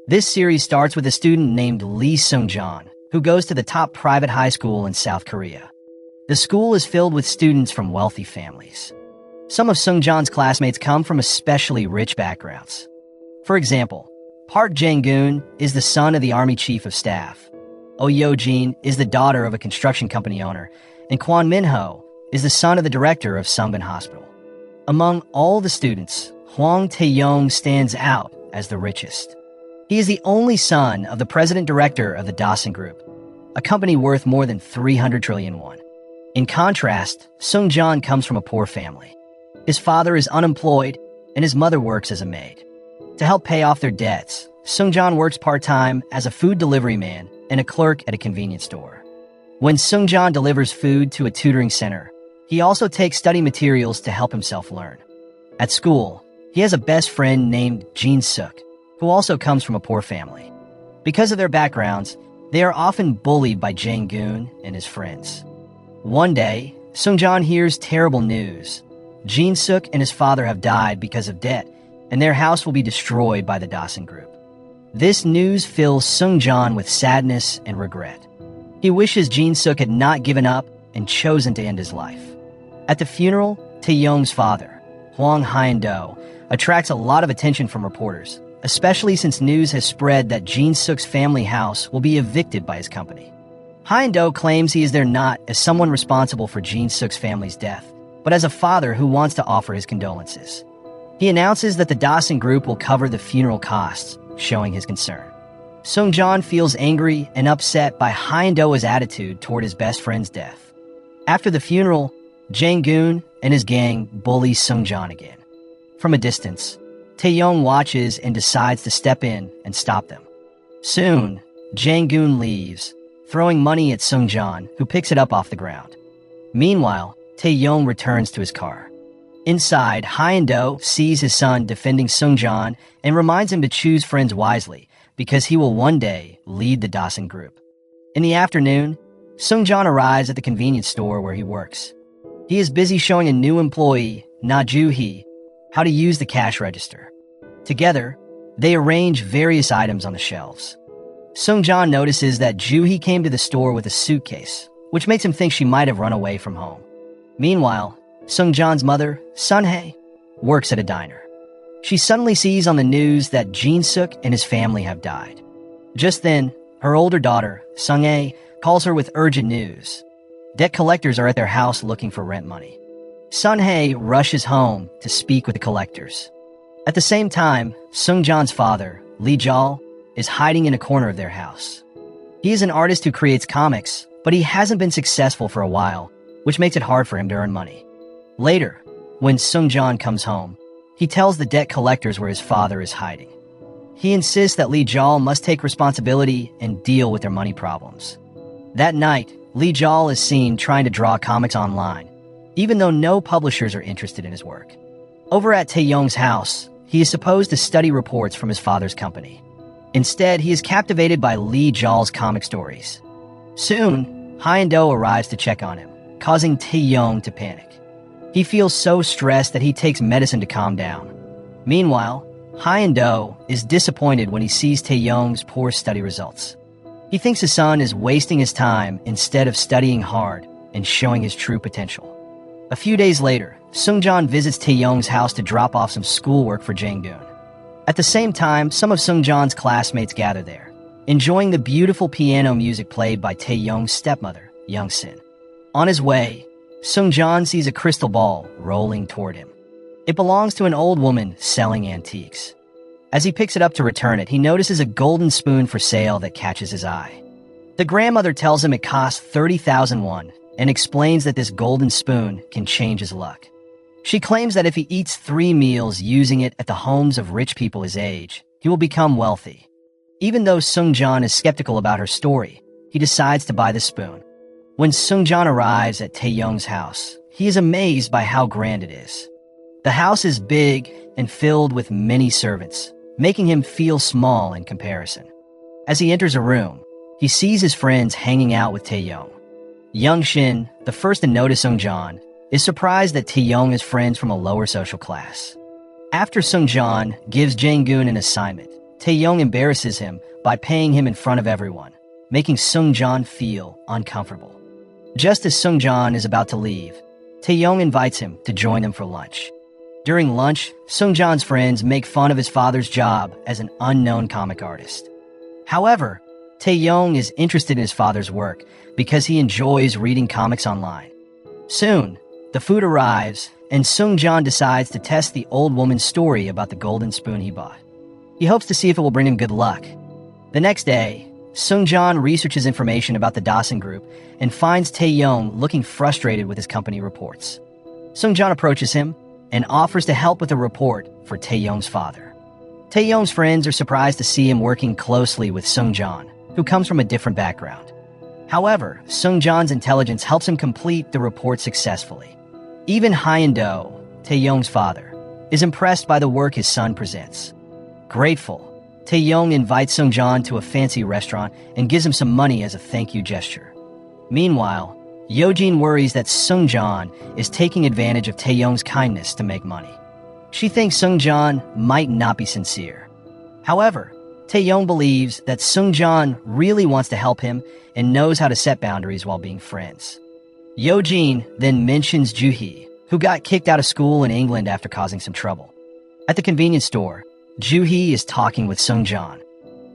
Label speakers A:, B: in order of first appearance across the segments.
A: This series starts with a student named Lee Seung-cheon, who goes to the top private high school in South Korea. The school is filled with students from wealthy families. Some of Seung-cheon's classmates come from especially rich backgrounds. For example, Park Jae-gun is the son of the Army Chief of Staff. Oh Yo-jin is the daughter of a construction company owner, and Kwon Min-ho is the son of the director of Sungbun Hospital. Among all the students, Hwang Tae-yong stands out as the richest. He is the only son of the president-director of the Dasan Group, a company worth more than 300 trillion won. In contrast, Seung-cheon comes from a poor family. His father is unemployed, and his mother works as a maid. To help pay off their debts, Seung-cheon works part-time as a food delivery man and a clerk at a convenience store. When Seung-cheon delivers food to a tutoring center, he also takes study materials to help himself learn. At school, he has a best friend named Jin-suk, who also comes from a poor family. Because of their backgrounds, they are often bullied by Jae-gun and his friends. One day, Seung-cheon hears terrible news. Jin-suk and his father have died because of debt, and their house will be destroyed by the Dasan Group. This news fills Seung-cheon with sadness and regret. He wishes Jin-suk had not given up and chosen to end his life. At the funeral, Tae-yong's father, Hwang Hyun-do, attracts a lot of attention from reporters, especially since news has spread that Jin-suk's family house will be evicted by his company. Hyun-do claims he is there not as someone responsible for Jin-suk's family's death, but as a father who wants to offer his condolences. He announces that the Dasan Group will cover the funeral costs, showing his concern. Seung-cheon feels angry and upset by Hyun-do's attitude toward his best friend's death. After the funeral, Jae-gun and his gang bully Seung-cheon again. From a distance, Tae-yong watches and decides to step in and stop them. Soon, Jae-gun leaves, throwing money at Seung-cheon, who picks it up off the ground. Meanwhile, Tae-yong returns to his car. Inside, Hyun-do sees his son defending Seung-cheon and reminds him to choose friends wisely because he will one day lead the Dasan Group. In the afternoon, Seung-cheon arrives at the convenience store where he works. He is busy showing a new employee, Na Joo-hee, how to use the cash register. Together, they arrange various items on the shelves. Seung-cheon notices that Joo-hee came to the store with a suitcase, which makes him think she might have run away from home. Meanwhile, Seung-cheon's mother, Sun-hae, works at a diner. She suddenly sees on the news that Jin-suk and his family have died. Just then, her older daughter, Sung-hae, calls her with urgent news. Debt collectors are at their house looking for rent money. Sun-hae rushes home to speak with the collectors. At the same time, Seung-cheon's father, Lee Jol, is hiding in a corner of their house. He is an artist who creates comics, but he hasn't been successful for a while, which makes it hard for him to earn money. Later, when Seung-cheon comes home, he tells the debt collectors where his father is hiding. He insists that Lee Jol must take responsibility and deal with their money problems. That night, Lee Jol is seen trying to draw comics online, even though no publishers are interested in his work. Over at Tae-yong's house, he is supposed to study reports from his father's company. Instead, he is captivated by Lee Jol's comic stories. Soon, Hyun-do arrives to check on him, causing Tae-yong to panic. He feels so stressed that he takes medicine to calm down. Meanwhile, Hyun-do is disappointed when he sees Tae-yong's poor study results. He thinks his son is wasting his time instead of studying hard and showing his true potential. A few days later, Seung-cheon visits Tae-yong's house to drop off some schoolwork for Jae-gun. At the same time, some of Seung-cheon's classmates gather there, enjoying the beautiful piano music played by Tae-yong's stepmother, Young-sin. On his way, Seung-cheon sees a crystal ball rolling toward him. It belongs to an old woman selling antiques. As he picks it up to return it, he notices a golden spoon for sale that catches his eye. The grandmother tells him it costs 30,000 won and explains that this golden spoon can change his luck. She claims that if he eats 3 meals using it at the homes of rich people his age, he will become wealthy. Even though Seung-cheon is skeptical about her story, he decides to buy the spoon. When Seung-cheon arrives at Tae-yong's house, he is amazed by how grand it is. The house is big and filled with many servants, making him feel small in comparison. As he enters a room, he sees his friends hanging out with Tae-yong. Young-shin, the first to notice Seung-cheon, is surprised that Tae-yong is friends from a lower social class. After Seung-cheon gives Jae-gun an assignment, Tae-young embarrasses him by paying him in front of everyone, making Seung-cheon feel uncomfortable. Just as Seung-cheon is about to leave, Tae-young invites him to join them for lunch. During lunch, Seung-cheon's friends make fun of his father's job as an unknown comic artist. However, Tae-young is interested in his father's work because he enjoys reading comics online. Soon, the food arrives, and Seung-cheon decides to test the old woman's story about the golden spoon he bought. He hopes to see if it will bring him good luck. The next day, Seung-cheon researches information about the Dawson Group and finds Tae-young looking frustrated with his company reports. Seung-cheon approaches him and offers to help with a report for Tae-young's father. Tae-young's friends are surprised to see him working closely with Seung-cheon, who comes from a different background. However, Seung-cheon's intelligence helps him complete the report successfully. Even Hyun-do, Tae-young's father, is impressed by the work his son presents. Grateful, Tae-young invites Seung-cheon to a fancy restaurant and gives him some money as a thank you gesture. Meanwhile, Yeojin worries that Seung-cheon is taking advantage of Tae-young's kindness to make money. She thinks Seung-cheon might not be sincere. However, Tae-young believes that Seung-cheon really wants to help him and knows how to set boundaries while being friends. Yeojin then mentions Joo-hee, who got kicked out of school in England after causing some trouble. At the convenience store, Joo-hee is talking with Seung-cheon.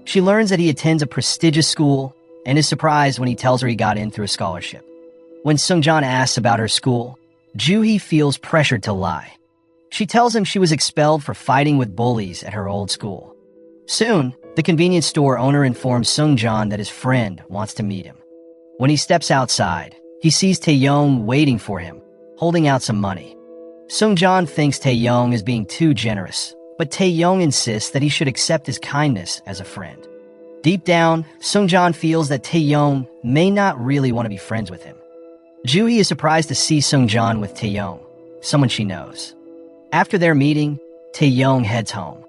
A: She learns that he attends a prestigious school and is surprised when he tells her he got in through a scholarship. When Seung-cheon asks about her school, Joo-hee feels pressured to lie. She tells him she was expelled for fighting with bullies at her old school. Soon, the convenience store owner informs Seung-cheon that his friend wants to meet him. When he steps outside, he sees Tae-young waiting for him, holding out some money. Seung-cheon thinks Tae-young is being too generous, but Tae-young insists that he should accept his kindness as a friend. Deep down, Seung-cheon feels that Tae-young may not really want to be friends with him. Joo-hee is surprised to see Seung-cheon with Tae-young, someone she knows. After their meeting, Tae-young heads home.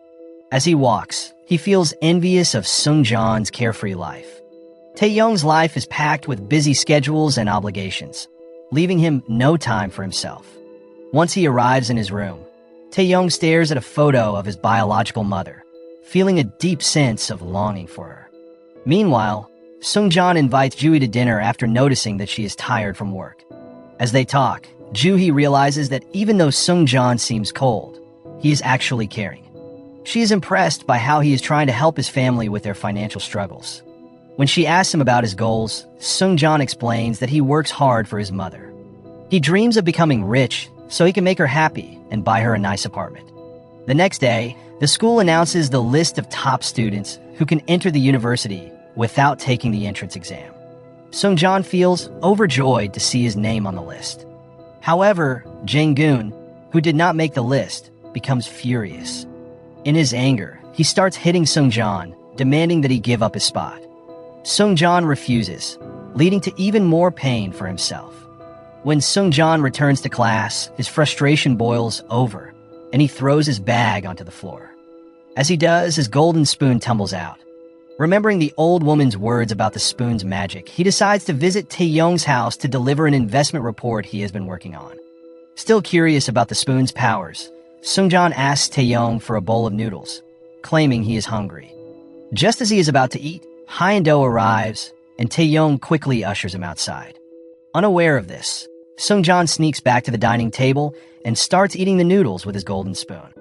A: As he walks, he feels envious of Seung-cheon's carefree life. Tae-young's life is packed with busy schedules and obligations, leaving him no time for himself. Once he arrives in his room, Tae-young stares at a photo of his biological mother, feeling a deep sense of longing for her. Meanwhile, Seung-cheon invites Joo-hee to dinner after noticing that she is tired from work. As they talk, Joo-hee realizes that even though Seung-cheon seems cold, he is actually caring. She is impressed by how he is trying to help his family with their financial struggles. When she asks him about his goals, Seung-cheon explains that he works hard for his mother. He dreams of becoming rich so he can make her happy and buy her a nice apartment. The next day, the school announces the list of top students who can enter the university without taking the entrance exam. Seung-cheon feels overjoyed to see his name on the list. However, Jang-geun, who did not make the list, becomes furious. In his anger, he starts hitting Seung-cheon, demanding that he give up his spot. Seung-cheon refuses, leading to even more pain for himself. When Seung-cheon returns to class, his frustration boils over, and he throws his bag onto the floor. As he does, his golden spoon tumbles out. Remembering the old woman's words about the spoon's magic, he decides to visit Tae-young's house to deliver an investment report he has been working on. Still curious about the spoon's powers, Seung-cheon asks Tae-young for a bowl of noodles, claiming he is hungry. Just as he is about to eat, Hyun-do arrives, and Tae-young quickly ushers him outside. Unaware of this, Seung-cheon sneaks back to the dining table and starts eating the noodles with his golden spoon.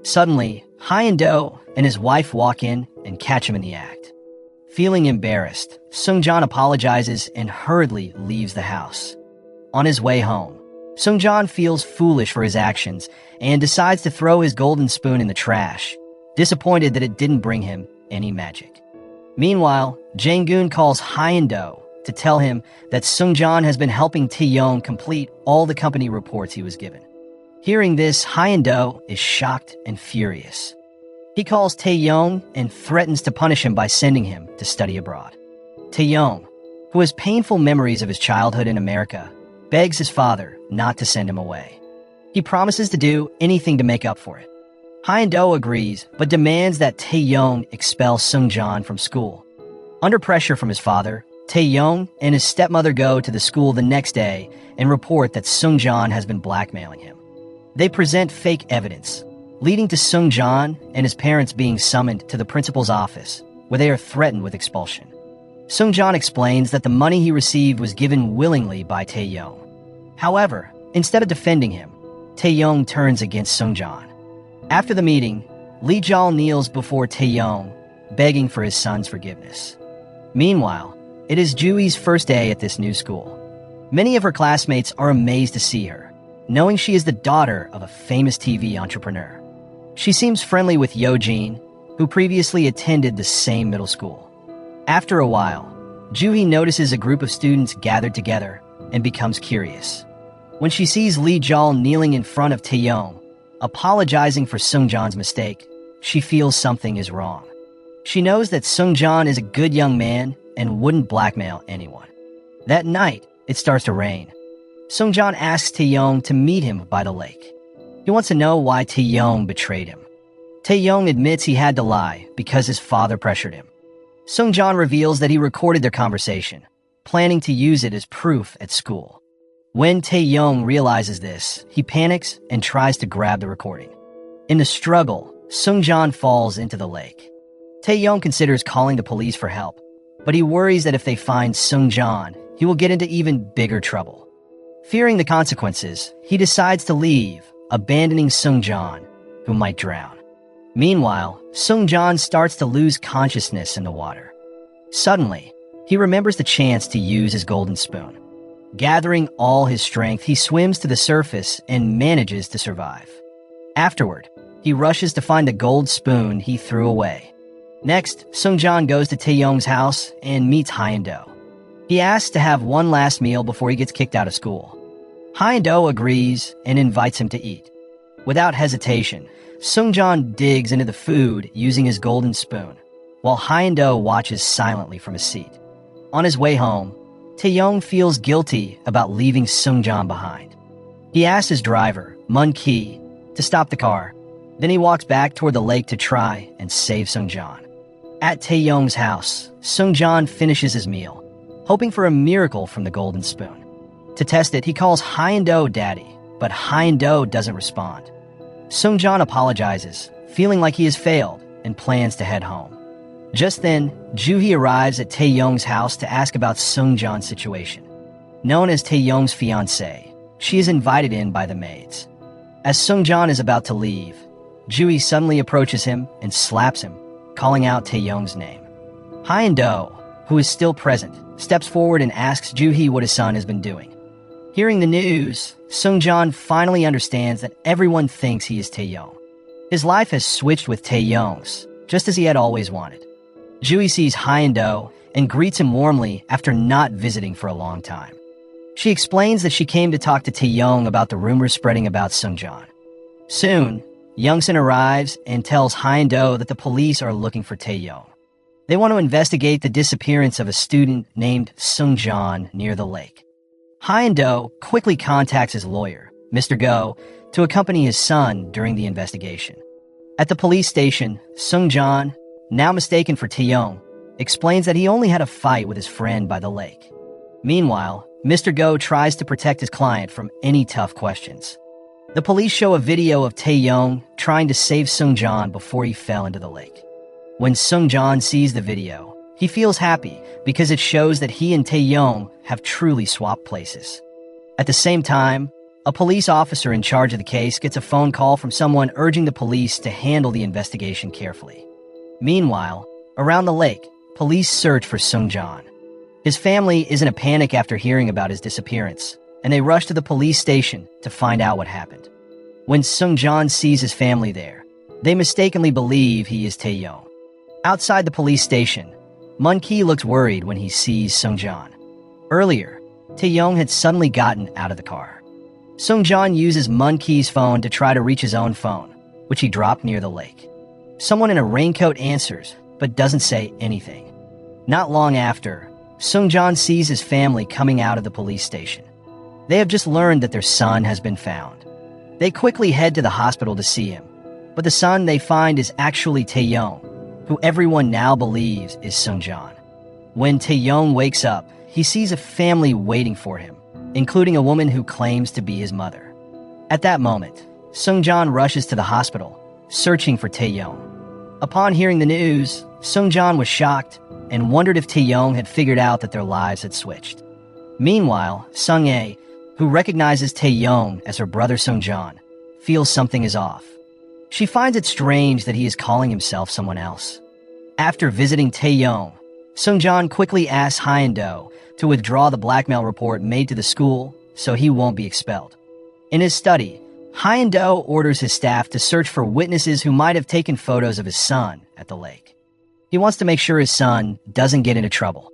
A: Suddenly, Hyun-do and his wife walk in and catch him in the act. Feeling embarrassed, Seung-cheon apologizes and hurriedly leaves the house. On his way home, Seung-cheon feels foolish for his actions and decides to throw his golden spoon in the trash, disappointed that it didn't bring him any magic. Meanwhile, Jang-geun calls Hyun-do to tell him that Seung-cheon has been helping Tae-young complete all the company reports he was given. Hearing this, Hyun-do is shocked and furious. He calls Tae-young and threatens to punish him by sending him to study abroad. Tae-young, who has painful memories of his childhood in America, begs his father not to send him away. He promises to do anything to make up for it. Hyun-do agrees, but demands that Tae-young expel Seung-cheon from school. Under pressure from his father, Tae-young and his stepmother go to the school the next day and report that Seung-cheon has been blackmailing him. They present fake evidence, leading to Seung-cheon and his parents being summoned to the principal's office, where they are threatened with expulsion. Seung-cheon explains that the money he received was given willingly by Tae-yong. However, instead of defending him, Tae-yong turns against Seung-cheon. After the meeting, Lee Jol kneels before Tae-yong, begging for his son's forgiveness. Meanwhile, it is Juhi's first day at this new school. Many of her classmates are amazed to see her, knowing she is the daughter of a famous TV entrepreneur. She seems friendly with Yo-jin, who previously attended the same middle school. After a while, Juhi notices a group of students gathered together and becomes curious. When she sees Lee Jol kneeling in front of Tae-yong, apologizing for Seung-cheon's mistake, she feels something is wrong. She knows that Seung-cheon is a good young man and wouldn't blackmail anyone. That night, it starts to rain. Seung-cheon asks Tae-yong to meet him by the lake. He wants to know why Tae-yong betrayed him. Tae-yong admits he had to lie because his father pressured him. Seung-cheon reveals that he recorded their conversation, planning to use it as proof at school. When Tae-yong realizes this, he panics and tries to grab the recording. In the struggle, Seung-cheon falls into the lake. Tae-yong considers calling the police for help, but he worries that if they find Seung-cheon, he will get into even bigger trouble. Fearing the consequences, he decides to leave, abandoning Seung-cheon, who might drown. Meanwhile, Seung-cheon starts to lose consciousness in the water. Suddenly, he remembers the chance to use his golden spoon. Gathering all his strength, he swims to the surface and manages to survive. Afterward, he rushes to find the gold spoon he threw away. Next, Seung-cheon goes to Tae-yong's house and meets Hyun-do. He asks to have one last meal before he gets kicked out of school. Hyun-do agrees and invites him to eat. Without hesitation, Seung-cheon digs into the food using his golden spoon, while Hyun-do watches silently from his seat. On his way home, Tae-yong feels guilty about leaving Seung-cheon behind. He asks his driver, Mun-ki, to stop the car. Then he walks back toward the lake to try and save Seung-cheon. At Tae-yong's house, Seung-cheon finishes his meal, hoping for a miracle from the golden spoon. To test it, he calls Hyun-do daddy, but Hyun-do doesn't respond. Seung-cheon apologizes, feeling like he has failed, and plans to head home. Just then, Juhi arrives at Tae-yong's house to ask about Seung-cheon's situation. Known as Tae-yong's fiancée, she is invited in by the maids. As Seung-cheon is about to leave, Juhi suddenly approaches him and slaps him, calling out Tae-yong's name. Hyun-do, who is still present, steps forward and asks Juhi what his son has been doing. Hearing the news, Seung-cheon finally understands that everyone thinks he is Tae-yong. His life has switched with Tae-yong's, just as he had always wanted. Juhi sees Hyun-do and greets him warmly after not visiting for a long time. She explains that she came to talk to Tae-yong about the rumors spreading about Seung-cheon. Soon, Youngsun arrives and tells Hyun-do that the police are looking for Tae-yong. They want to investigate the disappearance of a student named Seung-cheon near the lake. Hyun-do quickly contacts his lawyer, Mr. Go, to accompany his son during the investigation. At the police station, Seung-cheon, now mistaken for Tae-yong, explains that he only had a fight with his friend by the lake. Meanwhile, Mr. Go tries to protect his client from any tough questions. The police show a video of Tae-yong trying to save Seung-cheon before he fell into the lake. When Seung-cheon sees the video, he feels happy because it shows that he and Tae-yong have truly swapped places. At the same time, a police officer in charge of the case gets a phone call from someone urging the police to handle the investigation carefully. Meanwhile, around the lake, police search for Seung-cheon. His family is in a panic after hearing about his disappearance, and they rush to the police station to find out what happened. When Seung-cheon sees his family there, they mistakenly believe he is Tae-yong. Outside the police station, Mun-ki looks worried when he sees Seung-cheon. Earlier, Tae-yong had suddenly gotten out of the car. Seung-cheon uses Mun-ki's phone to try to reach his own phone, which he dropped near the lake. Someone in a raincoat answers, but doesn't say anything. Not long after, Seung-cheon sees his family coming out of the police station. They have just learned that their son has been found. They quickly head to the hospital to see him, but the son they find is actually Tae-yong, who everyone now believes is Seung-cheon. When Tae-yong wakes up, he sees a family waiting for him, including a woman who claims to be his mother. At that moment, Seung-cheon rushes to the hospital searching for Taeyong. Upon hearing the news, Seung-cheon was shocked and wondered if Taeyong had figured out that their lives had switched. Meanwhile, Sung-ae, who recognizes Taeyong as her brother Seung-cheon, feels something is off. She finds it strange that he is calling himself someone else. After visiting Taeyong, Seung-cheon quickly asks Hyun-do to withdraw the blackmail report made to the school so he won't be expelled. In his study, Hyun-do orders his staff to search for witnesses who might have taken photos of his son at the lake. He wants to make sure his son doesn't get into trouble.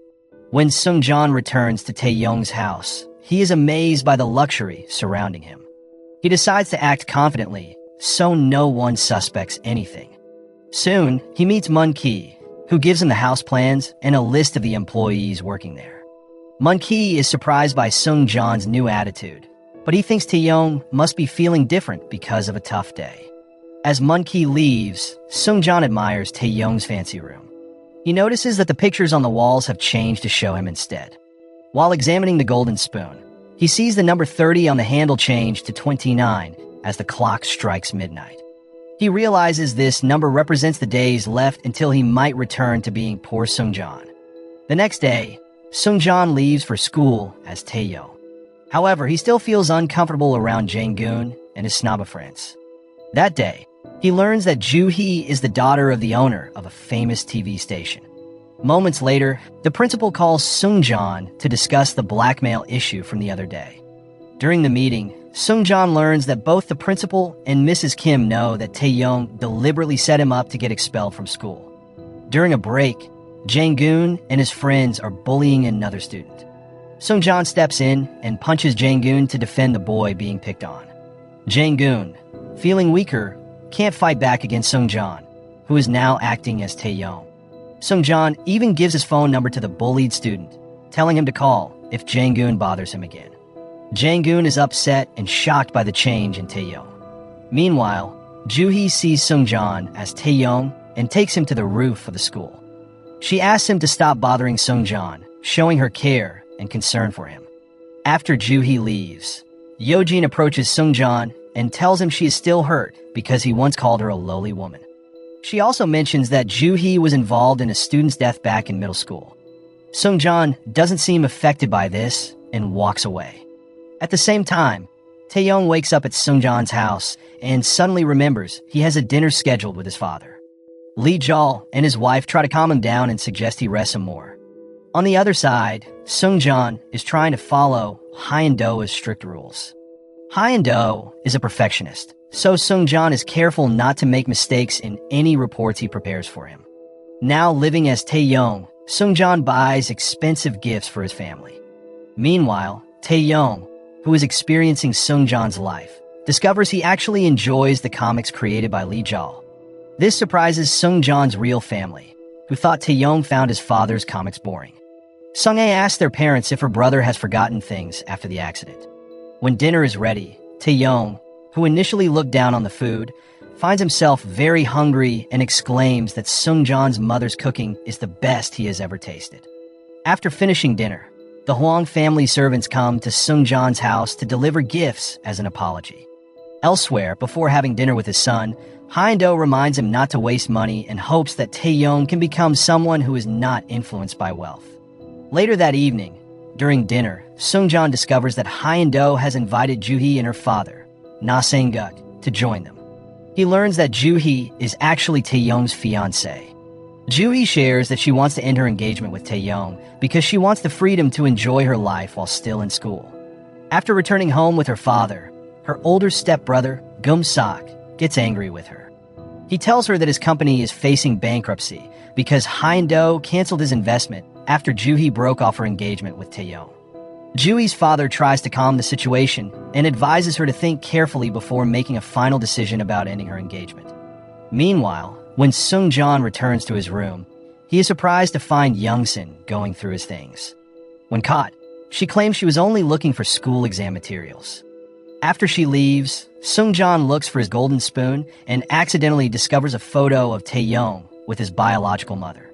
A: When Seung-cheon returns to Taeyong's house, he is amazed by the luxury surrounding him. He decides to act confidently, so no one suspects anything. Soon, he meets Mun-ki, who gives him the house plans and a list of the employees working there. Mun-ki is surprised by Seung-cheon's new attitude, but he thinks Taeyong must be feeling different because of a tough day. As Mun-ki leaves, Seung-cheon admires Taeyong's fancy room. He notices that the pictures on the walls have changed to show him instead. While examining the golden spoon, he sees the number 30 on the handle change to 29 as the clock strikes midnight. He realizes this number represents the days left until he might return to being poor Seung-cheon. The next day, Seung-cheon leaves for school as Taeyong. However, he still feels uncomfortable around Jang-geun and his snob friends. That day, he learns that Joo-hee is the daughter of the owner of a famous TV station. Moments later, the principal calls Seung-cheon to discuss the blackmail issue from the other day. During the meeting, Seung-cheon learns that both the principal and Mrs. Kim know that Taeyong deliberately set him up to get expelled from school. During a break, Jang-geun and his friends are bullying another student. Seung-cheon steps in and punches Jang-geun to defend the boy being picked on. Jang-geun, feeling weaker, can't fight back against Seung-cheon, who is now acting as Taeyong. Seung-cheon even gives his phone number to the bullied student, telling him to call if Jang-geun bothers him again. Jang-geun is upset and shocked by the change in Taeyong. Meanwhile, Joo-hee sees Seung-cheon as Taeyong and takes him to the roof of the school. She asks him to stop bothering Seung-cheon, showing her care and concern for him. After Joo-hee leaves, Yeojin approaches Seung-cheon and tells him she is still hurt because he once called her a lowly woman. She also mentions that Joo-hee was involved in a student's death back in middle school. Seung-cheon doesn't seem affected by this and walks away. At the same time, Taeyong wakes up at Seung-cheon's house and suddenly remembers he has a dinner scheduled with his father. Lee Jol and his wife try to calm him down and suggest he rest some more. On the other side, Seung-cheon is trying to follow Hyun-do's strict rules. Hyun-do is a perfectionist, so Seung-cheon is careful not to make mistakes in any reports he prepares for him. Now living as Taeyong, Seung-cheon buys expensive gifts for his family. Meanwhile, Taeyong, who is experiencing Seung-cheon's life, discovers he actually enjoys the comics created by Lee Jol. This surprises Seung-cheon's real family, who thought Taeyong found his father's comics boring. Sung-ae asks their parents if her brother has forgotten things after the accident. When dinner is ready, Taeyong, who initially looked down on the food, finds himself very hungry and exclaims that Seung-cheon's mother's cooking is the best he has ever tasted. After finishing dinner, the Hwang family servants come to Seung-cheon's house to deliver gifts as an apology. Elsewhere, before having dinner with his son, Hyun-do reminds him not to waste money and hopes that Taeyong can become someone who is not influenced by wealth. Later that evening, during dinner, Seung-cheon discovers that Hyun-do has invited Joo-hee and her father, Na Sang-guk, to join them. He learns that Joo-hee is actually Taeyong's fiancée. Joo-hee shares that she wants to end her engagement with Taeyong because she wants the freedom to enjoy her life while still in school. After returning home with her father, her older stepbrother, Gum-sak, gets angry with her. He tells her that his company is facing bankruptcy because Hyun-do canceled his investment after Joo-hee broke off her engagement with Taeyong. Joo-hee's father tries to calm the situation and advises her to think carefully before making a final decision about ending her engagement. Meanwhile, when Seung-cheon returns to his room, he is surprised to find Young-sin going through his things. When caught, she claims she was only looking for school exam materials. After she leaves, Seung-cheon looks for his golden spoon and accidentally discovers a photo of Taeyong with his biological mother.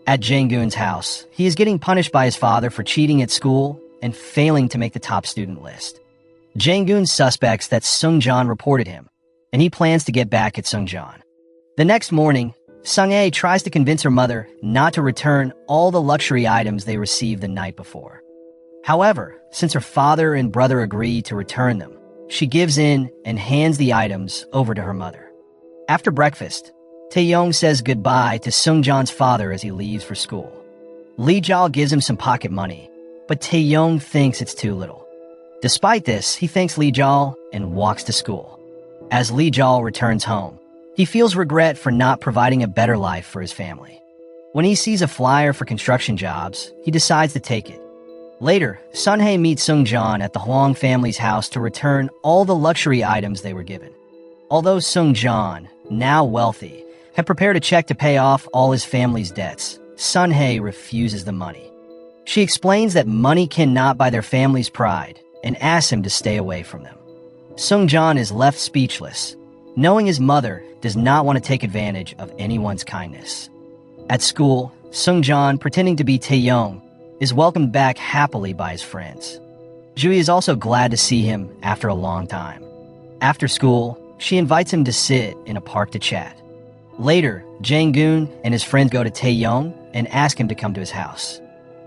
A: At Jang-geun's house, he is getting punished by his father for cheating at school and failing to make the top student list. Jang-geun suspects that Seung-cheon reported him, and he plans to get back at Seung-cheon. The next morning, Sung-hae tries to convince her mother not to return all the luxury items they received the night before. However, since her father and brother agree to return them, she gives in and hands the items over to her mother. After breakfast, Tae-yong says goodbye to Seung-cheon's father as he leaves for school. Lee Jal gives him some pocket money, but Tae-yong thinks it's too little. Despite this, he thanks Lee Jal and walks to school. As Lee Jal returns home, he feels regret for not providing a better life for his family. When he sees a flyer for construction jobs, he decides to take it. Later, Sun-hae meets Seung-cheon at the Hwang family's house to return all the luxury items they were given. Although Seung-cheon, now wealthy, had prepared a check to pay off all his family's debts, Sun-hae refuses the money. She explains that money cannot buy their family's pride and asks him to stay away from them. Seung-cheon is left speechless, knowing his mother does not want to take advantage of anyone's kindness. At school, Seung-cheon, pretending to be Tae-yong, is welcomed back happily by his friends. Jui is also glad to see him after a long time. After school, she invites him to sit in a park to chat. Later, Jang-geun and his friends go to Tae-yong and ask him to come to his house.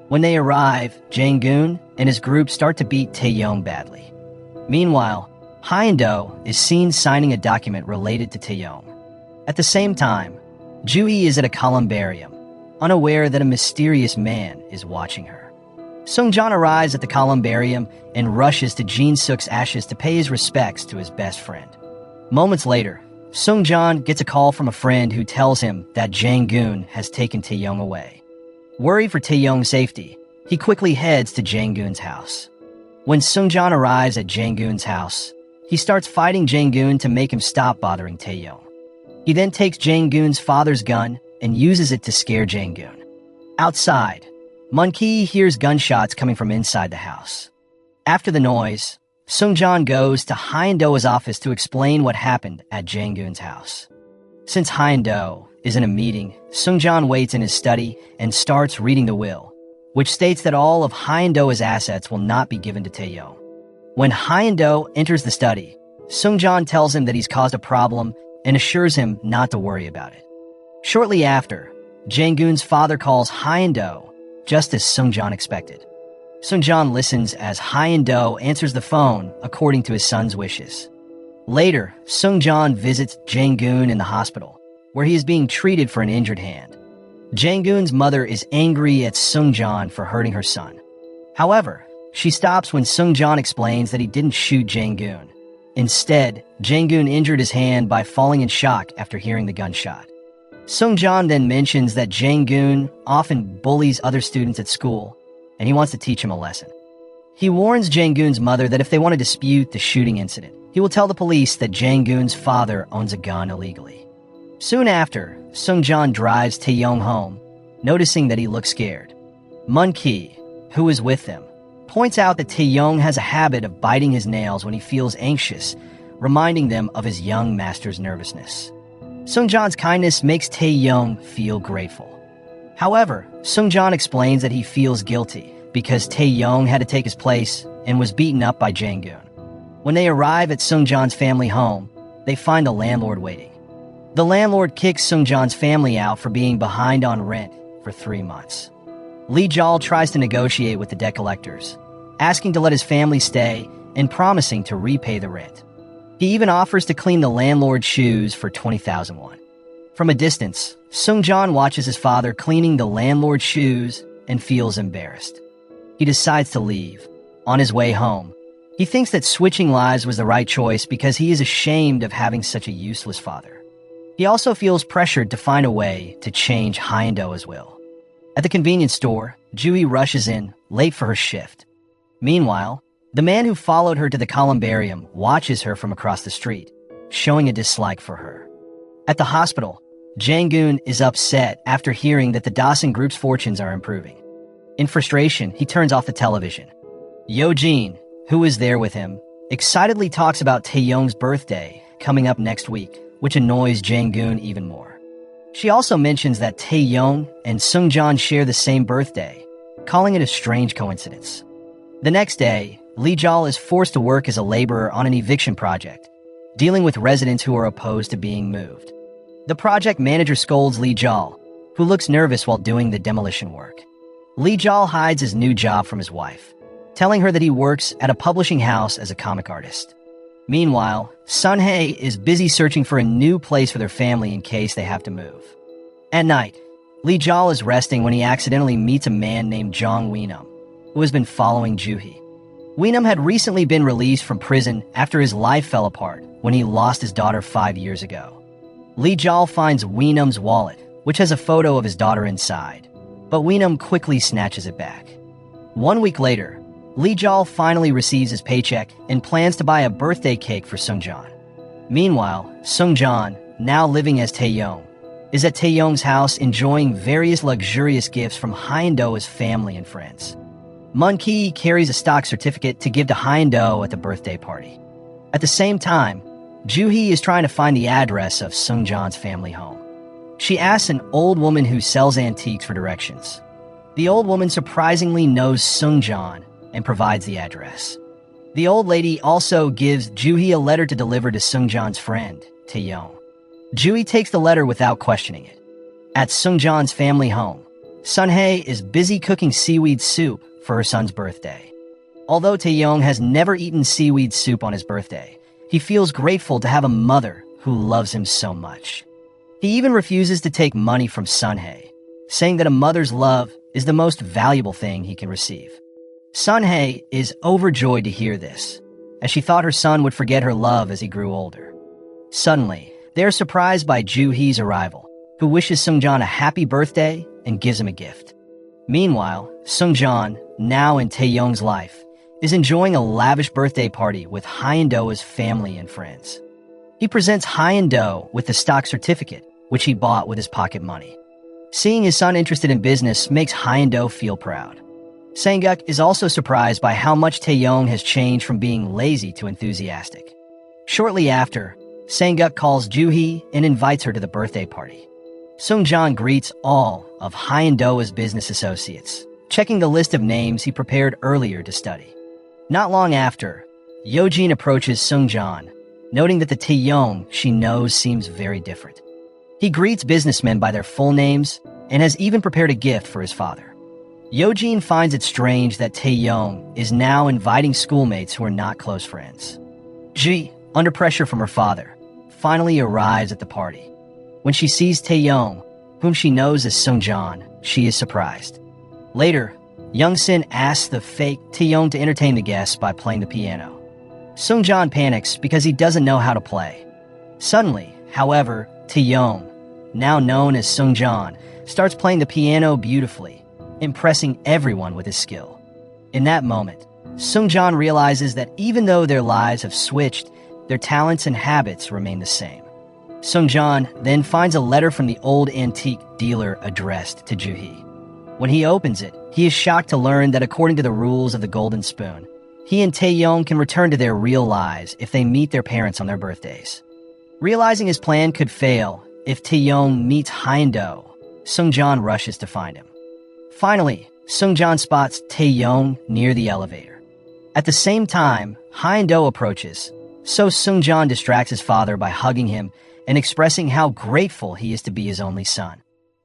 A: When they arrive, Jang-geun and his group start to beat Tae-yong badly. Meanwhile, Hyun-do is seen signing a document related to Tae-yong. At the same time, Jui is at a columbarium, unaware that a mysterious man is watching her. Seung-cheon arrives at the columbarium and rushes to Jin-suk's ashes to pay his respects to his best friend. Moments later, Seung-cheon gets a call from a friend who tells him that Jang-geun has taken Tae-yong away. Worried for Tae-yong's safety, he quickly heads to Jang-geun's house. When Seung-cheon arrives at Jang-geun's house, he starts fighting Jang-geun to make him stop bothering Tae-yong. He then takes Jang-geun's father's gun and uses it to scare Jang-geun. Outside, Mun-ki hears gunshots coming from inside the house. After the noise, Seung-cheon goes to Hyun-do's office to explain what happened at Jang-geun's house. Since Hyun-do is in a meeting, Seung-cheon waits in his study and starts reading the will, which states that all of Hyun-do's assets will not be given to Tae-yong. When Hyun-do enters the study, Seung-cheon tells him that he's caused a problem and assures him not to worry about it. Shortly after, Jang-geun's father calls Hyun-do, just as Seung-cheon expected. Seung-cheon listens as Hyun-do answers the phone according to his son's wishes. Later, Seung-cheon visits Jang-geun in the hospital, where he is being treated for an injured hand. Jang-geun's mother is angry at Seung-cheon for hurting her son. However, she stops when Seung-cheon explains that he didn't shoot Jang-geun. Instead, Jang-geun injured his hand by falling in shock after hearing the gunshot. Seung-cheon then mentions that Jang-geun often bullies other students at school, and he wants to teach him a lesson. He warns Jang-geun's mother that if they want to dispute the shooting incident, he will tell the police that Jang-geun's father owns a gun illegally. Soon after, Seung-cheon drives Tae-yong home, noticing that he looks scared. Mun-ki, who is with them, points out that Tae-yong has a habit of biting his nails when he feels anxious, reminding them of his young master's nervousness. Seung-cheon's kindness makes Tae-yong feel grateful. However, Seung-cheon explains that he feels guilty because Tae-yong had to take his place and was beaten up by Jang-geun. When they arrive at Seung-cheon's family home, they find the landlord waiting. The landlord kicks Seung-cheon's family out for being behind on rent for 3 months. Lee Jal tries to negotiate with the debt collectors, asking to let his family stay and promising to repay the rent. He even offers to clean the landlord's shoes for 20,000 won. From a distance, Seung-cheon watches his father cleaning the landlord's shoes and feels embarrassed. He decides to leave. On his way home, he thinks that switching lives was the right choice because he is ashamed of having such a useless father. He also feels pressured to find a way to change Hyun-do as well. At the convenience store, Jui rushes in, late for her shift. Meanwhile, the man who followed her to the columbarium watches her from across the street, showing a dislike for her. At the hospital, Jang-geun is upset after hearing that the Dawson Group's fortunes are improving. In frustration, he turns off the television. Yo-jin, who is there with him, excitedly talks about Tae-yong's birthday coming up next week, which annoys Jang-geun even more. She also mentions that Tae-yong and Seung-cheon share the same birthday, calling it a strange coincidence. The next day, Lee Jal is forced to work as a laborer on an eviction project. dealing with residents who are opposed to being moved. The project manager scolds Lee Jal, who looks nervous while doing the demolition work. Lee Jal hides his new job from his wife, telling her that he works at a publishing house as a comic artist. Meanwhile, Sun-hae is busy searching for a new place for their family in case they have to move. At night, Lee Jal is resting when he accidentally meets a man named Jong Weenum, who has been following Juhee. Weenum had recently been released from prison after his life fell apart when he lost his daughter 5 years ago. Lee Jal finds Weenum's wallet, which has a photo of his daughter inside, but Weenum quickly snatches it back. 1 week later, Lee Jal finally receives his paycheck and plans to buy a birthday cake for Seung-cheon. Meanwhile, Seung-cheon, now living as Tae-yong, is at Tae-yong's house enjoying various luxurious gifts from Hyun-do's family and friends. Mun-ki carries a stock certificate to give to Hyun-do at the birthday party. At the same time, Juhee is trying to find the address of Seung-cheon's family home. She asks an old woman who sells antiques for directions. The old woman surprisingly knows Seung-cheon and provides the address. The old lady also gives Juhee a letter to deliver to Seung-cheon's friend, Tae-yong. Juhee takes the letter without questioning it. At Seung-cheon's family home, Sun-hae is busy cooking seaweed soup for her son's birthday. Although Tae-yong has never eaten seaweed soup on his birthday, he feels grateful to have a mother who loves him so much. He even refuses to take money from Sun-hae, saying that a mother's love is the most valuable thing he can receive. Sun-hae is overjoyed to hear this, as she thought her son would forget her love as he grew older. Suddenly, they are surprised by Juhee's arrival, who wishes Seung-cheon a happy birthday and gives him a gift. Meanwhile, Seung-cheon, now in Tae-yong's life, is enjoying a lavish birthday party with Hyun-do's family and friends. He presents Hyun-do with the stock certificate, which he bought with his pocket money. Seeing his son interested in business makes Hyun-do feel proud. Sang-guk is also surprised by how much Tae-yong has changed from being lazy to enthusiastic. Shortly after, Sang-guk calls Juhee and invites her to the birthday party. Seung-cheon greets all of Hyun-do's business associates, checking the list of names he prepared earlier to study. Not long after, Yeojin approaches Seung-cheon, noting that the Tae-yong she knows seems very different. He greets businessmen by their full names and has even prepared a gift for his father. Yeojin finds it strange that Tae-yong is now inviting schoolmates who are not close friends. Ji, under pressure from her father, finally arrives at the party. When she sees Tae-yong, whom she knows as Seung-cheon, she is surprised. Later, Young-sin asks the fake Tae-yong to entertain the guests by playing the piano. Seung-cheon panics because he doesn't know how to play. Suddenly, however, Tae-yong, now known as Seung-cheon, starts playing the piano beautifully, impressing everyone with his skill. In that moment, Seung-cheon realizes that even though their lives have switched, their talents and habits remain the same. Seung-cheon then finds a letter from the old antique dealer addressed to Juhee. When he opens it, he is shocked to learn that according to the rules of the Golden Spoon, he and Tae-yong can return to their real lives if they meet their parents on their birthdays. Realizing his plan could fail if Tae-yong meets Hyun-do, Seung-cheon rushes to find him. Finally, Seung-cheon spots Tae-yong near the elevator. At the same time, Hyun-do approaches, so Seung-cheon distracts his father by hugging him and expressing how grateful he is to be his only son.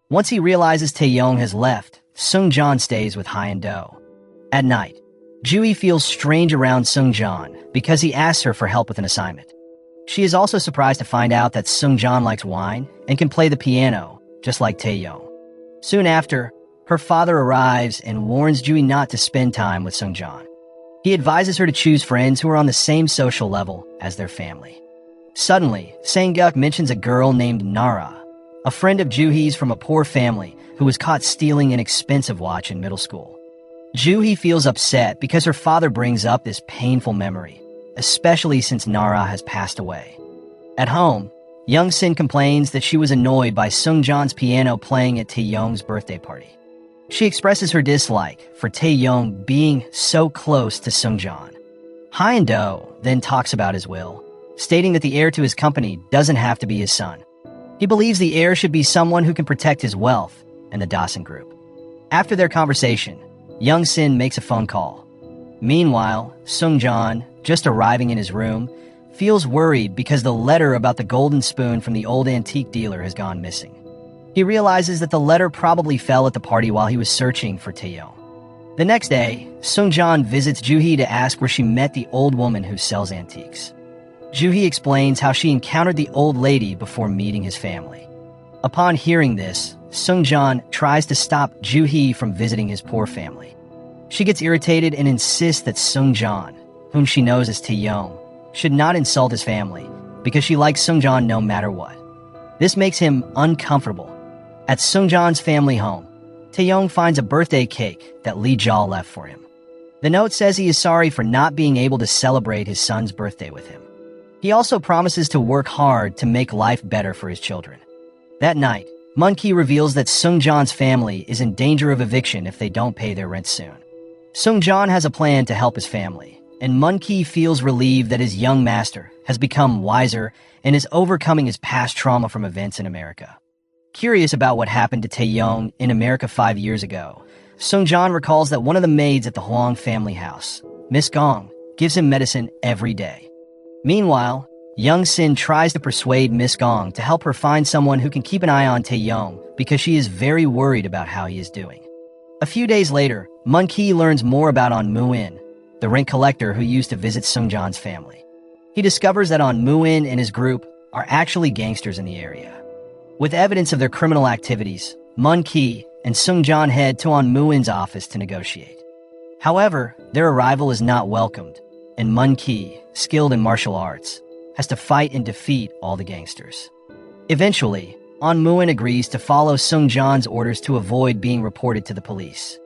A: Once he realizes Tae-yong has left, Seung-cheon stays with Hyun-do. At night, Juhee feels strange around Seung-cheon because he asks her for help with an assignment. She is also surprised to find out that Seung-cheon likes wine and can play the piano, just like Tae-yong. Soon after, her father arrives and warns Juhee not to spend time with Seung-cheon. He advises her to choose friends who are on the same social level as their family. Suddenly, Sang-guk mentions a girl named Nara, a friend of Juhee's from a poor family who was caught stealing an expensive watch in middle school. Juhee feels upset because her father brings up this painful memory, especially since Nara has passed away. At home, Young-sin complains that she was annoyed by Seung-cheon's piano playing at Tae-yong's birthday party. She expresses her dislike for Tae-yong being so close to Seung-cheon. Hyun-do then talks about his will, stating that the heir to his company doesn't have to be his son. He believes the heir should be someone who can protect his wealth and the Dawson Group. After their conversation, Young-sin makes a phone call. Meanwhile, Seung-cheon, just arriving in his room, feels worried because the letter about the golden spoon from the old antique dealer has gone missing. He realizes that the letter probably fell at the party while he was searching for Taeyong. The next day, Seung-cheon visits Joo-hee to ask where she met the old woman who sells antiques. Joo-hee explains how she encountered the old lady before meeting his family. Upon hearing this, Seung-cheon tries to stop Joo-hee from visiting his poor family. She gets irritated and insists that Seung-cheon, whom she knows as Taeyong, should not insult his family because she likes Seung-cheon no matter what. This makes him uncomfortable. At Seung-cheon's family home, Taeyong finds a birthday cake that Lee Jal left for him. The note says he is sorry for not being able to celebrate his son's birthday with him. He also promises to work hard to make life better for his children. That night, Moon-ki reveals that Seung-cheon's family is in danger of eviction if they don't pay their rent soon. Seung-cheon has a plan to help his family, and Moon-ki feels relieved that his young master has become wiser and is overcoming his past trauma from events in America. Curious about what happened to Taeyong in America 5 years ago, Seung-cheon recalls that one of the maids at the Hwang family house, Miss Gong, gives him medicine every day. Meanwhile, young Sin tries to persuade Miss Gong to help her find someone who can keep an eye on Taeyong because she is very worried about how he is doing. A few days later, Moon-ki learns more about On Moo-in, the rent collector who used to visit Seung-cheon's family. He discovers that On Moo-in and his group are actually gangsters in the area. With evidence of their criminal activities, Moon-ki and Seung-cheon head to On Moo-in's office to negotiate. However, their arrival is not welcomed, and Moon-ki, skilled in martial arts, has to fight and defeat all the gangsters. Eventually, On Moo-in agrees to follow Seung-cheon's orders to avoid being reported to the police.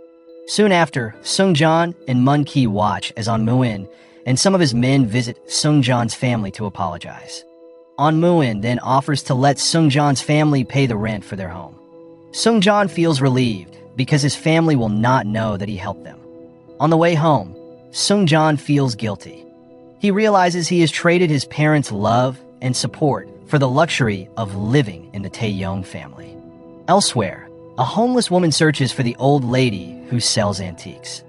A: Soon after, Seung-cheon and Moon-ki watch as On Moo-in and some of his men visit Seung-cheon's family to apologize. On Moo-in then offers to let Seung-cheon's family pay the rent for their home. Seung-cheon feels relieved because his family will not know that he helped them. On the way home, Seung-cheon feels guilty. He realizes he has traded his parents' love and support for the luxury of living in the Taeyong family. Elsewhere, a homeless woman searches for the old lady who sells antiques.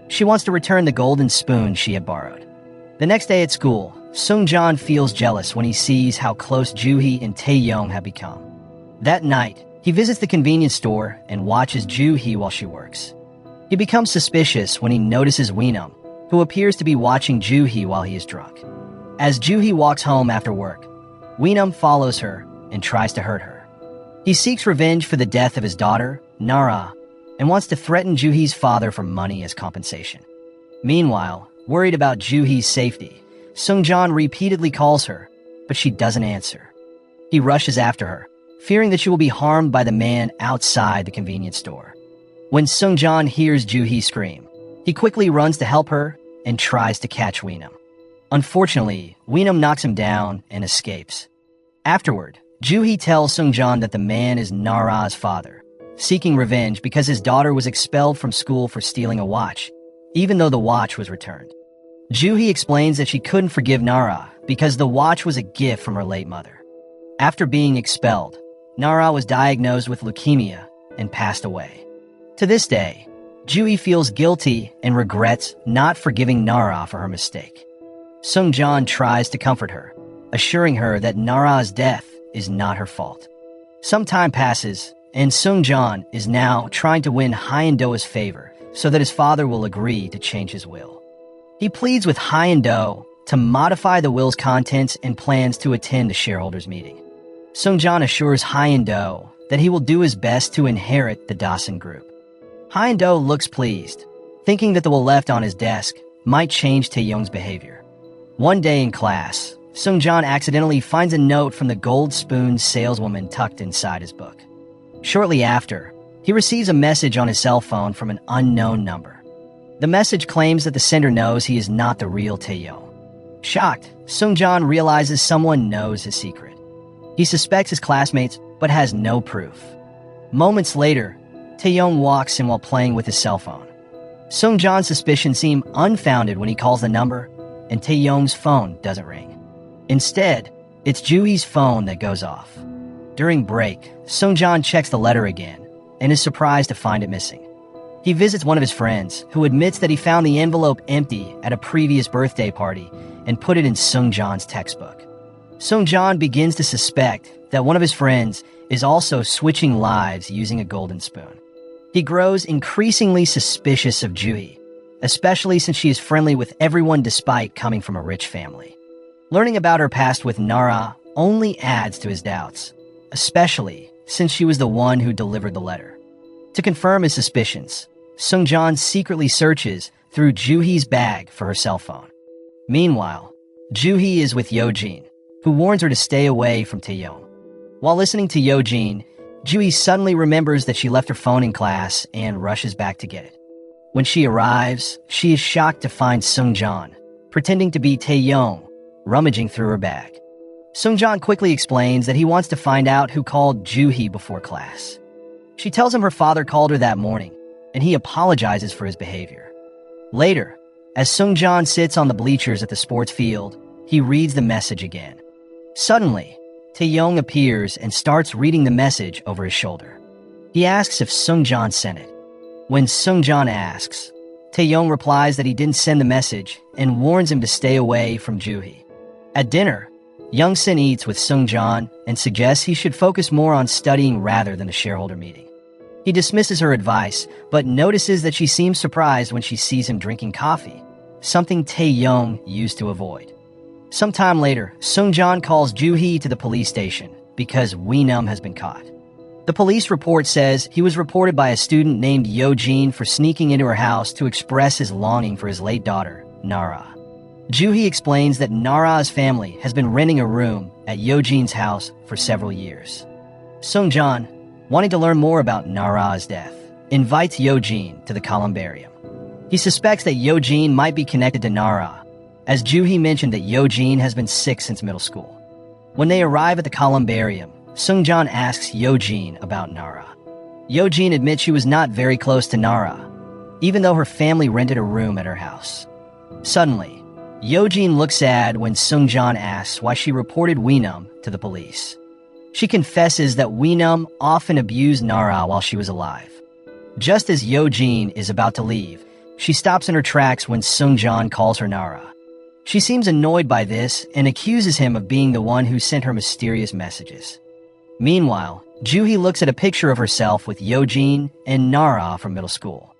A: She wants to return the golden spoon she had borrowed. The next day at school, Seung-cheon feels jealous when he sees how close Joo-hee and Taeyong have become. That night, he visits the convenience store and watches Joo-hee while she works. He becomes suspicious when he notices Weenum, who appears to be watching Joo-hee while he is drunk. As Joo-hee walks home after work, Weenum follows her and tries to hurt her. He seeks revenge for the death of his daughter, Nara, and wants to threaten Joo-hee's father for money as compensation. Meanwhile, worried about Joo-hee's safety, Seung-cheon repeatedly calls her, but she doesn't answer. He rushes after her, fearing that she will be harmed by the man outside the convenience store. When Seung-cheon hears Joo-hee scream, he quickly runs to help her and tries to catch Weenum. Unfortunately, Weenum knocks him down and escapes. Afterward, Joo-hee tells Seung-cheon that the man is Nara's father, seeking revenge because his daughter was expelled from school for stealing a watch, even though the watch was returned. Joo-hee explains that she couldn't forgive Nara because the watch was a gift from her late mother. After being expelled, Nara was diagnosed with leukemia and passed away. To this day, Joo-hee feels guilty and regrets not forgiving Nara for her mistake. Seung-cheon tries to comfort her, assuring her that Nara's death is not her fault. Some time passes, and Seung-cheon is now trying to win Hyun-do's favor so that his father will agree to change his will. He pleads with Hyun-do to modify the will's contents and plans to attend the shareholders' meeting. Seung-cheon assures Hyun-do that he will do his best to inherit the Dasan group. Hyun-do looks pleased, thinking that the will left on his desk might change Taeyong's behavior. One day in class, Seung-cheon accidentally finds a note from the gold spoon saleswoman tucked inside his book. Shortly after, he receives a message on his cell phone from an unknown number. The message claims that the sender knows he is not the real Taeyong. Shocked, Seung-cheon realizes someone knows his secret. He suspects his classmates, but has no proof. Moments later, Taeyong walks in while playing with his cell phone. Seung-cheon's suspicions seem unfounded when he calls the number, and Taeyong's phone doesn't ring. Instead, it's Joo-hee's phone that goes off. During break, Seung-cheon checks the letter again, and is surprised to find it missing. He visits one of his friends, who admits that he found the envelope empty at a previous birthday party and put it in Seung-cheon's textbook. Seung-cheon begins to suspect that one of his friends is also switching lives using a golden spoon. He grows increasingly suspicious of Joo-hee, especially since she is friendly with everyone despite coming from a rich family. Learning about her past with Nara only adds to his doubts, especially since she was the one who delivered the letter. To confirm his suspicions, Seung-cheon secretly searches through Joo-hee's bag for her cell phone. Meanwhile, Joo-hee is with Yo-jin, who warns her to stay away from Tae-yong. While listening to Yo-jin, Joo-hee suddenly remembers that she left her phone in class and rushes back to get it. When she arrives, she is shocked to find Seung-cheon, pretending to be Tae-yong, rummaging through her bag. Seung-cheon quickly explains that he wants to find out who called Joo-hee before class. She tells him her father called her that morning, and he apologizes for his behavior. Later, as Seung-cheon sits on the bleachers at the sports field, he reads the message again. Suddenly, Tae-yong appears and starts reading the message over his shoulder. He asks if Seung-cheon sent it. When Seung-cheon asks, Tae-yong replies that he didn't send the message and warns him to stay away from Joo-hee. At dinner, Young-sin eats with Seung-cheon and suggests he should focus more on studying rather than a shareholder meeting. He dismisses her advice, but notices that she seems surprised when she sees him drinking coffee, something Tae-yong used to avoid. Sometime later, Seung-cheon calls Joo-hee to the police station because Wee-num has been caught. The police report says he was reported by a student named Yo-jin for sneaking into her house to express his longing for his late daughter, Nara. Joo-hee explains that Nara's family has been renting a room at Yo-jin's house for several years. Seung-cheon, wanting to learn more about Nara's death, invites Yo-jin to the columbarium. He suspects that Yo-jin might be connected to Nara, as Joo-hee mentioned that Yo-jin has been sick since middle school. When they arrive at the columbarium, Seung-cheon asks Yo-jin about Nara. Yo-jin admits she was not very close to Nara, even though her family rented a room at her house. Suddenly, Yo-jin looks sad when Seung-cheon asks why she reported Wee-num to the police. She confesses that Wee-num often abused Nara while she was alive. Just as Yo-jin is about to leave, she stops in her tracks when Seung-cheon calls her Nara. She seems annoyed by this and accuses him of being the one who sent her mysterious messages. Meanwhile, Joo-hee looks at a picture of herself with Yo-jin and Nara from middle school.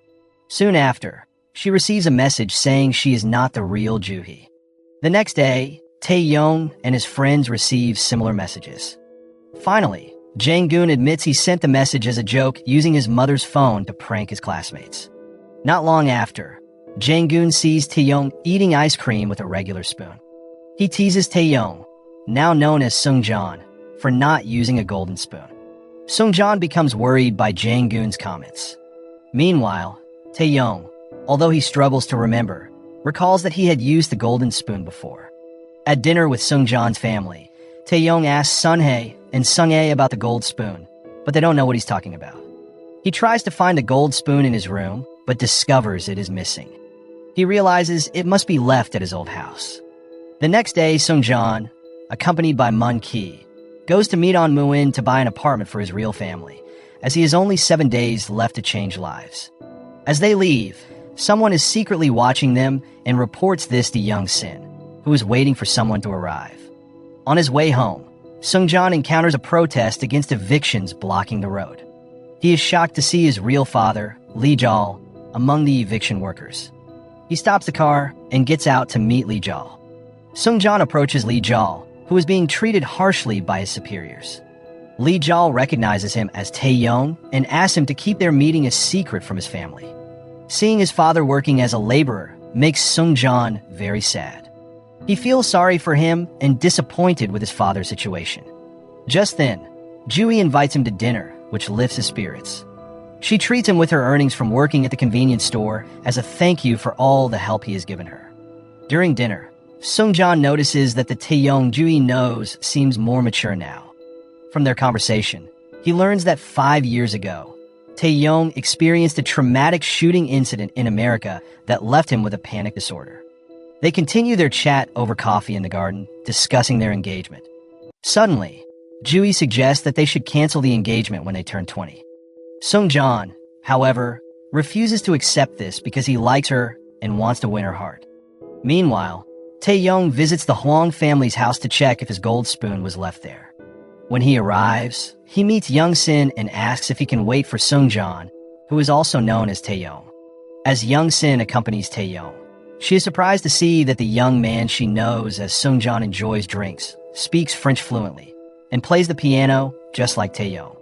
A: Soon after, she receives a message saying she is not the real Joo-hee. The next day, Tae-yong and his friends receive similar messages. Finally, Jang-gun admits he sent the message as a joke using his mother's phone to prank his classmates. Not long after, Jang-gun sees Tae-yong eating ice cream with a regular spoon. He teases Tae-yong, now known as Seung-cheon, for not using a golden spoon. Seung-cheon becomes worried by Jang-gun's comments. Meanwhile, Tae-yong, although he struggles to remember, recalls that he had used the golden spoon before. At dinner with Seung-cheon's family, Tae-yong asks Sun-hae and Sung-hae about the gold spoon, but they don't know what he's talking about. He tries to find the gold spoon in his room, but discovers it is missing. He realizes it must be left at his old house. The next day, Seung-cheon, accompanied by Mun-ki, goes to meet On Mu-in to buy an apartment for his real family, as he has only 7 days left to change lives. As they leave, someone is secretly watching them and reports this to Young-sin, who is waiting for someone to arrive. On his way home, Seung-cheon encounters a protest against evictions blocking the road. He is shocked to see his real father, Lee Jol, among the eviction workers. He stops the car and gets out to meet Lee Jol. Seung-cheon approaches Lee Jol, who is being treated harshly by his superiors. Lee Jol recognizes him as Tae-yong and asks him to keep their meeting a secret from his family. Seeing his father working as a laborer makes Seung-cheon very sad. He feels sorry for him and disappointed with his father's situation. Just then, Joo-hee invites him to dinner, which lifts his spirits. She treats him with her earnings from working at the convenience store as a thank you for all the help he has given her. During dinner, Seung-cheon notices that the Tae-yong Joo-hee knows seems more mature now. From their conversation, he learns that 5 years ago, Tae-yong experienced a traumatic shooting incident in America that left him with a panic disorder. They continue their chat over coffee in the garden, discussing their engagement. Suddenly, Joo-hee suggests that they should cancel the engagement when they turn 20. Seung-cheon, however, refuses to accept this because he likes her and wants to win her heart. Meanwhile, Taeyong visits the Huang family's house to check if his gold spoon was left there. When he arrives, he meets Young-sin and asks if he can wait for Seung-cheon, who is also known as Taeyong. As Young-sin accompanies Taeyong, she is surprised to see that the young man she knows as Seung-cheon enjoys drinks, speaks French fluently, and plays the piano just like Taeyong.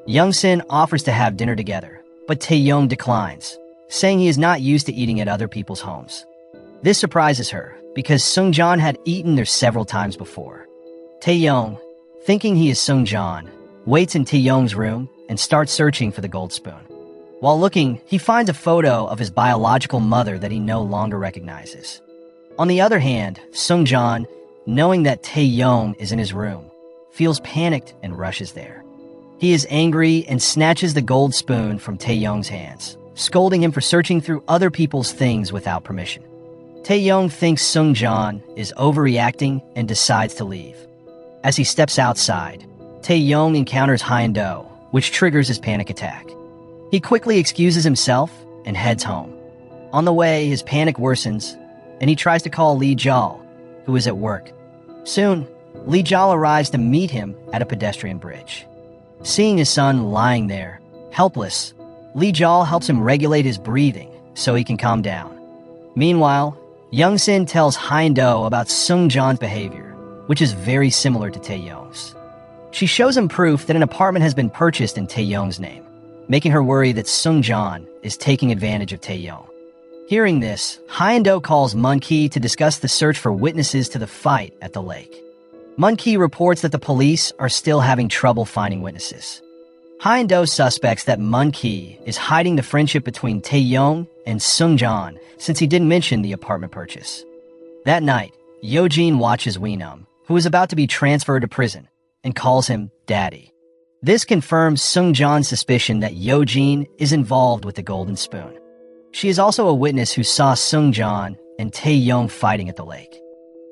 A: Young-sin offers to have dinner together, but Taeyong declines, saying he is not used to eating at other people's homes. This surprises her, because Seung-cheon had eaten there several times before. Taeyong, thinking he is Seung-cheon, waits in Taeyong's room and starts searching for the gold spoon. While looking, he finds a photo of his biological mother that he no longer recognizes. On the other hand, Seung-cheon, knowing that Taeyong is in his room, feels panicked and rushes there. He is angry and snatches the gold spoon from Taeyong's hands, scolding him for searching through other people's things without permission. Taeyong thinks Seung-cheon is overreacting and decides to leave. As he steps outside, Taeyong encounters Hyun-do, which triggers his panic attack. He quickly excuses himself and heads home. On the way, his panic worsens, and he tries to call Lee Jal, who is at work. Soon, Lee Jal arrives to meet him at a pedestrian bridge. Seeing his son lying there, helpless, Lee Jal helps him regulate his breathing so he can calm down. Meanwhile, Young-sin tells Hyun-do about Seung-cheon's behavior, which is very similar to Taeyong's. She shows him proof that an apartment has been purchased in Taeyong's name, making her worry that Seung-cheon is taking advantage of Taeyong. Hearing this, Hyun-do calls Mun-ki to discuss the search for witnesses to the fight at the lake. Mun-ki reports that the police are still having trouble finding witnesses. Hyun-do suspects that Mun-ki is hiding the friendship between Taeyong and Seung-cheon since he didn't mention the apartment purchase. That night, Yo-jin watches Weenum, who is about to be transferred to prison, and calls him Daddy. This confirms Seung-cheon's suspicion that Yo-jin is involved with the golden spoon. She is also a witness who saw Seung-cheon and Taeyong fighting at the lake.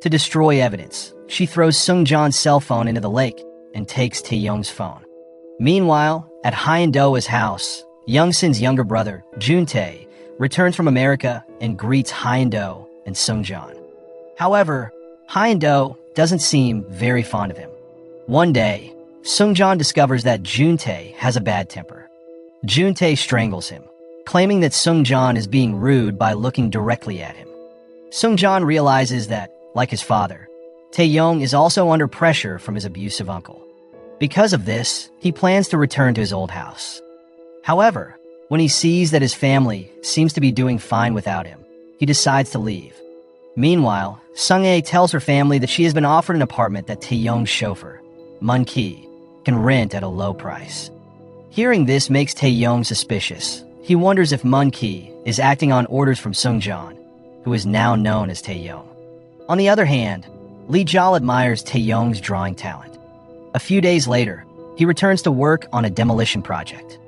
A: To destroy evidence, she throws Seung-cheon's cell phone into the lake and takes Taeyong's phone. Meanwhile, at Hyun-do's house, Young-sin's younger brother, Jun-tae, returns from America and greets Hyun-do and Seung-cheon. However, Hyun-do doesn't seem very fond of him. One day, Seung-cheon discovers that Jun-tae has a bad temper. Jun-tae strangles him, claiming that Seung-cheon is being rude by looking directly at him. Seung-cheon realizes that, like his father, Taeyong is also under pressure from his abusive uncle. Because of this, he plans to return to his old house. However, when he sees that his family seems to be doing fine without him, he decides to leave. Meanwhile, Sung-ae tells her family that she has been offered an apartment that Taeyong's chauffeur, Mun-ki, can rent at a low price. Hearing this makes Taeyong suspicious. He wonders if Mun-ki is acting on orders from Seung-cheon, who is now known as Taeyong. On the other hand, Lee Jal admires Taeyong's drawing talent. A few days later, he returns to work on a demolition project.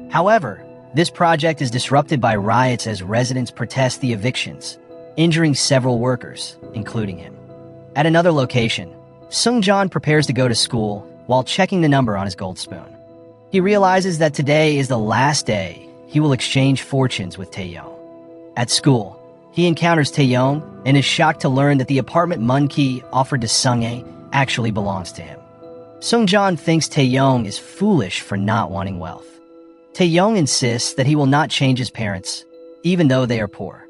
A: However, this project is disrupted by riots as residents protest the evictions, injuring several workers, including him. At another location, Seung-cheon prepares to go to school while checking the number on his gold spoon. He realizes that today is the last day he will exchange fortunes with Taeyong. At school, he encounters Taeyong and is shocked to learn that the apartment Mun-ki offered to Sung-ae actually belongs to him. Seung-cheon thinks Taeyong is foolish for not wanting wealth. Taeyong insists that he will not change his parents, even though they are poor.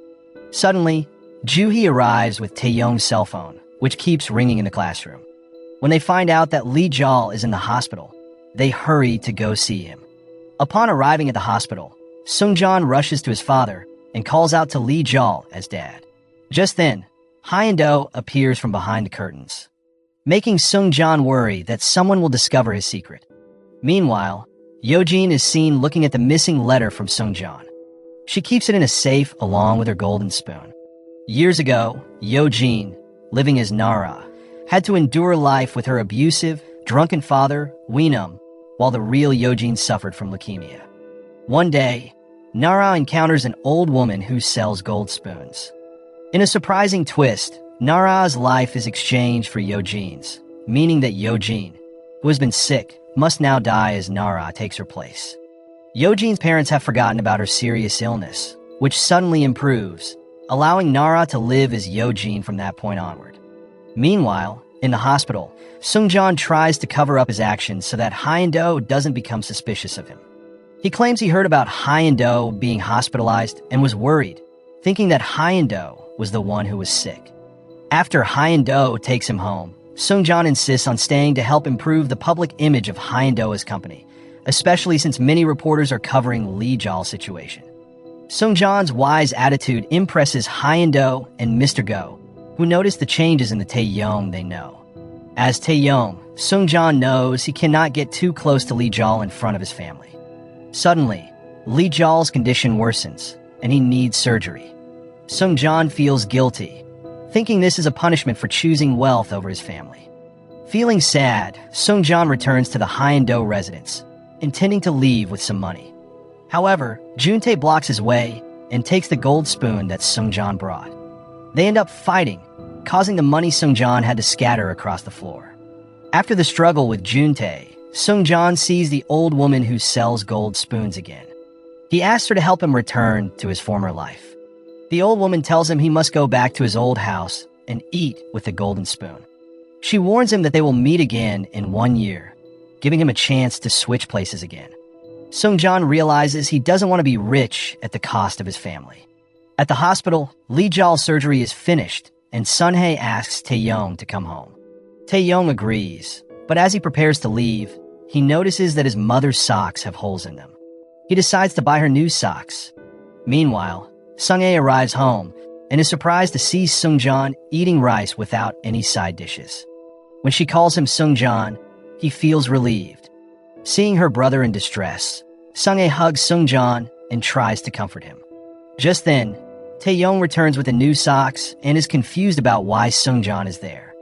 A: Suddenly, Joo-hee arrives with Taeyong's cell phone, which keeps ringing in the classroom. When they find out that Lee Jal is in the hospital, they hurry to go see him. Upon arriving at the hospital, Seung-cheon rushes to his father and calls out to Lee Jal as dad. Just then, Hyun-do appears from behind the curtains, making Seung-cheon worry that someone will discover his secret. Meanwhile, Yo-jin is seen looking at the missing letter from Seung-cheon. She keeps it in a safe along with her golden spoon. Years ago, Yo-jin, living as Nara, had to endure life with her abusive, drunken father, Weenum, while the real Yo-jin suffered from leukemia. One day, Nara encounters an old woman who sells gold spoons. In a surprising twist, Nara's life is exchanged for Yo-jin's, meaning that Yo-jin, who has been sick, must now die as Nara takes her place. Yo-jin's parents have forgotten about her serious illness, which suddenly improves, allowing Nara to live as Yeojin from that point onward. Meanwhile, in the hospital, Seung-cheon tries to cover up his actions so that Hyun-do doesn't become suspicious of him. He claims he heard about Hyun-do being hospitalized and was worried, thinking that Hyun-do was the one who was sick. After Hyun-do takes him home, Seung-cheon insists on staying to help improve the public image of Hyun-do as company, especially since many reporters are covering Lee Jol's situation. Seung-cheon's wise attitude impresses Hyun-do and Mr. Go, who notice the changes in the Taeyong they know. As Taeyong, Seung-cheon knows he cannot get too close to Lee Jol in front of his family. Suddenly, Lee Jol's condition worsens, and he needs surgery. Seung-cheon feels guilty, thinking this is a punishment for choosing wealth over his family. Feeling sad, Seung-cheon returns to the Hyun-do residence, intending to leave with some money. However, Juntae blocks his way and takes the gold spoon that Seung-cheon brought. They end up fighting, causing the money Seung-cheon had to scatter across the floor. After the struggle with Juntae, Seung-cheon sees the old woman who sells gold spoons again. He asks her to help him return to his former life. The old woman tells him he must go back to his old house and eat with the golden spoon. She warns him that they will meet again in 1 year, giving him a chance to switch places again. Seung-cheon realizes he doesn't want to be rich at the cost of his family. At the hospital, Lee Jol's surgery is finished, and Sunhae asks Taeyong to come home. Taeyong agrees, but as he prepares to leave, he notices that his mother's socks have holes in them. He decides to buy her new socks. Meanwhile, Sunhae arrives home and is surprised to see Seung-cheon eating rice without any side dishes. When she calls him Seung-cheon, he feels relieved. Seeing her brother in distress, Sunhae hugs Seung-cheon and tries to comfort him. Just then, Taeyong returns with the new socks and is confused about why Seung-cheon is there.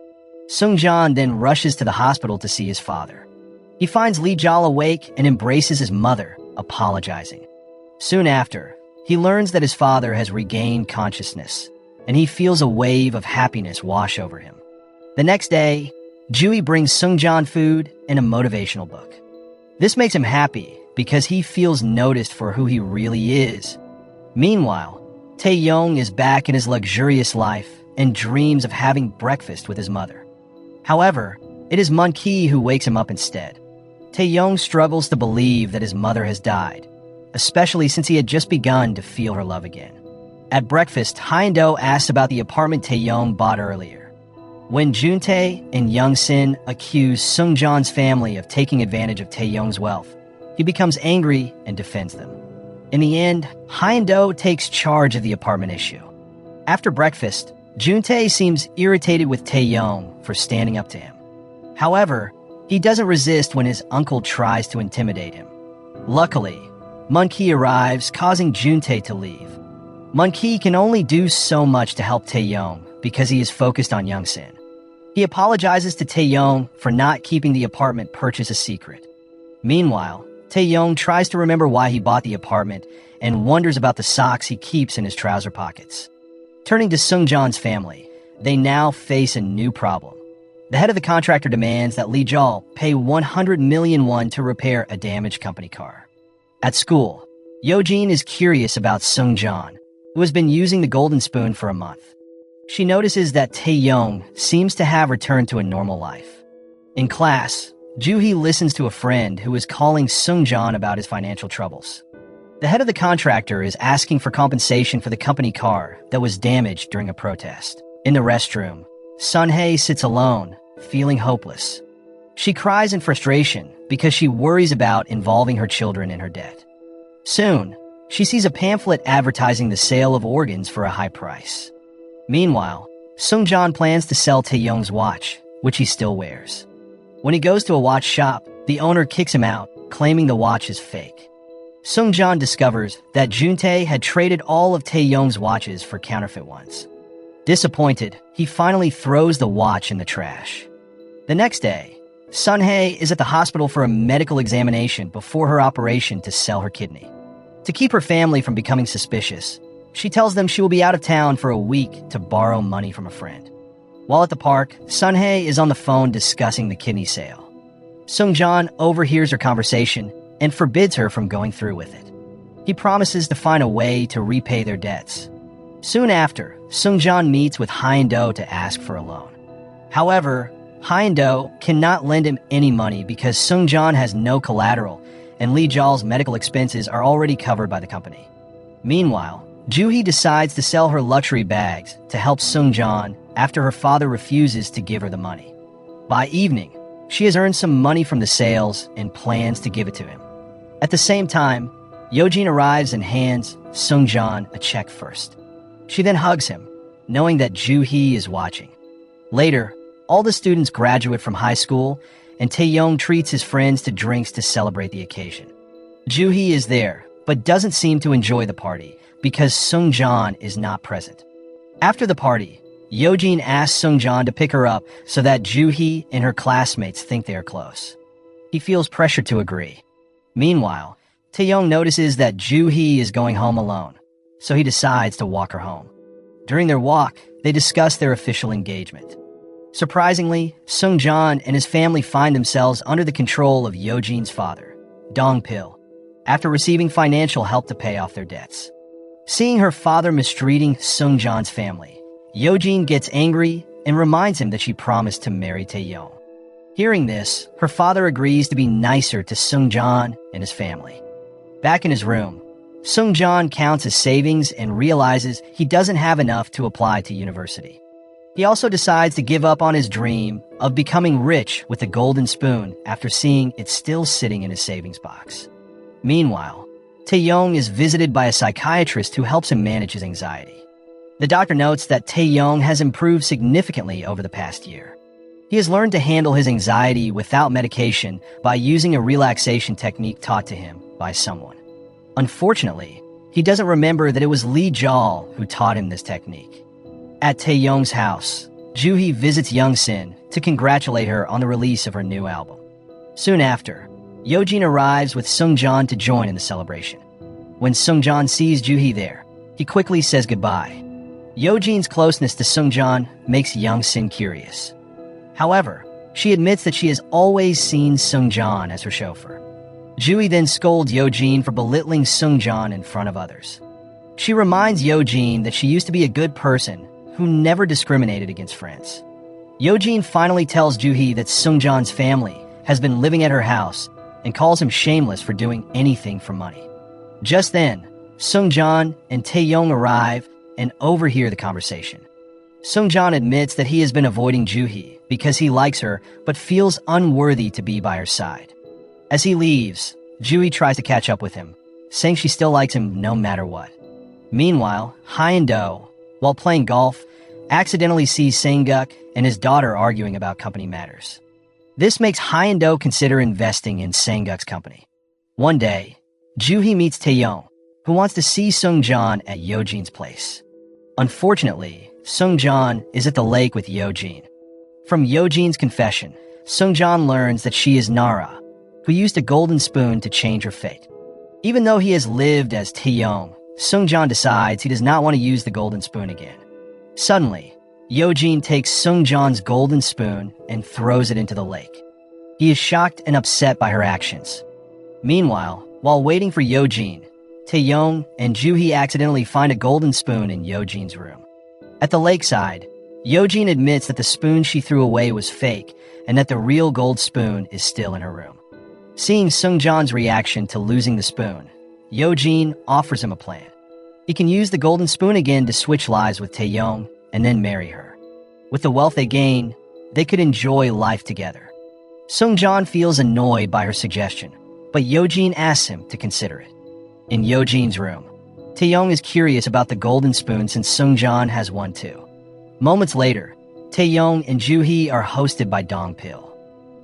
A: Seung-cheon then rushes to the hospital to see his father. He finds Lee Jol awake and embraces his mother, apologizing. Soon after, he learns that his father has regained consciousness, and he feels a wave of happiness wash over him. The next day, Jui brings Seung-cheon food and a motivational book. This makes him happy because he feels noticed for who he really is. Meanwhile, Taeyong is back in his luxurious life and dreams of having breakfast with his mother. However, it is Moon-ki who wakes him up instead. Taeyong struggles to believe that his mother has died, especially since he had just begun to feel her love again. At breakfast, Hyun-do asks about the apartment Taeyong bought earlier. When Juntae and Young-sin accuse Seung-cheon's family of taking advantage of Taeyong's wealth, he becomes angry and defends them. In the end, Hyun-do takes charge of the apartment issue. After breakfast, Juntae seems irritated with Taeyong for standing up to him. However, he doesn't resist when his uncle tries to intimidate him. Luckily, Moon-ki arrives, causing Juntae to leave. Moon-ki can only do so much to help Taeyong because he is focused on Young-sin. He apologizes to Taeyong for not keeping the apartment purchase a secret. Meanwhile, Taeyong tries to remember why he bought the apartment and wonders about the socks he keeps in his trouser pockets. Turning to Seung-cheon's family, they now face a new problem. The head of the contractor demands that Lee Jol pay 100 million won to repair a damaged company car. At school, Yeojin is curious about Seung-cheon, who has been using the golden spoon for a month. She notices that Taeyong seems to have returned to a normal life. In class, Juhee listens to a friend who is calling Seung-cheon about his financial troubles. The head of the contractor is asking for compensation for the company car that was damaged during a protest. In the restroom, Sunhae sits alone, feeling hopeless. She cries in frustration because she worries about involving her children in her debt. Soon, she sees a pamphlet advertising the sale of organs for a high price. Meanwhile, Seung-cheon plans to sell Taeyong's watch, which he still wears. When he goes to a watch shop, the owner kicks him out, claiming the watch is fake. Seung-cheon discovers that Juntae had traded all of Taeyong's watches for counterfeit ones. Disappointed, he finally throws the watch in the trash. The next day, Sunhae is at the hospital for a medical examination before her operation to sell her kidney. To keep her family from becoming suspicious, she tells them she will be out of town for a week to borrow money from a friend. While at the park, Sunhae is on the phone discussing the kidney sale. Seung-cheon overhears her conversation and forbids her from going through with it. He promises to find a way to repay their debts. Soon after, Seung-cheon meets with Hyun-do to ask for a loan. However, Hyun-do cannot lend him any money because Seung-cheon has no collateral and Lee Jaul's medical expenses are already covered by the company. Meanwhile, Joo-hee decides to sell her luxury bags to help Seung-cheon after her father refuses to give her the money. By evening, she has earned some money from the sales and plans to give it to him. At the same time, Yeojin arrives and hands Seung-cheon a check first. She then hugs him, knowing that Joo-hee is watching. Later, all the students graduate from high school, and Taeyong treats his friends to drinks to celebrate the occasion. Joo-hee is there, but doesn't seem to enjoy the party because Seung-cheon is not present. After the party, Yeojin asks Seung-cheon to pick her up so that Joo-hee and her classmates think they are close. He feels pressure to agree. Meanwhile, Taeyong notices that Joo-hee is going home alone, so he decides to walk her home. During their walk, they discuss their official engagement. Surprisingly, Seung-cheon and his family find themselves under the control of Yeojin's father, Dong-pil, after receiving financial help to pay off their debts. Seeing her father mistreating Seung-cheon's family, Yeojin gets angry and reminds him that she promised to marry Taeyong. Hearing this, her father agrees to be nicer to Seung-cheon and his family. Back in his room, Seung-cheon counts his savings and realizes he doesn't have enough to apply to university. He also decides to give up on his dream of becoming rich with a golden spoon after seeing it still sitting in his savings box. Meanwhile, Taeyong is visited by a psychiatrist who helps him manage his anxiety. The doctor notes that Taeyong has improved significantly over the past year. He has learned to handle his anxiety without medication by using a relaxation technique taught to him by someone. Unfortunately, he doesn't remember that it was Lee Jaul who taught him this technique. At Taeyong's house, Joo-hee visits Young-sin to congratulate her on the release of her new album. Soon after, Yeojin arrives with Seung-cheon to join in the celebration. When Seung-cheon sees Joo-hee there, he quickly says goodbye. Yeojin's closeness to Seung-cheon makes Young-sin curious. However, she admits that she has always seen Seung-cheon as her chauffeur. Joo-hee then scolds Yeojin for belittling Seung-cheon in front of others. She reminds Yeojin that she used to be a good person who never discriminated against friends. Yeojin finally tells Joo-hee that Seung-cheon's family has been living at her house and calls him shameless for doing anything for money. Just then, Seung-cheon and Taeyong arrive and overhear the conversation. Seung-cheon admits that he has been avoiding Joo-hee because he likes her but feels unworthy to be by her side. As he leaves, Joo-hee tries to catch up with him, saying she still likes him no matter what. Meanwhile, Hyun-do, while playing golf, accidentally sees Sang-guk and his daughter arguing about company matters. This makes Hyun-do consider investing in Sang-guk's company. One day, Joo-hee meets Taeyong, who wants to see Seung-cheon at Yeojin's place. Unfortunately, Seung-cheon is at the lake with Yeojin. From Yeojin's confession, Seung-cheon learns that she is Nara, who used a golden spoon to change her fate. Even though he has lived as Taeyong, Seung-cheon decides he does not want to use the golden spoon again. Suddenly, Yeojin takes Seung-cheon's golden spoon and throws it into the lake. He is shocked and upset by her actions. Meanwhile, while waiting for Yeojin, Taeyong and Joo-hee accidentally find a golden spoon in Yeojin's room. At the lakeside, Yeojin admits that the spoon she threw away was fake and that the real gold spoon is still in her room. Seeing Seung-cheon's reaction to losing the spoon, Yeojin offers him a plan. He can use the golden spoon again to switch lives with Taeyong and then marry her. With the wealth they gain, they could enjoy life together. Seung-cheon feels annoyed by her suggestion, but Yeojin asks him to consider it. In Yeojin's room, Taeyong is curious about the golden spoon since Seung-cheon has one too. Moments later, Taeyong and Joo-hee are hosted by Dong-pil.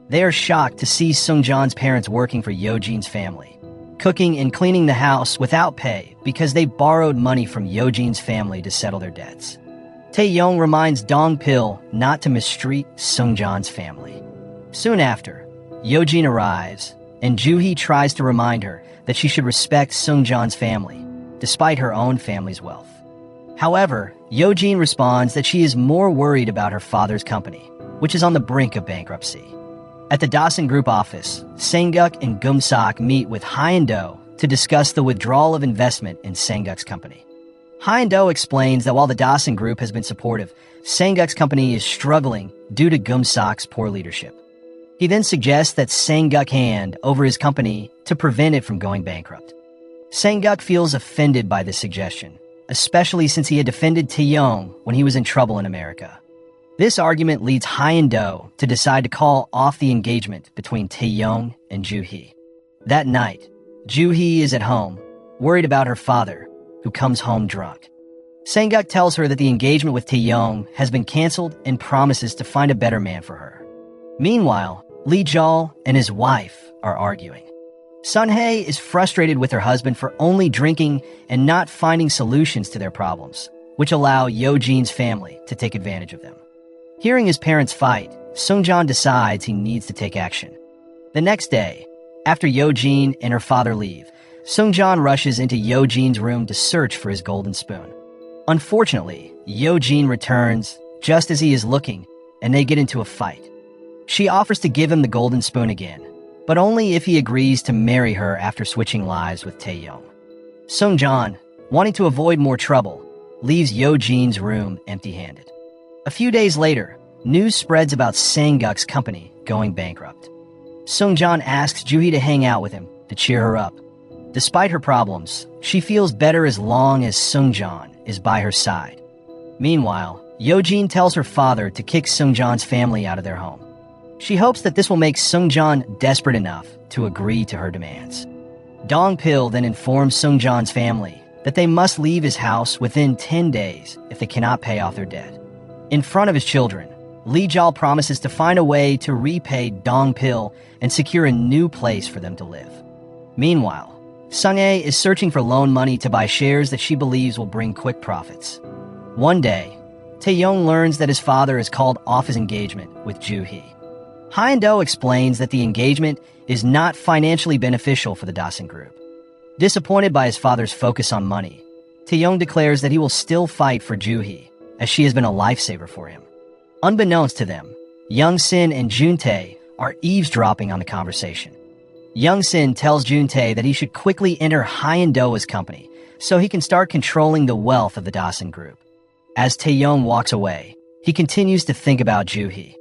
A: They are shocked to see Seung-cheon's parents working for Yeojin's family, cooking and cleaning the house without pay because they borrowed money from Yeojin's family to settle their debts. Taeyong reminds Dong-pil not to mistreat Seung-cheon's family. Soon after, Yeojin arrives, and Joo-hee tries to remind her that she should respect Seung-cheon's family, despite her own family's wealth. However, Yeojin responds that she is more worried about her father's company, which is on the brink of bankruptcy. At the Dawson Group office, Sang-guk and Gum-sak meet with Hyun-do to discuss the withdrawal of investment in Sang-guk's company. Hyun-do explains that while the Dawson Group has been supportive, Sang-guk's company is struggling due to Gum-sok's poor leadership. He then suggests that Sang-guk hand over his company to prevent it from going bankrupt. Sang-guk feels offended by this suggestion, especially since he had defended Taeyong when he was in trouble in America. This argument leads Hyun-do to decide to call off the engagement between Taeyong and Joo-hee. That night, Joo-hee is at home, worried about her father, who comes home drunk. Sang-guk tells her that the engagement with Taeyong has been canceled and promises to find a better man for her. Meanwhile, Lee Jol and his wife are arguing. Sun-hae is frustrated with her husband for only drinking and not finding solutions to their problems, which allow Yo-jin's family to take advantage of them. Hearing his parents fight, Seung-cheon decides he needs to take action. The next day, after Yo-jin and her father leave, Seung-cheon rushes into Yo-jin's room to search for his golden spoon. Unfortunately, Yo-jin returns just as he is looking, and they get into a fight. She offers to give him the golden spoon again, but only if he agrees to marry her after switching lives with Taeyong. Seung-cheon, wanting to avoid more trouble, leaves Yo-jin's room empty-handed. A few days later, news spreads about Sang-guk's company going bankrupt. Seung-cheon asks Joo-hee to hang out with him to cheer her up. Despite her problems, she feels better as long as Seung-cheon is by her side. Meanwhile, Yo-jin tells her father to kick Seung-cheon's family out of their home. She hopes that this will make Seung-cheon desperate enough to agree to her demands. Dong-pil then informs Seung-cheon's family that they must leave his house within 10 days if they cannot pay off their debt. In front of his children, Lee Jol promises to find a way to repay Dong-pil and secure a new place for them to live. Meanwhile, Sung-hae is searching for loan money to buy shares that she believes will bring quick profits. One day, Taeyong learns that his father has called off his engagement with Joo-hee. Hyun-do explains that the engagement is not financially beneficial for the Dawson Group. Disappointed by his father's focus on money, Taeyong declares that he will still fight for Joo-hee, as she has been a lifesaver for him. Unbeknownst to them, Young-sin and Jun-tae are eavesdropping on the conversation. Young-sin tells Jun-tae that he should quickly enter Hyun-do's company so he can start controlling the wealth of the Dawson Group. As Taeyong walks away, he continues to think about Joo-hee.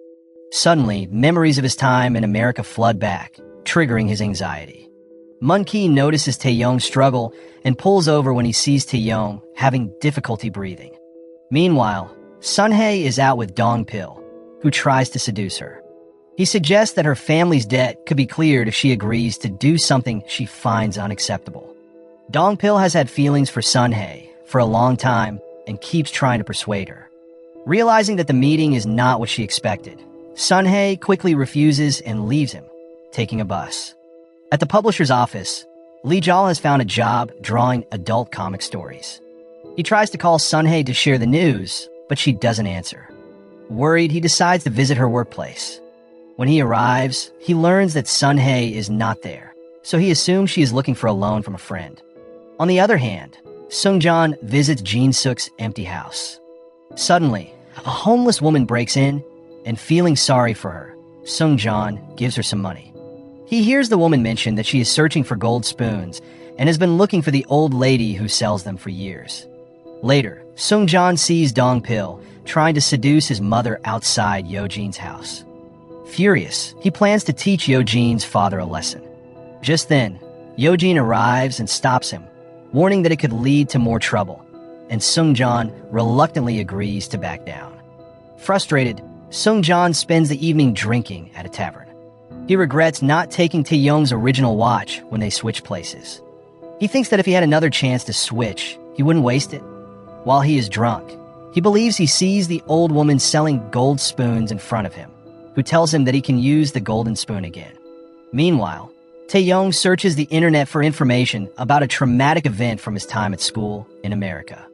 A: Suddenly, memories of his time in America flood back, triggering his anxiety. Mun-ki notices Taeyong's struggle and pulls over when he sees Taeyong having difficulty breathing. Meanwhile, Sun-hae is out with Dong-pil, who tries to seduce her. He suggests that her family's debt could be cleared if she agrees to do something she finds unacceptable. Dong-pil has had feelings for Sun-hae for a long time and keeps trying to persuade her. Realizing that the meeting is not what she expected, Sun-hae quickly refuses and leaves him, taking a bus. At the publisher's office, Lee Jol has found a job drawing adult comic stories. He tries to call Sun-hae to share the news, but she doesn't answer. Worried, he decides to visit her workplace. When he arrives, he learns that Sun-hae is not there, so he assumes she is looking for a loan from a friend. On the other hand, Seung-cheon visits Jin-suk's empty house. Suddenly, a homeless woman breaks in, and feeling sorry for her, Seung-cheon gives her some money. He hears the woman mention that she is searching for gold spoons and has been looking for the old lady who sells them for years. Later, Seung-cheon sees Dong-pil trying to seduce his mother outside Yo-jin's house. Furious, he plans to teach Yo-jin's father a lesson. Just then, Yo-jin arrives and stops him, warning that it could lead to more trouble, and Seung-cheon reluctantly agrees to back down. Frustrated, Seung-cheon spends the evening drinking at a tavern. He regrets not taking Taeyong's original watch when they switch places. He thinks that if he had another chance to switch, he wouldn't waste it. While he is drunk, he believes he sees the old woman selling gold spoons in front of him, who tells him that he can use the golden spoon again. Meanwhile, Taeyong searches the internet for information about a traumatic event from his time at school in America.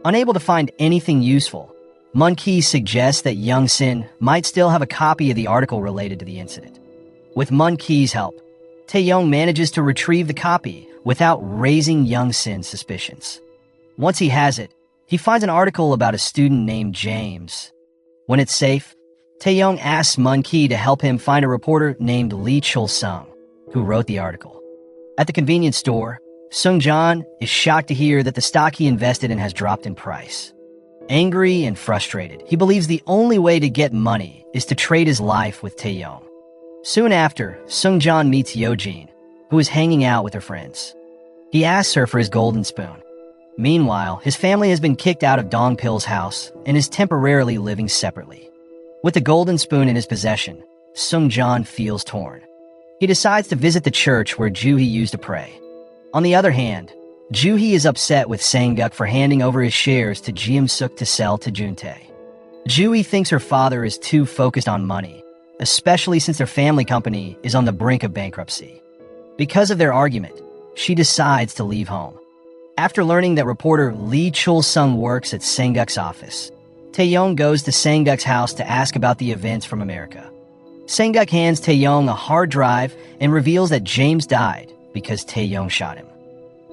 A: Unable to find anything useful, Mun-ki suggests that Young-sin might still have a copy of the article related to the incident. With Mun-ki's help, Taeyong manages to retrieve the copy without raising Young-sin's suspicions. Once he has it, he finds an article about a student named James. When it's safe, Taeyong asks Mun-ki to help him find a reporter named Lee Chul-sung, who wrote the article. At the convenience store, Seung-cheon is shocked to hear that the stock he invested in has dropped in price. Angry and frustrated, he believes the only way to get money is to trade his life with Taeyong. Soon after, Seung-cheon meets Yeojin, who is hanging out with her friends. He asks her for his golden spoon. Meanwhile, his family has been kicked out of Dongpil's house and is temporarily living separately. With the golden spoon in his possession, Seung-cheon feels torn. He decides to visit the church where Joo-hee used to pray. On the other hand, Joo-hee is upset with Sang-guk for handing over his shares to Jeom-suk to sell to Jun-tae. Joo-hee thinks her father is too focused on money, especially since their family company is on the brink of bankruptcy. Because of their argument, she decides to leave home. After learning that reporter Lee Chul-sung works at Sang-guk's office, Taeyong goes to Sang-guk's house to ask about the events from America. Sang-guk hands Taeyong a hard drive and reveals that James died because Taeyong shot him.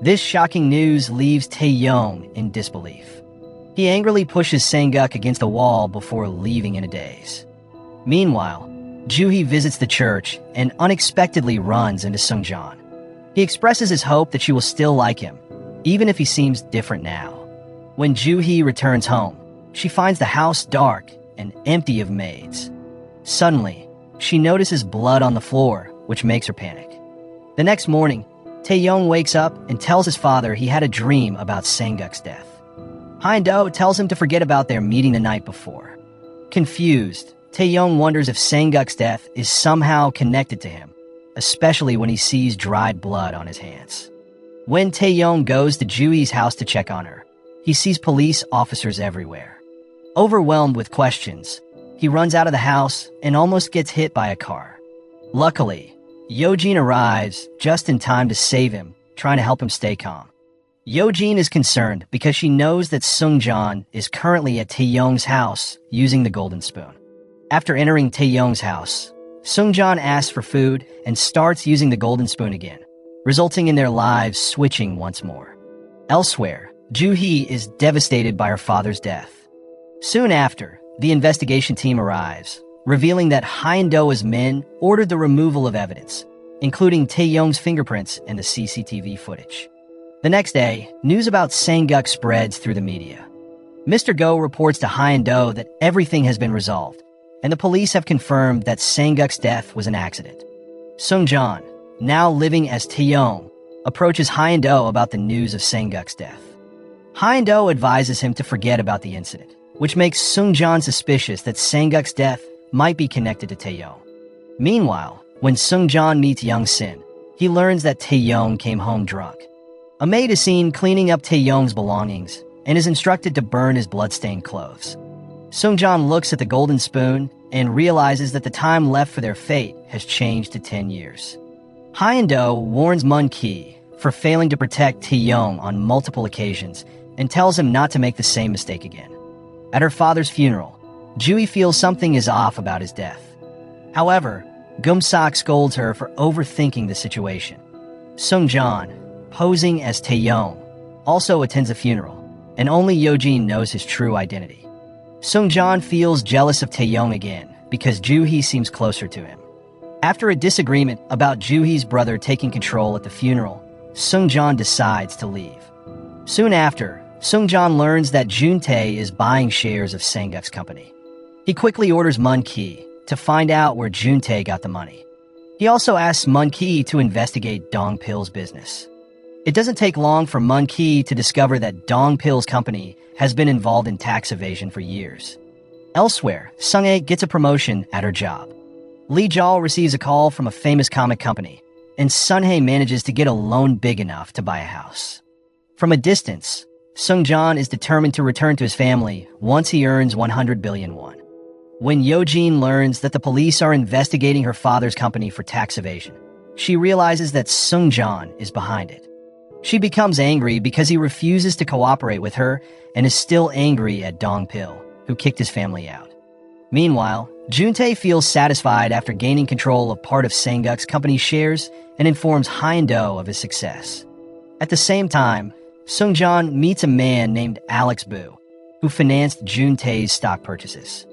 A: This shocking news leaves Taeyong in disbelief. He angrily pushes Sang-guk against the wall before leaving in a daze. Meanwhile, Joo-hee visits the church and unexpectedly runs into Seung-cheon. He expresses his hope that she will still like him, even if he seems different now. When Joo-hee returns home, she finds the house dark and empty of maids. Suddenly, she notices blood on the floor, which makes her panic. The next morning, Taeyong wakes up and tells his father he had a dream about Sang-guk's death. Han-do tells him to forget about their meeting the night before. Confused, Taeyong wonders if Sang-guk's death is somehow connected to him, especially when he sees dried blood on his hands. When Taeyong goes to Joo-hee's house to check on her, he sees police officers everywhere. Overwhelmed with questions, he runs out of the house and almost gets hit by a car. Luckily, Yeojin arrives just in time to save him, trying to help him stay calm. Yeojin is concerned because she knows that Seung-cheon is currently at Taeyong's house using the golden spoon. After entering Taeyong's house, Seung-cheon asks for food and starts using the golden spoon again, resulting in their lives switching once more. Elsewhere, Joo-hee is devastated by her father's death. Soon after, the investigation team arrives, revealing that Han-do's men ordered the removal of evidence, including Taeyong's fingerprints and the CCTV footage. The next day, news about Sang-guk spreads through the media. Mr. Go reports to Han-do that everything has been resolved, and the police have confirmed that Sang-guk's death was an accident. Seung-cheon, now living as Taeyong, approaches Han-do about the news of Sang-guk's death. Han-do advises him to forget about the incident, which makes Seung-cheon suspicious that Sang-guk's death might be connected to Taeyong. Meanwhile, when Seung-cheon meets Young Sin, he learns that Taeyong came home drunk. A maid is seen cleaning up Taeyong's belongings and is instructed to burn his bloodstained clothes. Seung-cheon looks at the golden spoon and realizes that the time left for their fate has changed to 10 years. Han-do warns Mun-ki for failing to protect Taeyong on multiple occasions and tells him not to make the same mistake again. At her father's funeral, Joo-hee feels something is off about his death. However, Gum-sak scolds her for overthinking the situation. Seung-cheon, posing as Taeyong, also attends the funeral, and only Yeojin knows his true identity. Seung-cheon feels jealous of Taeyong again because Joo-hee seems closer to him. After a disagreement about Joo-hee's brother taking control at the funeral, Seung-cheon decides to leave. Soon after, Seung-cheon learns that Jun-tae is buying shares of Sang-guk's company. He quickly orders Mun-ki to find out where Jun-tae got the money. He also asks Mun-ki to investigate Dongpil's business. It doesn't take long for Mun-ki to discover that Dongpil's company has been involved in tax evasion for years. Elsewhere, Sung-hae gets a promotion at her job. Lee Jal receives a call from a famous comic company, and Sun-hae manages to get a loan big enough to buy a house. From a distance, Seung-cheon is determined to return to his family once he earns 100 billion won. When Yeojin learns that the police are investigating her father's company for tax evasion, she realizes that Seung-cheon is behind it. She becomes angry because he refuses to cooperate with her and is still angry at Dongpil, who kicked his family out. Meanwhile, Jun-tae feels satisfied after gaining control of part of Sang-guk's company's shares and informs Han-do of his success. At the same time, Seung-cheon meets a man named Alex Bu, who financed Jun-tae's stock purchases.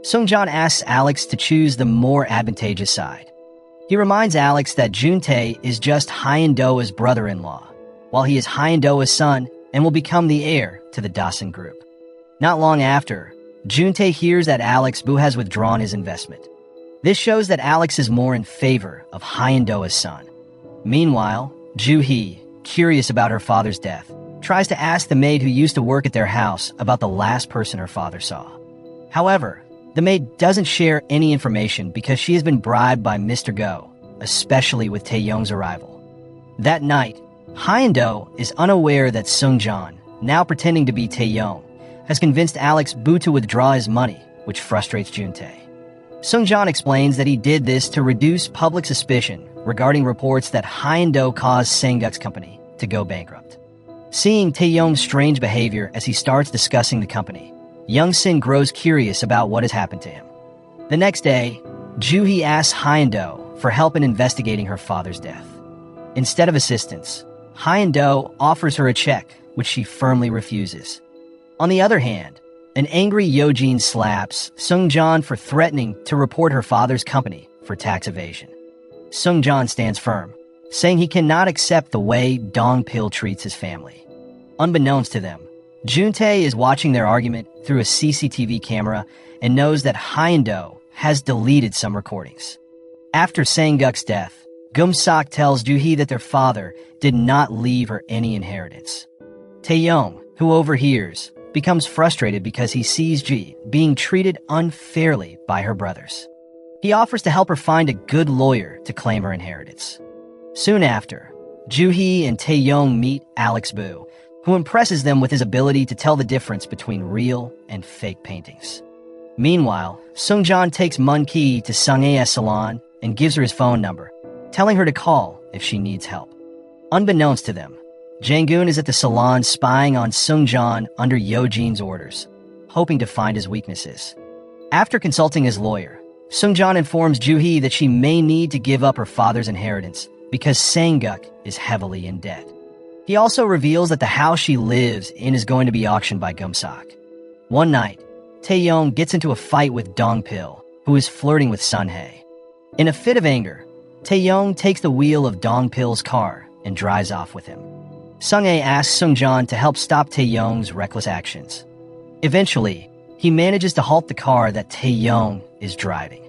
A: Seung-cheon asks Alex to choose the more advantageous side. He reminds Alex that Jun-tae is just Han-do's brother-in-law, while he is Hyun-do's son and will become the heir to the Dasan Group. Not long after, Jun-tae hears that Alex Bu has withdrawn his investment. This shows that Alex is more in favor of Hyun-do's son. Meanwhile, Ju-hee, curious about her father's death, tries to ask the maid who used to work at their house about the last person her father saw. However, the maid doesn't share any information because she has been bribed by Mr. Go, especially with Tae-young's arrival. That night, Hyun-do is unaware that Seung-cheon, now pretending to be Tae-young, has convinced Alex Bu to withdraw his money, which frustrates Jun-tae. Seung-cheon explains that he did this to reduce public suspicion regarding reports that Hyun-do caused Sang-guk's company to go bankrupt. Seeing Tae-young's strange behavior as he starts discussing the company, Young-sin grows curious about what has happened to him. The next day, Ju-hee asks Hyun-do for help in investigating her father's death. Instead of assistance, Hyun-do offers her a check, which she firmly refuses. On the other hand, an angry Yeojin slaps Seung-cheon for threatening to report her father's company for tax evasion. Seung-cheon stands firm, saying he cannot accept the way Dong-pil treats his family. Unbeknownst to them, Jun-tae is watching their argument through a CCTV camera and knows that Hyun-do has deleted some recordings. After Sang-guk's death, Gum-sok tells Ju-hee that their father did not leave her any inheritance. Tae-young, who overhears, becomes frustrated because he sees Ji being treated unfairly by her brothers. He offers to help her find a good lawyer to claim her inheritance. Soon after, Ju-hee and Tae-young meet Alex Bu, who impresses them with his ability to tell the difference between real and fake paintings. Meanwhile, Seung-cheon takes Mun-ki to Sung-ae's salon and gives her his phone number, telling her to call if she needs help. Unbeknownst to them, Jang-geun is at the salon spying on Seung-cheon under Yeojin's orders, hoping to find his weaknesses. After consulting his lawyer, Seung-cheon informs Ju-hee that she may need to give up her father's inheritance because Sang-guk is heavily in debt. He also reveals that the house she lives in is going to be auctioned by Gum-sok. One night, Tae-young gets into a fight with Dong-pil, who is flirting with Sun-hae. In a fit of anger, Tae-young takes the wheel of Dong-pil's car and drives off with him. Sung-hae asks Seung-cheon to help stop Tae-young's reckless actions. Eventually, he manages to halt the car that Tae-young is driving.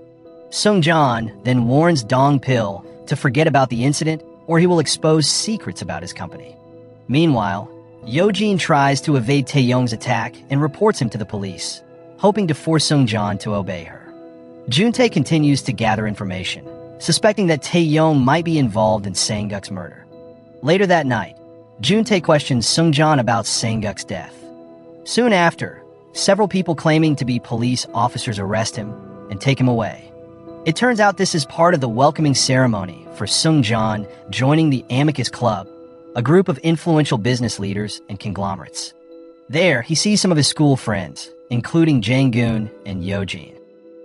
A: Seung-cheon then warns Dong-pil to forget about the incident or he will expose secrets about his company. Meanwhile, Yeojin tries to evade Tae-young's attack and reports him to the police, hoping to force Seung-cheon to obey her. Jun-tae continues to gather information, suspecting that Tae-young might be involved in Sang-guk's murder. Later that night, Jun-tae questions Seung-cheon about Sang-guk's death. Soon after, several people claiming to be police officers arrest him and take him away. It turns out this is part of the welcoming ceremony for Seung-cheon joining the Amicus Club, a group of influential business leaders and conglomerates. There, he sees some of his school friends, including Jang-geun and Yeojin.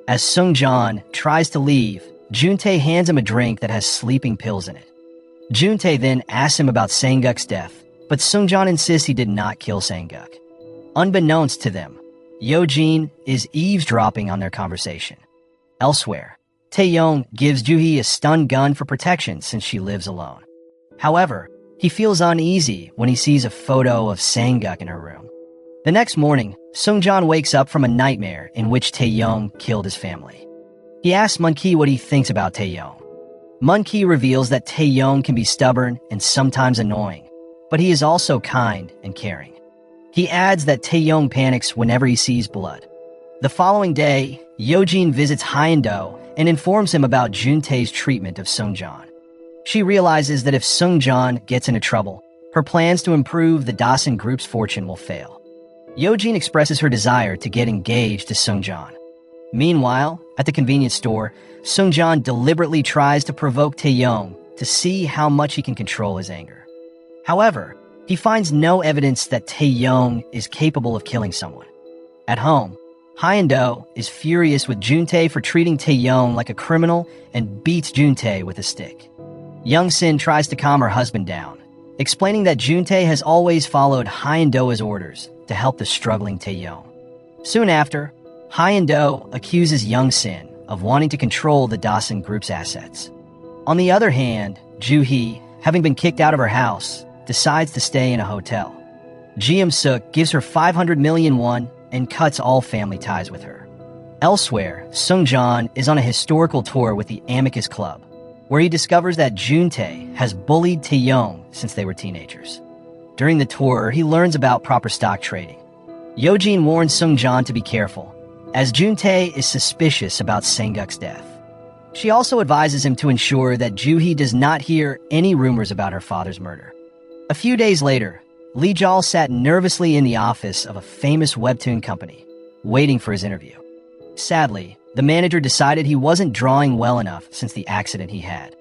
A: As Seung-cheon tries to leave, Jun-tae hands him a drink that has sleeping pills in it. Jun-tae then asks him about Sang-guk's death, but Seung-cheon insists he did not kill Sang-guk. Unbeknownst to them, Yeojin is eavesdropping on their conversation. Elsewhere, Tae-young gives Ju-hee a stun gun for protection since she lives alone. However, he feels uneasy when he sees a photo of Sang-guk in her room. The next morning, Seung-cheon wakes up from a nightmare in which Tae-young killed his family. He asks Mun-ki what he thinks about Tae-young. Mun-ki reveals that Tae-young can be stubborn and sometimes annoying, but he is also kind and caring. He adds that Tae-young panics whenever he sees blood. The following day, Yeojin visits Hyun-do and informs him about Jun-tae's treatment of Seung-cheon. She realizes that if Seung-cheon gets into trouble, her plans to improve the Dasan Group's fortune will fail. Yeojin expresses her desire to get engaged to Seung-cheon. Meanwhile, at the convenience store, Seung-cheon deliberately tries to provoke Tae-young to see how much he can control his anger. However, he finds no evidence that Tae-young is capable of killing someone. At home, Hyun-do is furious with Jun-tae for treating Tae-young like a criminal and beats Jun-tae with a stick. Young-sin tries to calm her husband down, explaining that Jun-tae has always followed Hyun-do's orders to help the struggling Tae-young. Soon after, Hyun-do accuses Young-sin of wanting to control the Dasan Group's assets. On the other hand, Ju-hee, having been kicked out of her house, decides to stay in a hotel. Suk gives her 500 million won and cuts all family ties with her. Elsewhere, Seung-cheon is on a historical tour with the Amicus Club, where he discovers that Juntae has bullied Taeyong since they were teenagers. During the tour, he learns about proper stock trading. Yeojin warns Seung-cheon to be careful, as Juntae is suspicious about Sang-guk's death. She also advises him to ensure that Joo-hee does not hear any rumors about her father's murder. A few days later, Lee Jol sat nervously in the office of a famous webtoon company, waiting for his interview. Sadly, the manager decided he wasn't drawing well enough since the accident he had.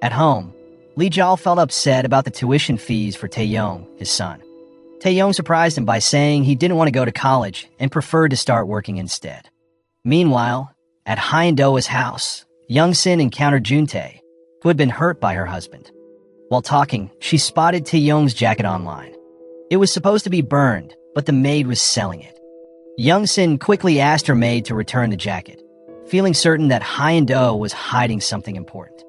A: At home, Lee Jol felt upset about the tuition fees for Taeyong, his son. Taeyong surprised him by saying he didn't want to go to college and preferred to start working instead. Meanwhile, at Hyeon-do's house, Young-sin encountered Juntae, who had been hurt by her husband. While talking, she spotted Taeyong's jacket online. It was supposed to be burned, but the maid was selling it. Young-sin quickly asked her maid to return the jacket, feeling certain that Hyeon-do was hiding something important.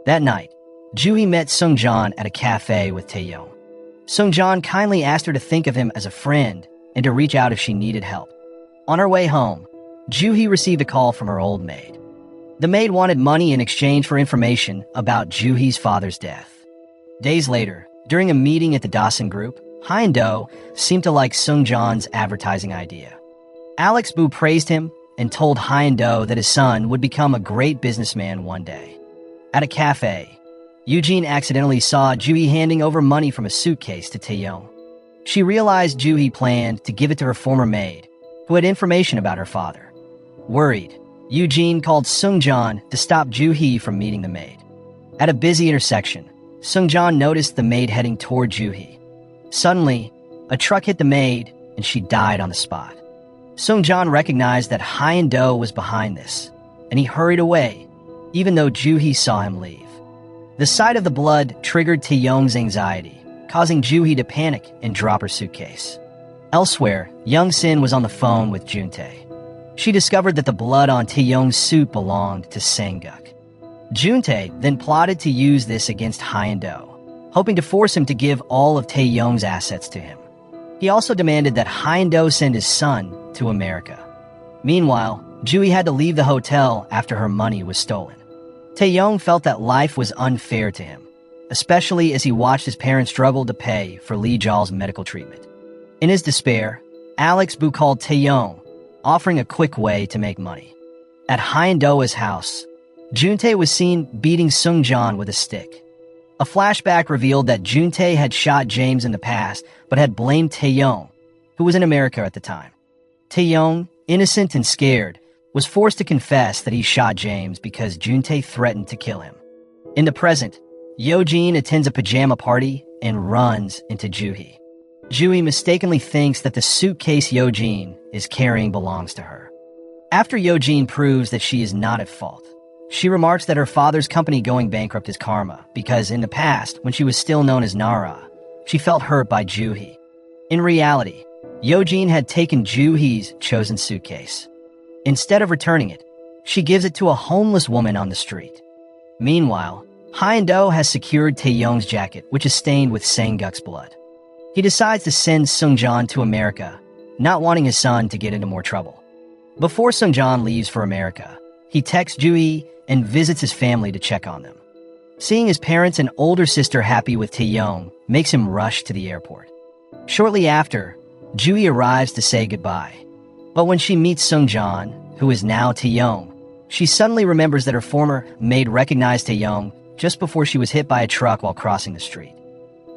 A: That night, Joo-hee met Seung-cheon at a cafe with Taeyong. Seung-cheon kindly asked her to think of him as a friend and to reach out if she needed help. On her way home, Joo-hee received a call from her old maid. The maid wanted money in exchange for information about Joo-hee's father's death. Days later, during a meeting at the Dawson Group, Hyeon-do seemed to like Seung-cheon's advertising idea. Alex Boo praised him and told Hyeon-do that his son would become a great businessman one day. At a cafe, Eugene accidentally saw Joo-hee handing over money from a suitcase to Taeyong. She realized Joo-hee planned to give it to her former maid, who had information about her father. Worried, Eugene called Seung-cheon to stop Joo-hee from meeting the maid. At a busy intersection, Seung-cheon noticed the maid heading toward Joo-hee. Suddenly, a truck hit the maid and she died on the spot. Seung-cheon recognized that Hyeon-do was behind this, and he hurried away, even though Joo-hee saw him leave. The sight of the blood triggered Taeyong's anxiety, causing Joo-hee to panic and drop her suitcase. Elsewhere, Young-sin was on the phone with Juntae. She discovered that the blood on Taeyong's suit belonged to Sang-guk. Juntae then plotted to use this against Hyeon-do, hoping to force him to give all of Taeyong's assets to him. He also demanded that Hyeon-do send his son to America. Meanwhile, Joo-hee had to leave the hotel after her money was stolen. Taeyong felt that life was unfair to him, especially as he watched his parents struggle to pay for Lee Jol's medical treatment. In his despair, Alex Boo called Taeyong, offering a quick way to make money. At Hyeon-do's house, Juntae was seen beating Seung-cheon with a stick. A flashback revealed that Juntae had shot James in the past, but had blamed Taeyong, who was in America at the time. Taeyong, innocent and scared, was forced to confess that he shot James because Juntae threatened to kill him. In the present, Yeojin attends a pajama party and runs into Joo-hee. Joo-hee mistakenly thinks that the suitcase Yeojin is carrying belongs to her. After Yeojin proves that she is not at fault, she remarks that her father's company going bankrupt is karma because in the past, when she was still known as Nara, she felt hurt by Joo-hee. In reality, Yeojin had taken Joo-hee's chosen suitcase. Instead of returning it, she gives it to a homeless woman on the street. Meanwhile, Hyeon-do has secured Taeyong's jacket, which is stained with Sang-guk's blood. He decides to send Seung-cheon to America, not wanting his son to get into more trouble. Before Seung-cheon leaves for America, he texts Joo-hee and visits his family to check on them. Seeing his parents and older sister happy with Taeyong makes him rush to the airport. Shortly after, Joo-hee arrives to say goodbye. But when she meets Seung-cheon, who is now Taeyong, she suddenly remembers that her former maid recognized Taeyong just before she was hit by a truck while crossing the street.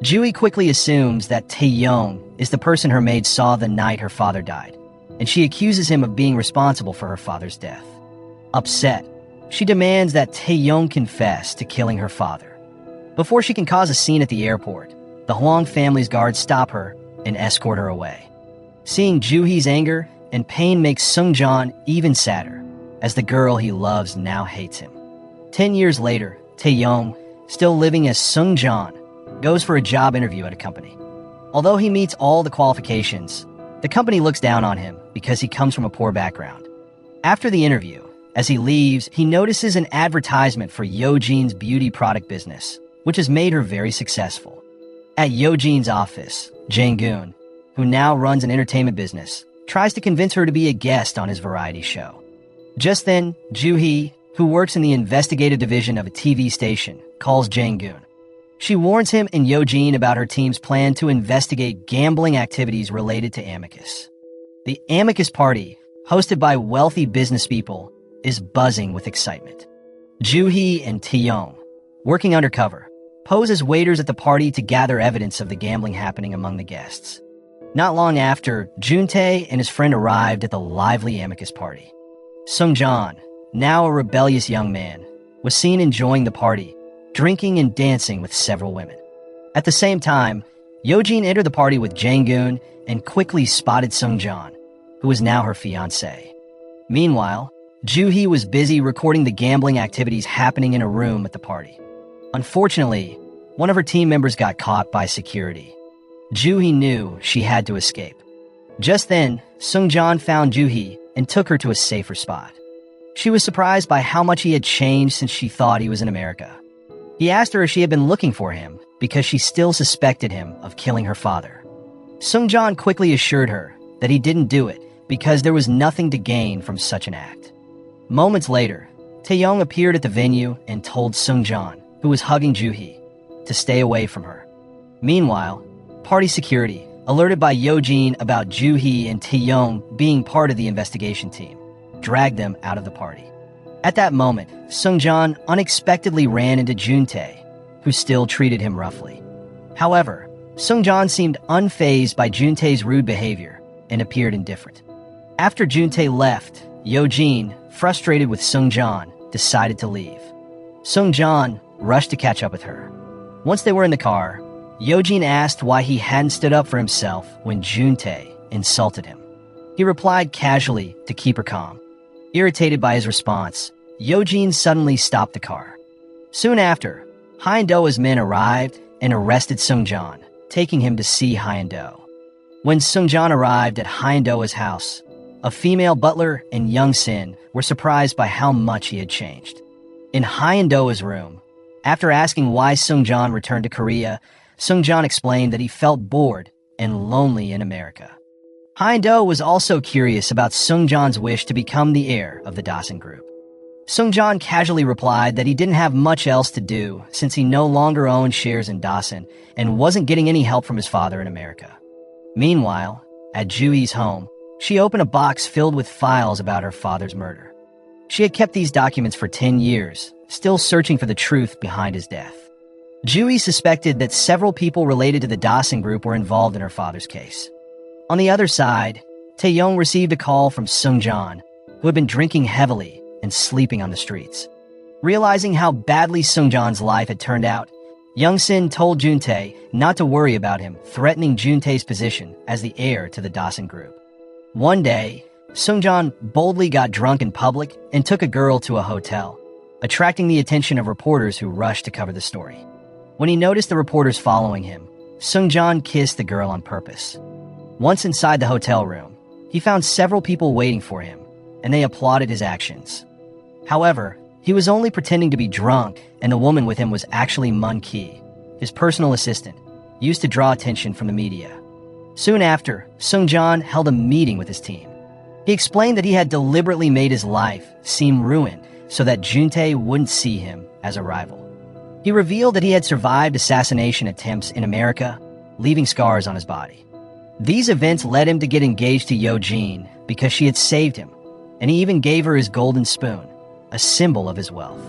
A: Joo-hee quickly assumes that Taeyong is the person her maid saw the night her father died, and she accuses him of being responsible for her father's death. Upset, she demands that Taeyong confess to killing her father. Before she can cause a scene at the airport, the Hwang family's guards stop her and escort her away. Seeing Joo-hee's anger and pain makes Seung-cheon even sadder, as the girl he loves now hates him. 10 years later, Taeyong, still living as Seung-cheon, goes for a job interview at a company. Although he meets all the qualifications, the company looks down on him because he comes from a poor background. After the interview, as he leaves, he notices an advertisement for Yeojin's beauty product business, which has made her very successful. At Yeojin's office, Jang-geun, who now runs an entertainment business, tries to convince her to be a guest on his variety show. Just then, Joo-hee, who works in the investigative division of a TV station, calls Jang-geun. She warns him and Yeojin about her team's plan to investigate gambling activities related to Amicus. The Amicus Party, hosted by wealthy business people, is buzzing with excitement. Joo-hee and Tae-young, working undercover, pose as waiters at the party to gather evidence of the gambling happening among the guests. Not long after, Jun-tae and his friend arrived at the lively Amicus Party. Seung-cheon, now a rebellious young man, was seen enjoying the party, drinking and dancing with several women. At the same time, Yeojin entered the party with Jang-geun and quickly spotted Seung-cheon, who was now her fiancé. Meanwhile, Joo-hee was busy recording the gambling activities happening in a room at the party. Unfortunately, one of her team members got caught by security. Joo-hee knew she had to escape. Just then, Seung-cheon found Joo-hee and took her to a safer spot. She was surprised by how much he had changed since she thought he was in America. He asked her if she had been looking for him because she still suspected him of killing her father. Seung-cheon quickly assured her that he didn't do it because there was nothing to gain from such an act. Moments later, Tae-young appeared at the venue and told Seung-cheon, who was hugging Joo-hee, to stay away from her. Meanwhile, party security, alerted by Yeojin about Joo-hee and Tae-young being part of the investigation team, dragged them out of the party. At that moment, Seung-cheon unexpectedly ran into Jun-tae, who still treated him roughly. However, Seung-cheon seemed unfazed by Jun-tae's rude behavior and appeared indifferent. After Jun-tae left, Yeojin, frustrated with Seung-cheon, decided to leave. Seung-cheon rushed to catch up with her. Once they were in the car, Yeojin asked why he hadn't stood up for himself when Jun-tae insulted him. He replied casually to keep her calm. Irritated by his response, Yeojin suddenly stopped the car. Soon after, Hyun-do's men arrived and arrested Seung-cheon, taking him to see Hyun-do. When Seung-cheon arrived at Hyun-do's house, a female butler and Young-sin were surprised by how much he had changed. In Hyun-do's room, after asking why Seung-cheon returned to Korea, Seung-cheon explained that he felt bored and lonely in America. Hyun-do was also curious about Seung-cheon's wish to become the heir of the Dasan Group. Seung-cheon casually replied that he didn't have much else to do since he no longer owned shares in Dasan and wasn't getting any help from his father in America. Meanwhile, at Joo-hee's home, she opened a box filled with files about her father's murder. She had kept these documents for 10 years, still searching for the truth behind his death. Joo-hee suspected that several people related to the Dasan Group were involved in her father's case. On the other side, Tae-young received a call from Seung-cheon, who had been drinking heavily and sleeping on the streets. Realizing how badly Seung-cheon's life had turned out, Young-sin told Jun-tae not to worry about him, threatening Jun-tae's position as the heir to the Dasan Group. One day, Seung-cheon boldly got drunk in public and took a girl to a hotel, attracting the attention of reporters who rushed to cover the story. When he noticed the reporters following him, Seung-cheon kissed the girl on purpose. Once inside the hotel room, he found several people waiting for him, and they applauded his actions. However, he was only pretending to be drunk, and the woman with him was actually Mun-ki, his personal assistant, used to draw attention from the media. Soon after, Seung-cheon held a meeting with his team. He explained that he had deliberately made his life seem ruined so that Jun-tae wouldn't see him as a rival. He revealed that he had survived assassination attempts in America, leaving scars on his body. These events led him to get engaged to Yeojin because she had saved him, and he even gave her his golden spoon, a symbol of his wealth.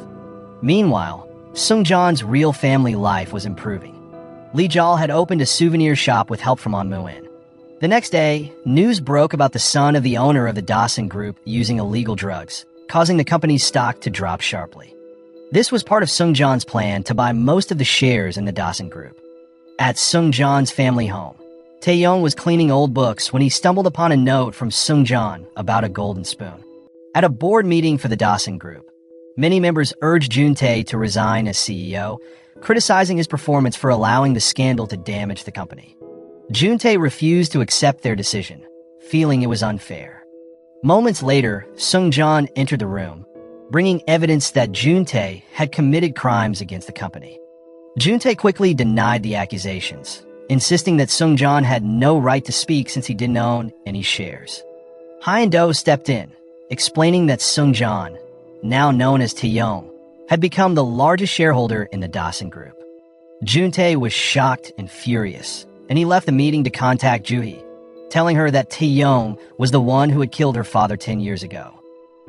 A: Meanwhile, Seung-cheon's real family life was improving. Lee Jal had opened a souvenir shop with help from An Mu-in. The next day, news broke about the son of the owner of the Dasan Group using illegal drugs, causing the company's stock to drop sharply. This was part of Seung-cheon's plan to buy most of the shares in the Dasan Group. At Seung-cheon's family home, Tae-young was cleaning old books when he stumbled upon a note from Seung-cheon about a golden spoon. At a board meeting for the Dasan Group, many members urged Jun-tae to resign as CEO, criticizing his performance for allowing the scandal to damage the company. Jun-tae refused to accept their decision, feeling it was unfair. Moments later, Seung-cheon entered the room, bringing evidence that Jun-tae had committed crimes against the company. Juntae quickly denied the accusations, insisting that Seung-cheon had no right to speak since he didn't own any shares. Hyun-do stepped in, explaining that Seung-cheon, now known as Tae-yong, had become the largest shareholder in the Dawson Group. Juntae was shocked and furious, and he left the meeting to contact Joo-hee, telling her that Tae-yong was the one who had killed her father 10 years ago.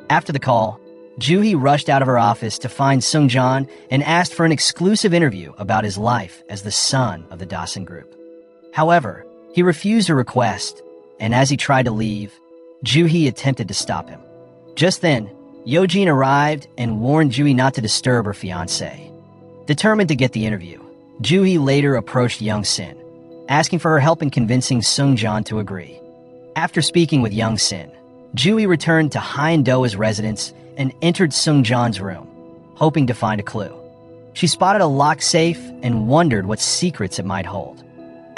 A: After the call, Joo-hee rushed out of her office to find Seung-cheon and asked for an exclusive interview about his life as the son of the Dawson Group. However, he refused her request, and as he tried to leave, Joo-hee attempted to stop him. Just then, Yeojin arrived and warned Joo-hee not to disturb her fiancé. Determined to get the interview, Joo-hee later approached Young-sin, asking for her help in convincing Seung-cheon to agree. After speaking with Young-sin, Joo-hee returned to Hyun-do's residence and entered Seung-cheon's room, hoping to find a clue. She spotted a locked safe and wondered what secrets it might hold.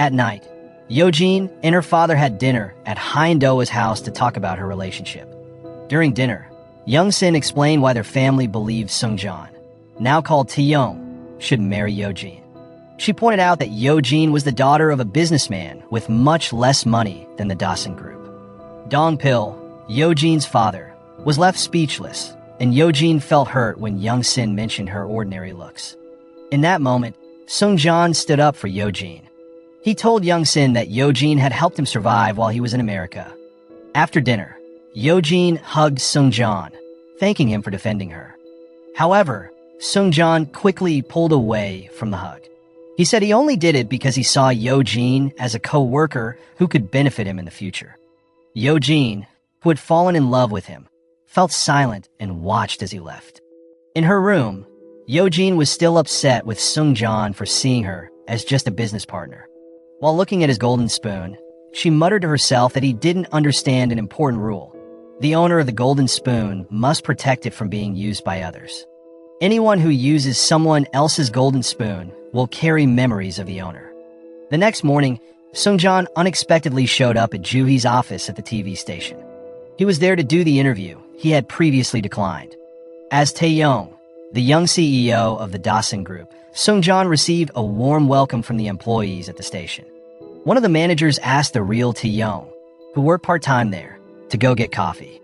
A: At night, Yeojin and her father had dinner at Hyun-do's house to talk about her relationship. During dinner, Young-sin explained why their family believed Seung-cheon, now called Tae-yong, should marry Yeojin. She pointed out that Yeojin was the daughter of a businessman with much less money than the Dawson Group. Dong-pil, Yeojin's father, was left speechless, and Yeojin felt hurt when Young-sin mentioned her ordinary looks. In that moment, Seung-cheon stood up for Yeojin. He told Young-sin that Yeojin had helped him survive while he was in America. After dinner, Yeojin hugged Seung-cheon, thanking him for defending her. However, Seung-cheon quickly pulled away from the hug. He said he only did it because he saw Yeojin as a co-worker who could benefit him in the future. Yeojin, who had fallen in love with him, felt silent and watched as he left. In her room, Yeojin was still upset with Seung-cheon for seeing her as just a business partner. While looking at his golden spoon, she muttered to herself that he didn't understand an important rule. The owner of the golden spoon must protect it from being used by others. Anyone who uses someone else's golden spoon will carry memories of the owner. The next morning, Seung-cheon unexpectedly showed up at Joo-hee's office at the TV station. He was there to do the interview he had previously declined. As Tae-yong, the young CEO of the Dawson Group, Seung-cheon received a warm welcome from the employees at the station. One of the managers asked the real Tae-yong, who worked part-time there, to go get coffee.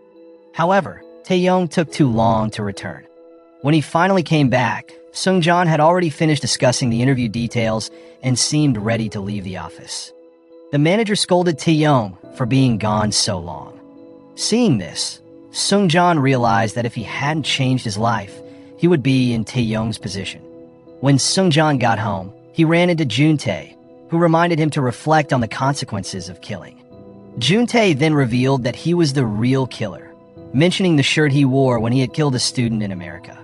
A: However, Tae-yong took too long to return. When he finally came back, Seung-cheon had already finished discussing the interview details and seemed ready to leave the office. The manager scolded Tae-yong for being gone so long. Seeing this, Seung-cheon realized that if he hadn't changed his life, he would be in Tae-yong's position. When Seung-cheon got home, he ran into Juntae, who reminded him to reflect on the consequences of killing. Juntae then revealed that he was the real killer, mentioning the shirt he wore when he had killed a student in America.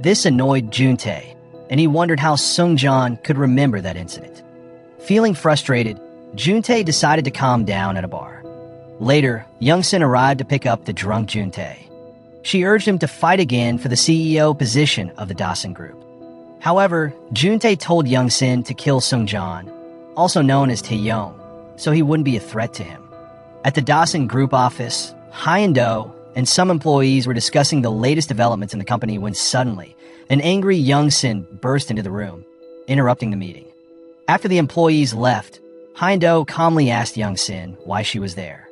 A: This annoyed Juntae, and he wondered how Seung-cheon could remember that incident. Feeling frustrated, Juntae decided to calm down at a bar. Later, Young-sin arrived to pick up the drunk Juntae. She urged him to fight again for the CEO position of the Dawson Group. However, Juntae told Young-sin to kill Seung-cheon, also known as Tae-yong, so he wouldn't be a threat to him. At the Dawson Group office, Hyun-do and some employees were discussing the latest developments in the company when suddenly, an angry Young-sin burst into the room, interrupting the meeting. After the employees left, Hyun-do calmly asked Young-sin why she was there.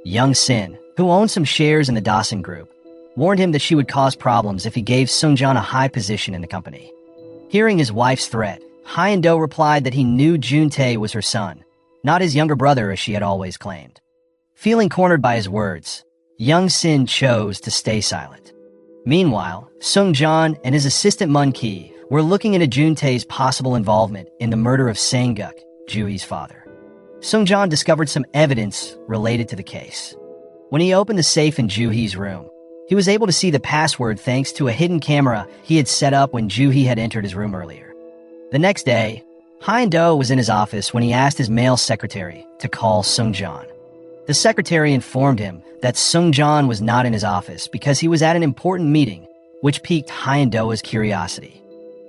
A: Young-sin, who owned some shares in the Dawson Group, warned him that she would cause problems if he gave Seung-cheon a high position in the company. Hearing his wife's threat, Hyun-do replied that he knew Juntae was her son, not his younger brother as she had always claimed. Feeling cornered by his words, Young-sin chose to stay silent. Meanwhile, Seung-cheon and his assistant Mun-ki were looking into Juntae's possible involvement in the murder of Sang-guk, Joo-hee's father. Seung-cheon discovered some evidence related to the case. When he opened the safe in Joo-hee's room, he was able to see the password thanks to a hidden camera he had set up when Joo-hee had entered his room earlier. The next day, Hyun-do was in his office when he asked his male secretary to call Seung-cheon. The secretary informed him that Seung-cheon was not in his office because he was at an important meeting, which piqued Hyun-do's curiosity.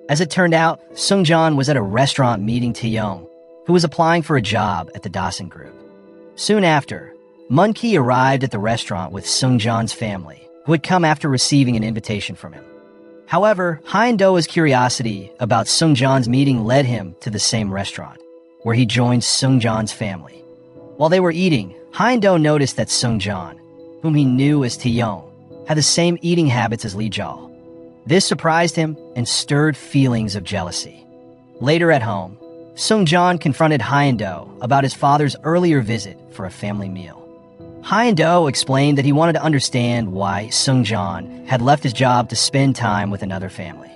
A: As it turned out, Seung-cheon was at a restaurant meeting Tae-yong, who was applying for a job at the Dawson Group. Soon after, Mun-ki arrived at the restaurant with Seung-cheon's family, who had come after receiving an invitation from him. However, Hyun-do's curiosity about Seung-cheon's meeting led him to the same restaurant, where he joined Seung-cheon's family. While they were eating, Hyun-do noticed that Seung-cheon, whom he knew as Tae-yong, had the same eating habits as Lee-jol. This surprised him and stirred feelings of jealousy. Later at home, Seung-cheon confronted Hyun-do about his father's earlier visit for a family meal. Hyun-do explained that he wanted to understand why Seung-cheon had left his job to spend time with another family.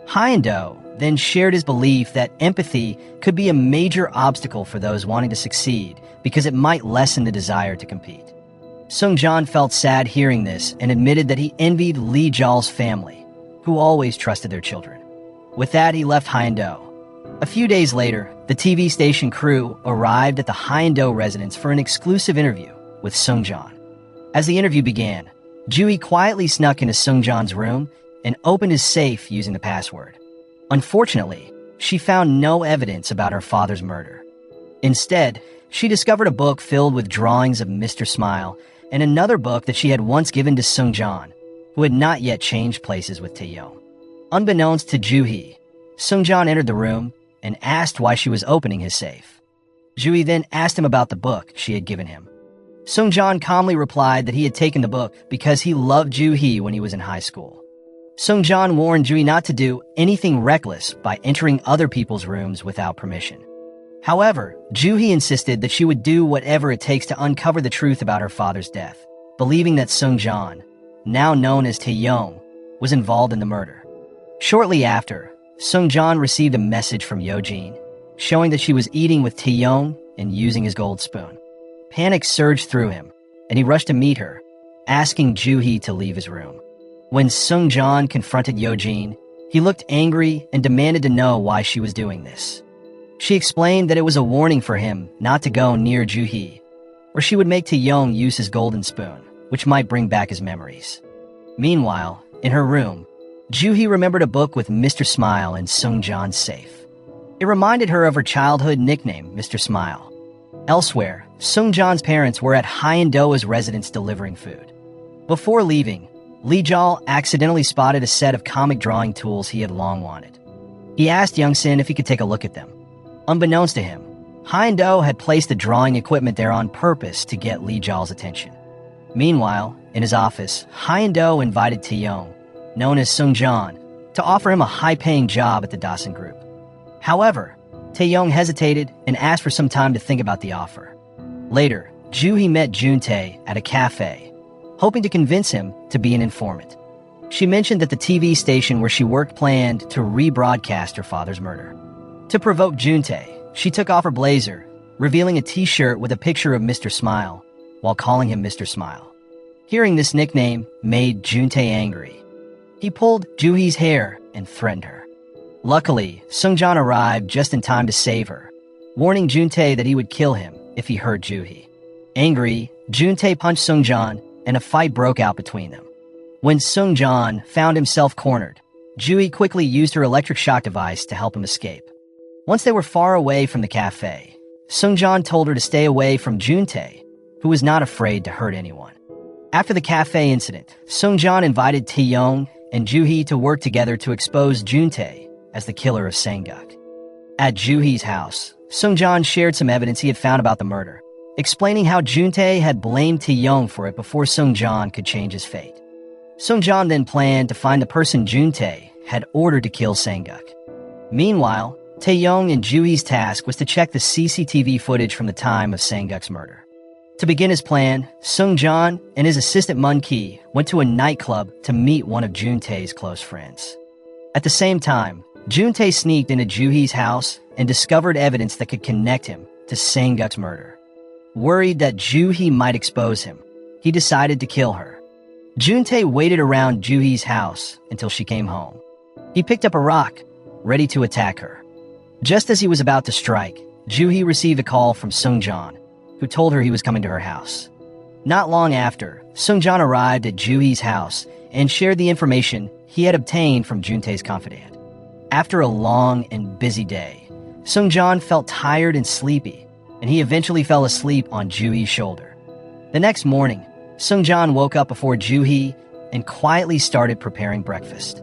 A: Hyun-do then shared his belief that empathy could be a major obstacle for those wanting to succeed because it might lessen the desire to compete. Seung-cheon felt sad hearing this and admitted that he envied Lee-jol's family, who always trusted their children. With that, he left Hyun-do. A few days later, the TV station crew arrived at the Hyun-do residence for an exclusive interview with Seung-cheon. As the interview began, Joo-hee quietly snuck into Seung-cheon's room and opened his safe using the password. Unfortunately, she found no evidence about her father's murder. Instead, she discovered a book filled with drawings of Mr. Smile and another book that she had once given to Seung-cheon, who had not yet changed places with Tae-yong. Unbeknownst to Joo-hee, Seung-cheon entered the room and asked why she was opening his safe. Joo-hee then asked him about the book she had given him. Seung-cheon calmly replied that he had taken the book because he loved Joo-hee when he was in high school. Seung-cheon warned Joo-hee not to do anything reckless by entering other people's rooms without permission. However, Joo-hee insisted that she would do whatever it takes to uncover the truth about her father's death, believing that Seung-cheon, now known as Tae-yong, was involved in the murder. Shortly after, Seung-cheon received a message from Yo-jin, showing that she was eating with Tae-yong and using his gold spoon. Panic surged through him, and he rushed to meet her, asking Joo-hee to leave his room. When Seung-cheon confronted Yo-jin, he looked angry and demanded to know why she was doing this. She explained that it was a warning for him not to go near Joo-hee, or she would make Tae-yong use his golden spoon, which might bring back his memories. Meanwhile, in her room, Joo-hee remembered a book with Mr. Smile in Seung-cheon's safe. It reminded her of her childhood nickname, Mr. Smile. Elsewhere, Seung-cheon's parents were at Hyun-do's residence delivering food. Before leaving, Lee-jol accidentally spotted a set of comic drawing tools he had long wanted. He asked Young-sin if he could take a look at them. Unbeknownst to him, Hyun-do had placed the drawing equipment there on purpose to get Lee-jol's attention. Meanwhile, in his office, Hyun-do invited Tae-yong, known as Seung-cheon, to offer him a high-paying job at the Dawson Group. However, Tae-yong hesitated and asked for some time to think about the offer. Later, Joo-hee met Jun-tae at a cafe, hoping to convince him to be an informant. She mentioned that the TV station where she worked planned to rebroadcast her father's murder. To provoke Jun-tae, she took off her blazer, revealing a t-shirt with a picture of Mr. Smile, while calling him Mr. Smile. Hearing this nickname made Jun-tae angry. He pulled Joo-hee's hair and threatened her. Luckily, Seung-cheon arrived just in time to save her, warning Jun-tae that he would kill him if he hurt Joo-hee. Angry, Jun-tae punched Seung-cheon, and a fight broke out between them. When Seung-cheon found himself cornered, Joo-hee quickly used her electric shock device to help him escape. Once they were far away from the cafe, Seung-cheon told her to stay away from Jun-tae, who was not afraid to hurt anyone. After the cafe incident, Seung-cheon invited Tae-yong and Joo-hee to work together to expose Jun-tae as the killer of Sang-guk. At Joo-hee's house, Seung-cheon shared some evidence he had found about the murder, explaining how Jun-tae had blamed Tae-yong for it before Seung-cheon could change his fate. Seung-cheon then planned to find the person Jun-tae had ordered to kill Sang-guk. Meanwhile, Tae-yong and Joo-hee's task was to check the CCTV footage from the time of Sang-guk's murder. To begin his plan, Seung-cheon and his assistant Mun-ki went to a nightclub to meet one of Jun-tae's close friends. At the same time, Jun-tae sneaked into Joo-hee's house and discovered evidence that could connect him to Sang-guk's murder. Worried that Joo-hee might expose him, he decided to kill her. Jun-tae waited around Joo-hee's house until she came home. He picked up a rock, ready to attack her. Just as he was about to strike, Joo-hee received a call from Seung-cheon, who told her he was coming to her house. Not long after, Seung-cheon arrived at Joo-hee's house and shared the information he had obtained from Jun-tae's confidant. After a long and busy day, Seung-cheon felt tired and sleepy, and he eventually fell asleep on Joo-hee's shoulder. The next morning, Seung-cheon woke up before Joo-hee and quietly started preparing breakfast.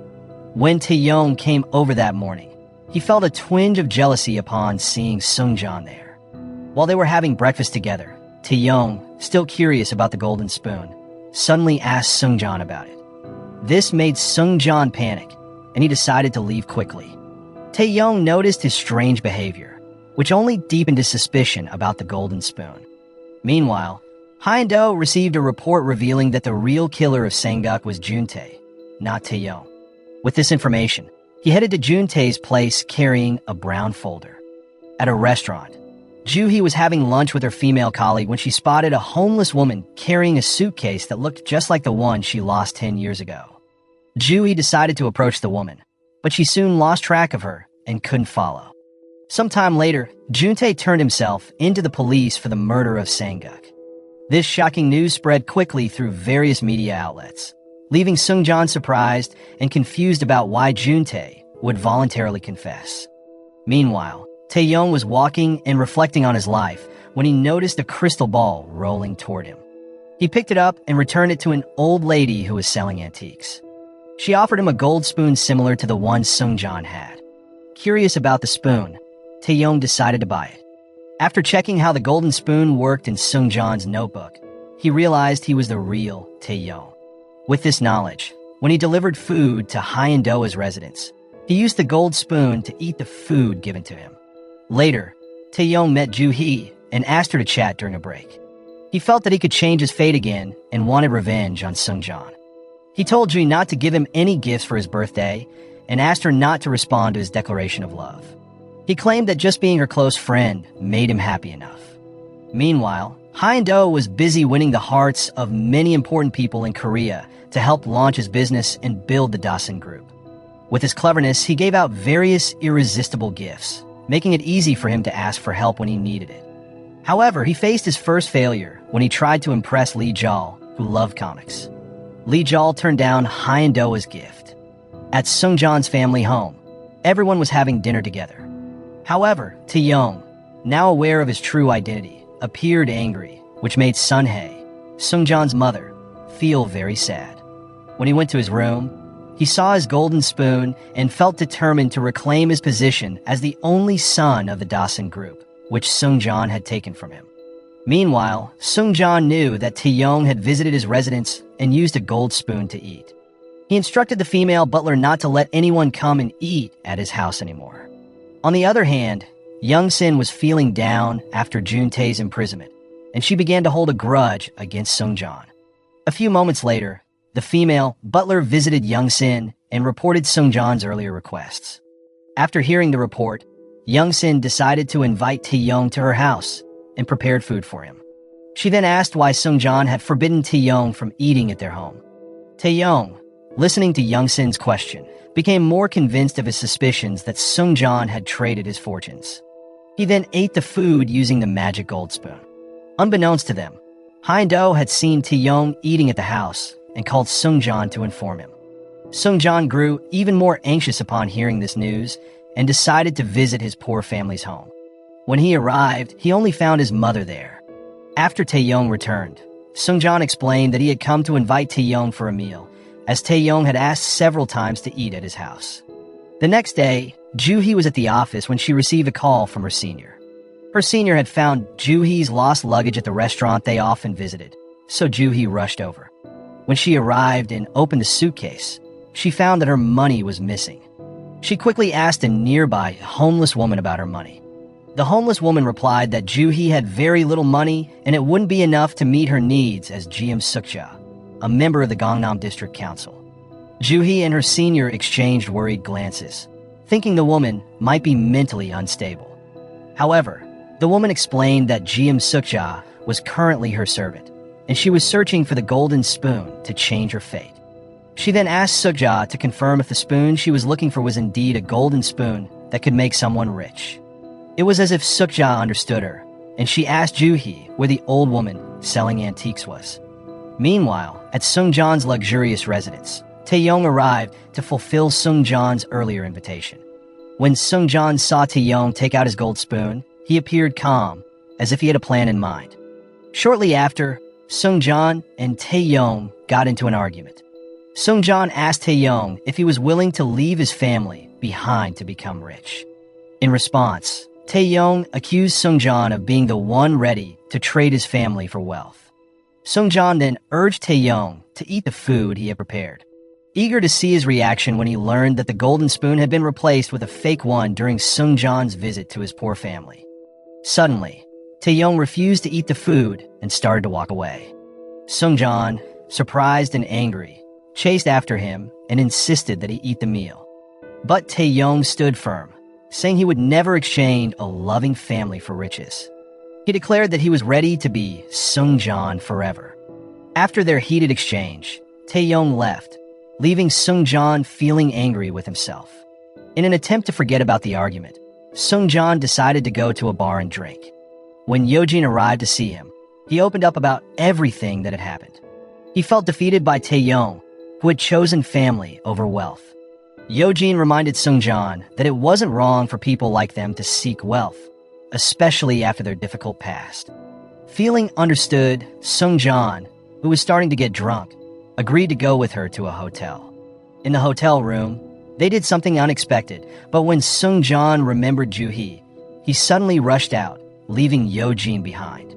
A: When Taeyong came over that morning, he felt a twinge of jealousy upon seeing Seung-cheon there. While they were having breakfast together, Taeyong, still curious about the golden spoon, suddenly asked Seung-cheon about it. This made Seung-cheon panic, and he decided to leave quickly. Taeyong noticed his strange behavior, which only deepened his suspicion about the golden spoon. Meanwhile, Han-do received a report revealing that the real killer of Sang-guk was Juntae, not Taeyong. With this information, he headed to Juntae's place carrying a brown folder. At a restaurant, Joo-hee was having lunch with her female colleague when she spotted a homeless woman carrying a suitcase that looked just like the one she lost 10 years ago. Joo-hee decided to approach the woman, but she soon lost track of her and couldn't follow. Sometime later, Juntae turned himself into the police for the murder of Sang-guk. This shocking news spread quickly through various media outlets, leaving Seung-cheon surprised and confused about why Juntae would voluntarily confess. Meanwhile, Taeyong was walking and reflecting on his life when he noticed a crystal ball rolling toward him. He picked it up and returned it to an old lady who was selling antiques. She offered him a gold spoon similar to the one Seung-cheon had. Curious about the spoon, Taeyong decided to buy it. After checking how the golden spoon worked in Seung-cheon's notebook, he realized he was the real Taeyong. With this knowledge, when he delivered food to Han-do's residence, he used the gold spoon to eat the food given to him. Later, Taeyong met Joo-hee and asked her to chat during a break. He felt that he could change his fate again and wanted revenge on Seung-cheon. He told Joo not to give him any gifts for his birthday and asked her not to respond to his declaration of love. He claimed that just being her close friend made him happy enough. Meanwhile, Han-do was busy winning the hearts of many important people in Korea to help launch his business and build the Dasun Group. With his cleverness, he gave out various irresistible gifts, making it easy for him to ask for help when he needed it. However, he faced his first failure when he tried to impress Lee Jol, who loved comics. Lee Jol turned down Han-do's gift. At Seung-cheon's family home, everyone was having dinner together. However, Taeyong, now aware of his true identity, appeared angry, which made Sun-hae, Seung-cheon's mother, feel very sad. When he went to his room, he saw his golden spoon and felt determined to reclaim his position as the only son of the Dasun Group, which Seung-cheon had taken from him. Meanwhile, Seung-cheon knew that Taeyong had visited his residence and used a gold spoon to eat. He instructed the female butler not to let anyone come and eat at his house anymore. On the other hand, Young-sin was feeling down after Juntae's imprisonment, and she began to hold a grudge against Seung-cheon. A few moments later, the female butler visited Young-sin and reported Seung-cheon's earlier requests. After hearing the report, Young-sin decided to invite Taeyong to her house and prepared food for him. She then asked why Seung-cheon had forbidden Taeyong from eating at their home. Taeyong, listening to Young-sin's question, became more convinced of his suspicions that Seung-cheon had traded his fortunes. He then ate the food using the magic gold spoon. Unbeknownst to them, Han-do had seen Taeyong eating at the house and called Seung-cheon to inform him. Seung-cheon grew even more anxious upon hearing this news and decided to visit his poor family's home. When he arrived, he only found his mother there. After Taeyong returned, Seung-cheon explained that he had come to invite Taeyong for a meal, as Taeyong had asked several times to eat at his house. The next day, Joo-hee was at the office when she received a call from her senior. Her senior had found Joo-hee's lost luggage at the restaurant they often visited, so Joo-hee rushed over. When she arrived and opened the suitcase, she found that her money was missing. She quickly asked a nearby homeless woman about her money. The homeless woman replied that Joo-hee had very little money and it wouldn't be enough to meet her needs as GM Seung-cheon, a member of the Gangnam District Council. Joo-hee and her senior exchanged worried glances, thinking the woman might be mentally unstable. However, the woman explained that GM Seung-cheon was currently her servant, and she was searching for the golden spoon to change her fate. She then asked Seung-cheon to confirm if the spoon she was looking for was indeed a golden spoon that could make someone rich. It was as if Seung-cheon understood her, and she asked Joo-hee where the old woman selling antiques was. Meanwhile, at Seung-cheon's luxurious residence, Taeyong arrived to fulfill Seung-cheon's earlier invitation. When Seung-cheon saw Taeyong take out his gold spoon, he appeared calm, as if he had a plan in mind. Shortly after, Seung-cheon and Taeyong got into an argument. Seung-cheon asked Tae-yong if he was willing to leave his family behind to become rich. In response, Tae-yong accused Seung-cheon of being the one ready to trade his family for wealth. Seung-cheon then urged Tae-yong to eat the food he had prepared, eager to see his reaction when he learned that the golden spoon had been replaced with a fake one during Seung-cheon's visit to his poor family. Suddenly, Tae-yong refused to eat the food and started to walk away. Seung-cheon, surprised and angry, chased after him and insisted that he eat the meal. But Tae-yong stood firm, saying he would never exchange a loving family for riches. He declared that he was ready to be Seung-cheon forever. After their heated exchange, Tae-yong left, leaving Seung-cheon feeling angry with himself. In an attempt to forget about the argument, Seung-cheon decided to go to a bar and drink. When Yeojin arrived to see him, he opened up about everything that had happened. He felt defeated by Tae-yong, who had chosen family over wealth. Yeojin reminded Seung-cheon that it wasn't wrong for people like them to seek wealth, especially after their difficult past. Feeling understood, Seung-cheon, who was starting to get drunk, agreed to go with her to a hotel. In the hotel room, they did something unexpected, but when Seung-cheon remembered Joo-hee, he suddenly rushed out, leaving Yeojin behind.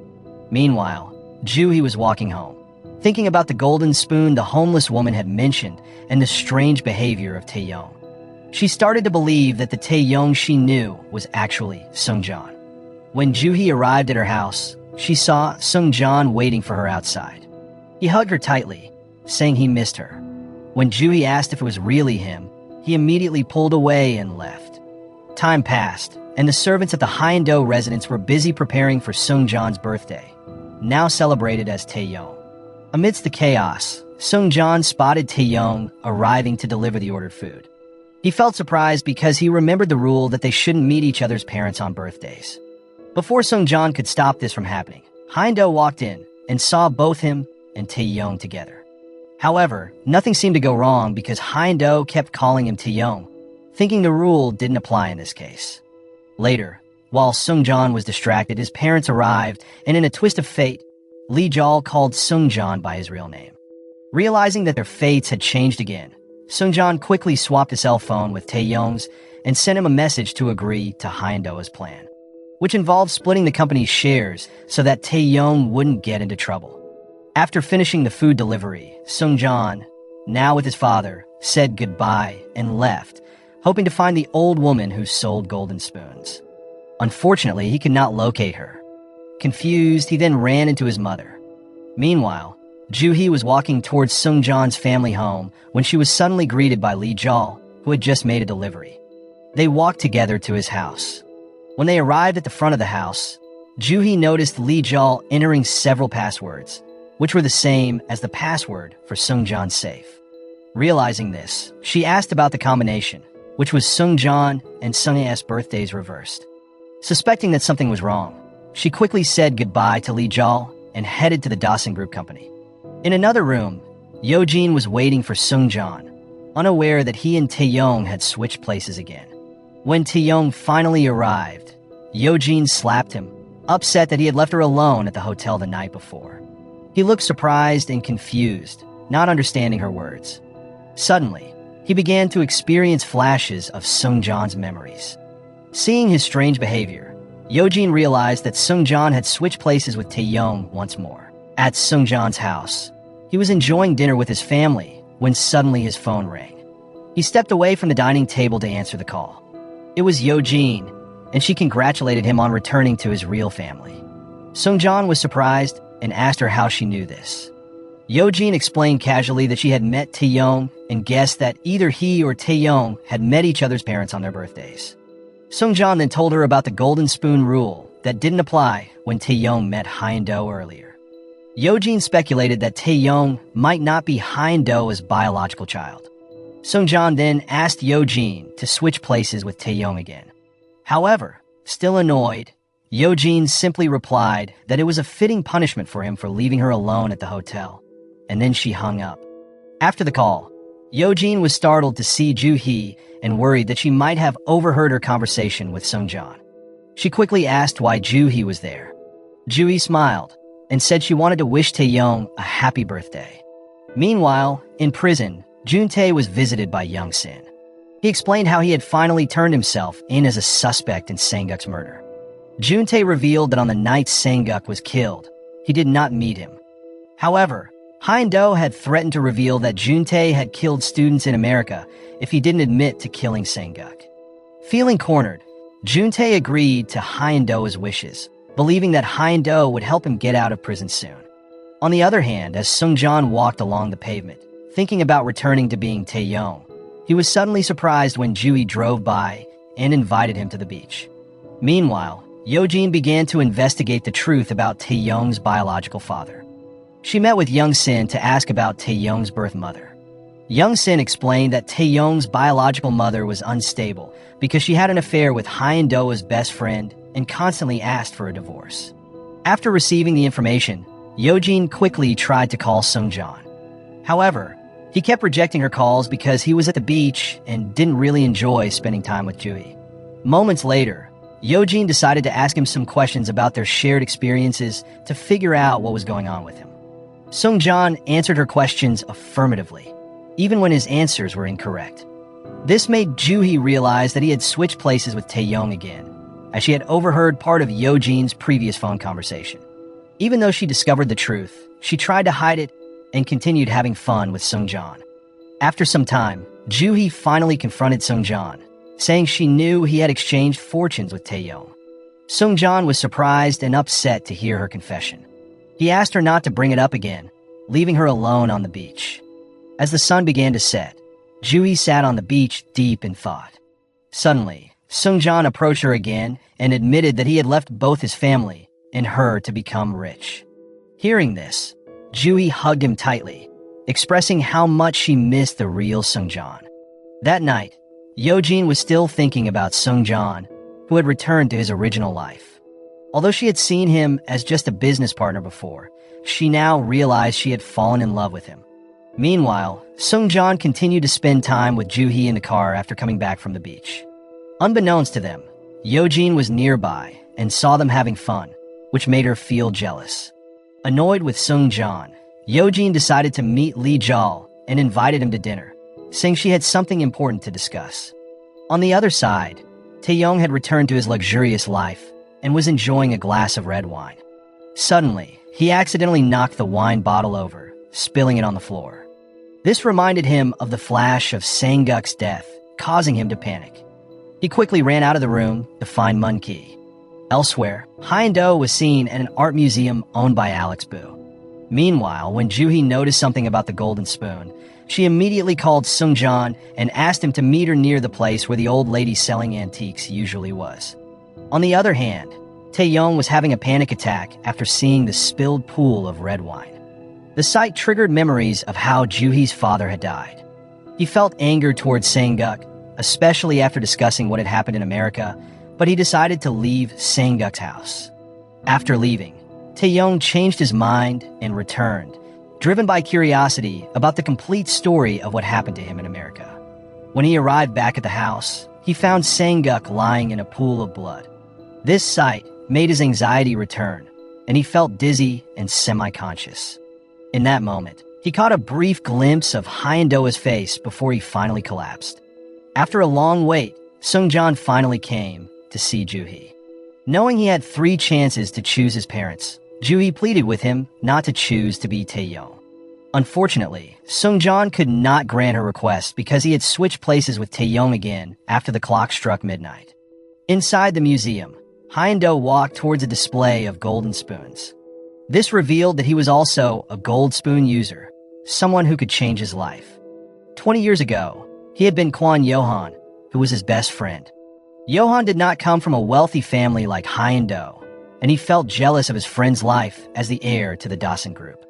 A: Meanwhile, Joo-hee was walking home, thinking about the golden spoon the homeless woman had mentioned and the strange behavior of Tae-yong. She started to believe that the Tae-yong she knew was actually Seung-cheon. When Joo-hee arrived at her house, she saw Seung-cheon waiting for her outside. He hugged her tightly, saying he missed her. When Joo-hee asked if it was really him, he immediately pulled away and left. Time passed, and the servants at the Hyundai residence were busy preparing for Seung-cheon's birthday, now celebrated as Tae-yong. Amidst the chaos, Seung-cheon spotted Tae-yong arriving to deliver the ordered food. He felt surprised because he remembered the rule that they shouldn't meet each other's parents on birthdays. Before Seung-cheon could stop this from happening, Hyundai walked in and saw both him and Tae-yong together. However, nothing seemed to go wrong because Hyundai kept calling him Tae-yong, thinking the rule didn't apply in this case. Later, while Seung-cheon was distracted, his parents arrived, and in a twist of fate, Lee Jol called Seung-cheon by his real name. Realizing that their fates had changed again, Seung-cheon quickly swapped his cell phone with Tae-yong's and sent him a message to agree to Hyundai's plan, which involved splitting the company's shares so that Tae-yong wouldn't get into trouble. After finishing the food delivery, Seung-cheon, now with his father, said goodbye and left, hoping to find the old woman who sold golden spoons. Unfortunately, he could not locate her. Confused, he then ran into his mother. Meanwhile, Joo-hee was walking towards Seung-cheon's family home when she was suddenly greeted by Lee Jol, who had just made a delivery. They walked together to his house. When they arrived at the front of the house, Joo-hee noticed Lee Jol entering several passwords, which were the same as the password for Seung-cheon's safe. Realizing this, she asked about the combination, which was Seung-cheon and Seung-ae's birthdays reversed. Suspecting that something was wrong, she quickly said goodbye to Lee Jol and headed to the Dawson Group company. In another room, Yeojin was waiting for Seung-cheon, unaware that he and Tae-yong had switched places again. When Tae-yong finally arrived, Yeojin slapped him, upset that he had left her alone at the hotel the night before. He looked surprised and confused, not understanding her words. Suddenly, he began to experience flashes of Seung-cheon's memories. Seeing his strange behavior, Yeojin realized that Seung-cheon had switched places with Tae-yong once more. At Seung-cheon's house, he was enjoying dinner with his family when suddenly his phone rang. He stepped away from the dining table to answer the call. It was Yeojin, and she congratulated him on returning to his real family. Seung-cheon was surprised and asked her how she knew this. Yeojin explained casually that she had met Tae-yong and guessed that either he or Tae-yong had met each other's parents on their birthdays. Seung-cheon then told her about the golden spoon rule that didn't apply when Tae-yong met Hyundai earlier. Yeojin speculated that Tae-yong might not be Hyundai's biological child. Seung-cheon then asked Yeojin to switch places with Tae-yong again. However, still annoyed, Yeojin simply replied that it was a fitting punishment for him for leaving her alone at the hotel, and then she hung up. After the call, Yeojin was startled to see Joo-hee and worried that she might have overheard her conversation with Seung-cheon. She quickly asked why Joo-hee was there. Joo-hee smiled and said she wanted to wish Tae-yong a happy birthday. Meanwhile, in prison, Juntae was visited by Young-sin. He explained how he had finally turned himself in as a suspect in Sang-guk's murder. Juntae revealed that on the night Sang-guk was killed, he did not meet him. However, Han-do had threatened to reveal that Juntae had killed students in America if he didn't admit to killing Sang-guk. Feeling cornered, Juntae agreed to Han-do's wishes, believing that Han-do would help him get out of prison soon. On the other hand, as Seung-cheon walked along the pavement, thinking about returning to being Tae-yong, he was suddenly surprised when Joo-hee drove by and invited him to the beach. Meanwhile, Yo-jin began to investigate the truth about Tae-yong's biological father. She met with Young-sin to ask about Tae-yong's birth mother. Young-sin explained that Tae-yong's biological mother was unstable because she had an affair with Han-do's best friend and constantly asked for a divorce. After receiving the information, Yo-jin quickly tried to call Seung-cheon. However, he kept rejecting her calls because he was at the beach and didn't really enjoy spending time with Joo-hee. Moments later, Yo-jin decided to ask him some questions about their shared experiences to figure out what was going on with him. Seung-cheon answered her questions affirmatively, even when his answers were incorrect. This made Joo-hee realize that he had switched places with Tae-yong again, as she had overheard part of Yo-jin's previous phone conversation. Even though she discovered the truth, she tried to hide it and continued having fun with Seung-cheon. After some time, Joo-hee finally confronted Seung-cheon, saying she knew he had exchanged fortunes with Tae-yong. Seung-cheon was surprised and upset to hear her confession. He asked her not to bring it up again, leaving her alone on the beach. As the sun began to set, Joo-hee sat on the beach deep in thought. Suddenly, Seung-cheon approached her again and admitted that he had left both his family and her to become rich. Hearing this, Joo-hee hugged him tightly, expressing how much she missed the real Seung-cheon. That night, Yo-jin was still thinking about Seung-cheon, who had returned to his original life. Although she had seen him as just a business partner before, she now realized she had fallen in love with him. Meanwhile, Seung-cheon continued to spend time with Joo-hee in the car after coming back from the beach. Unbeknownst to them, Yo-jin was nearby and saw them having fun, which made her feel jealous. Annoyed with Seung-cheon, Yo-jin decided to meet Lee Jal and invited him to dinner, saying she had something important to discuss. On the other side, Tae-yong had returned to his luxurious life and was enjoying a glass of red wine. Suddenly, he accidentally knocked the wine bottle over, spilling it on the floor. This reminded him of the flash of Sang-guk's death, causing him to panic. He quickly ran out of the room to find Mun-ki. Elsewhere, Han-do was seen at an art museum owned by Alex Boo. Meanwhile, when Joo-hee noticed something about the golden spoon, she immediately called Seung-cheon and asked him to meet her near the place where the old lady selling antiques usually was. On the other hand, Tae-yong was having a panic attack after seeing the spilled pool of red wine. The sight triggered memories of how Joo-hee's father had died. He felt anger towards Sang-guk, especially after discussing what had happened in America, but he decided to leave Sang-guk's house. After leaving, Tae-yong changed his mind and returned, driven by curiosity about the complete story of what happened to him in America. When he arrived back at the house, he found Sang-guk lying in a pool of blood. This sight made his anxiety return, and he felt dizzy and semi-conscious. In that moment, he caught a brief glimpse of Han-do's face before he finally collapsed. After a long wait, Seung-cheon finally came to see Joo-hee. Knowing he had 3 chances to choose his parents, Joo-hee pleaded with him not to choose to be Tae-yong. Unfortunately, Seung-cheon could not grant her request because he had switched places with Tae-yong again after the clock struck midnight. Inside the museum, Han-do walked towards a display of golden spoons. This revealed that he was also a gold spoon user, someone who could change his life. 20 years ago, he had been Kwon Yohan, who was his best friend. Yohan did not come from a wealthy family like Han-do, and he felt jealous of his friend's life as the heir to the Dasan Group.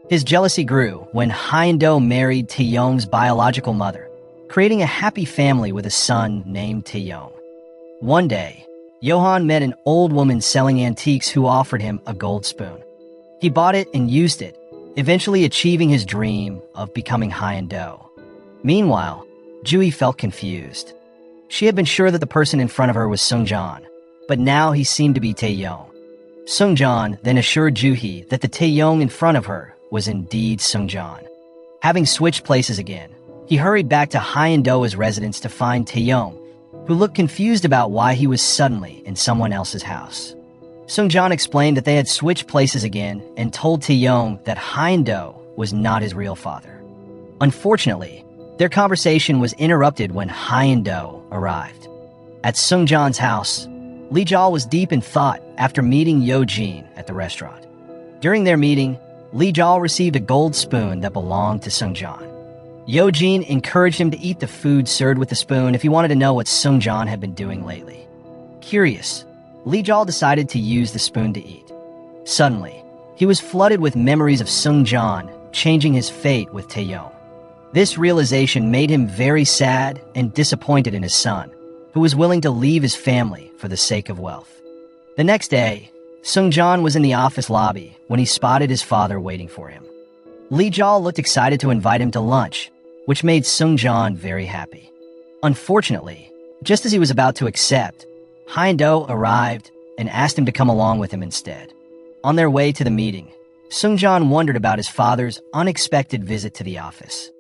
A: His jealousy grew when Han-do married Tae-yong's biological mother, creating a happy family with a son named Tae-yong. One day, Yohan met an old woman selling antiques who offered him a gold spoon. He bought it and used it, eventually achieving his dream of becoming Han-do. Meanwhile, Joo-hee felt confused. She had been sure that the person in front of her was Seung-cheon, but now he seemed to be Tae-yong. Seung-cheon then assured Joo-hee that the Tae-yong in front of her was indeed Seung-cheon. Having switched places again, He hurried back to Hyeon-do's residence to find Taeyong, who looked confused about why he was suddenly in someone else's house. Seung-cheon explained that they had switched places again and told Taeyong that Hyeon-do was not his real father. Unfortunately, their conversation was interrupted when Hyeon-do arrived. At Seung-cheon's house, Lee Jol was deep in thought after meeting Yo-jin at the restaurant. During their meeting, Lee Jol received a gold spoon that belonged to Seung-cheon. Yo-jin encouraged him to eat the food served with the spoon if he wanted to know what Seung-cheon had been doing lately. Curious, Lee Jol decided to use the spoon to eat. Suddenly, he was flooded with memories of Seung-cheon changing his fate with Taeyong. This realization made him very sad and disappointed in his son, who was willing to leave his family for the sake of wealth. The next day, Seung-cheon was in the office lobby when he spotted his father waiting for him. Lee Jol looked excited to invite him to lunch, which made Seung-cheon very happy. Unfortunately, just as he was about to accept, Hyeon-do arrived and asked him to come along with him instead. On their way to the meeting, Seung-cheon wondered about his father's unexpected visit to the office.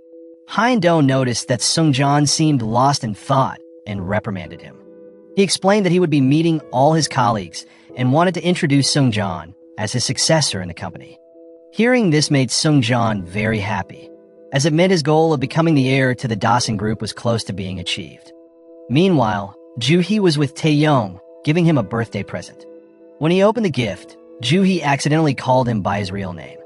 A: Hyeon-do noticed that Seung-cheon seemed lost in thought and reprimanded him. He explained that he would be meeting all his colleagues and wanted to introduce Seung-cheon as his successor in the company. Hearing this made Seung-cheon very happy, as it meant his goal of becoming the heir to the Dawson Group was close to being achieved. Meanwhile, Joo-hee was with Taeyong, giving him a birthday present. When he opened the gift, Joo-hee accidentally called him by his real name.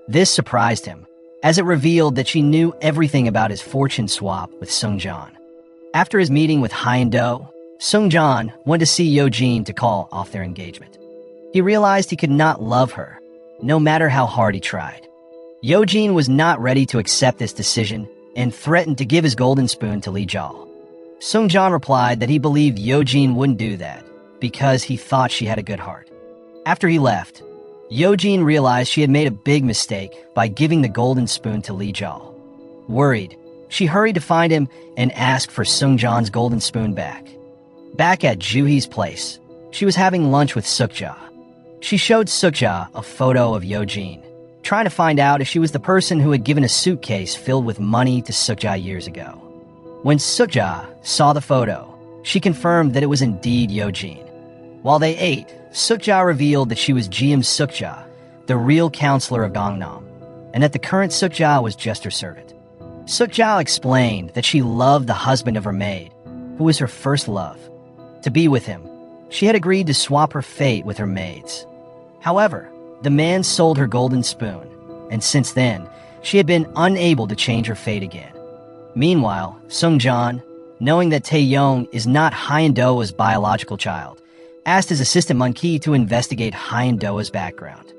A: This surprised him, as it revealed that she knew everything about his fortune swap with Seung-cheon. After his meeting with Hyeon-do, Seung-cheon went to see Yo-jin to call off their engagement. He realized he could not love her, no matter how hard he tried. Yo-jin was not ready to accept this decision and threatened to give his golden spoon to Lee Jol. Seung-cheon replied that he believed Yo-jin wouldn't do that because he thought she had a good heart. After he left, Yo-jin realized she had made a big mistake by giving the golden spoon to Lee Jol. Worried, she hurried to find him and asked for Seung-cheon's golden spoon back. Back at Joo-hee's place, she was having lunch with Seok-ja. She showed Seok-ja a photo of Yo-jin, trying to find out if she was the person who had given a suitcase filled with money to Seok-ja years ago. When Seok-ja saw the photo, she confirmed that it was indeed Yo-jin. While they ate, Seok-ja revealed that she was GM Seok-ja, the real counselor of Gangnam, and that the current Seok-ja was just her servant. Seok-ja explained that she loved the husband of her maid, who was her first love. To be with him, she had agreed to swap her fate with her maids. However, the man sold her golden spoon, and since then, she had been unable to change her fate again. Meanwhile, Seung-cheon, knowing that Taeyong is not Hyeon-do's biological child, asked his assistant Monkey to investigate Hyeon-do's background.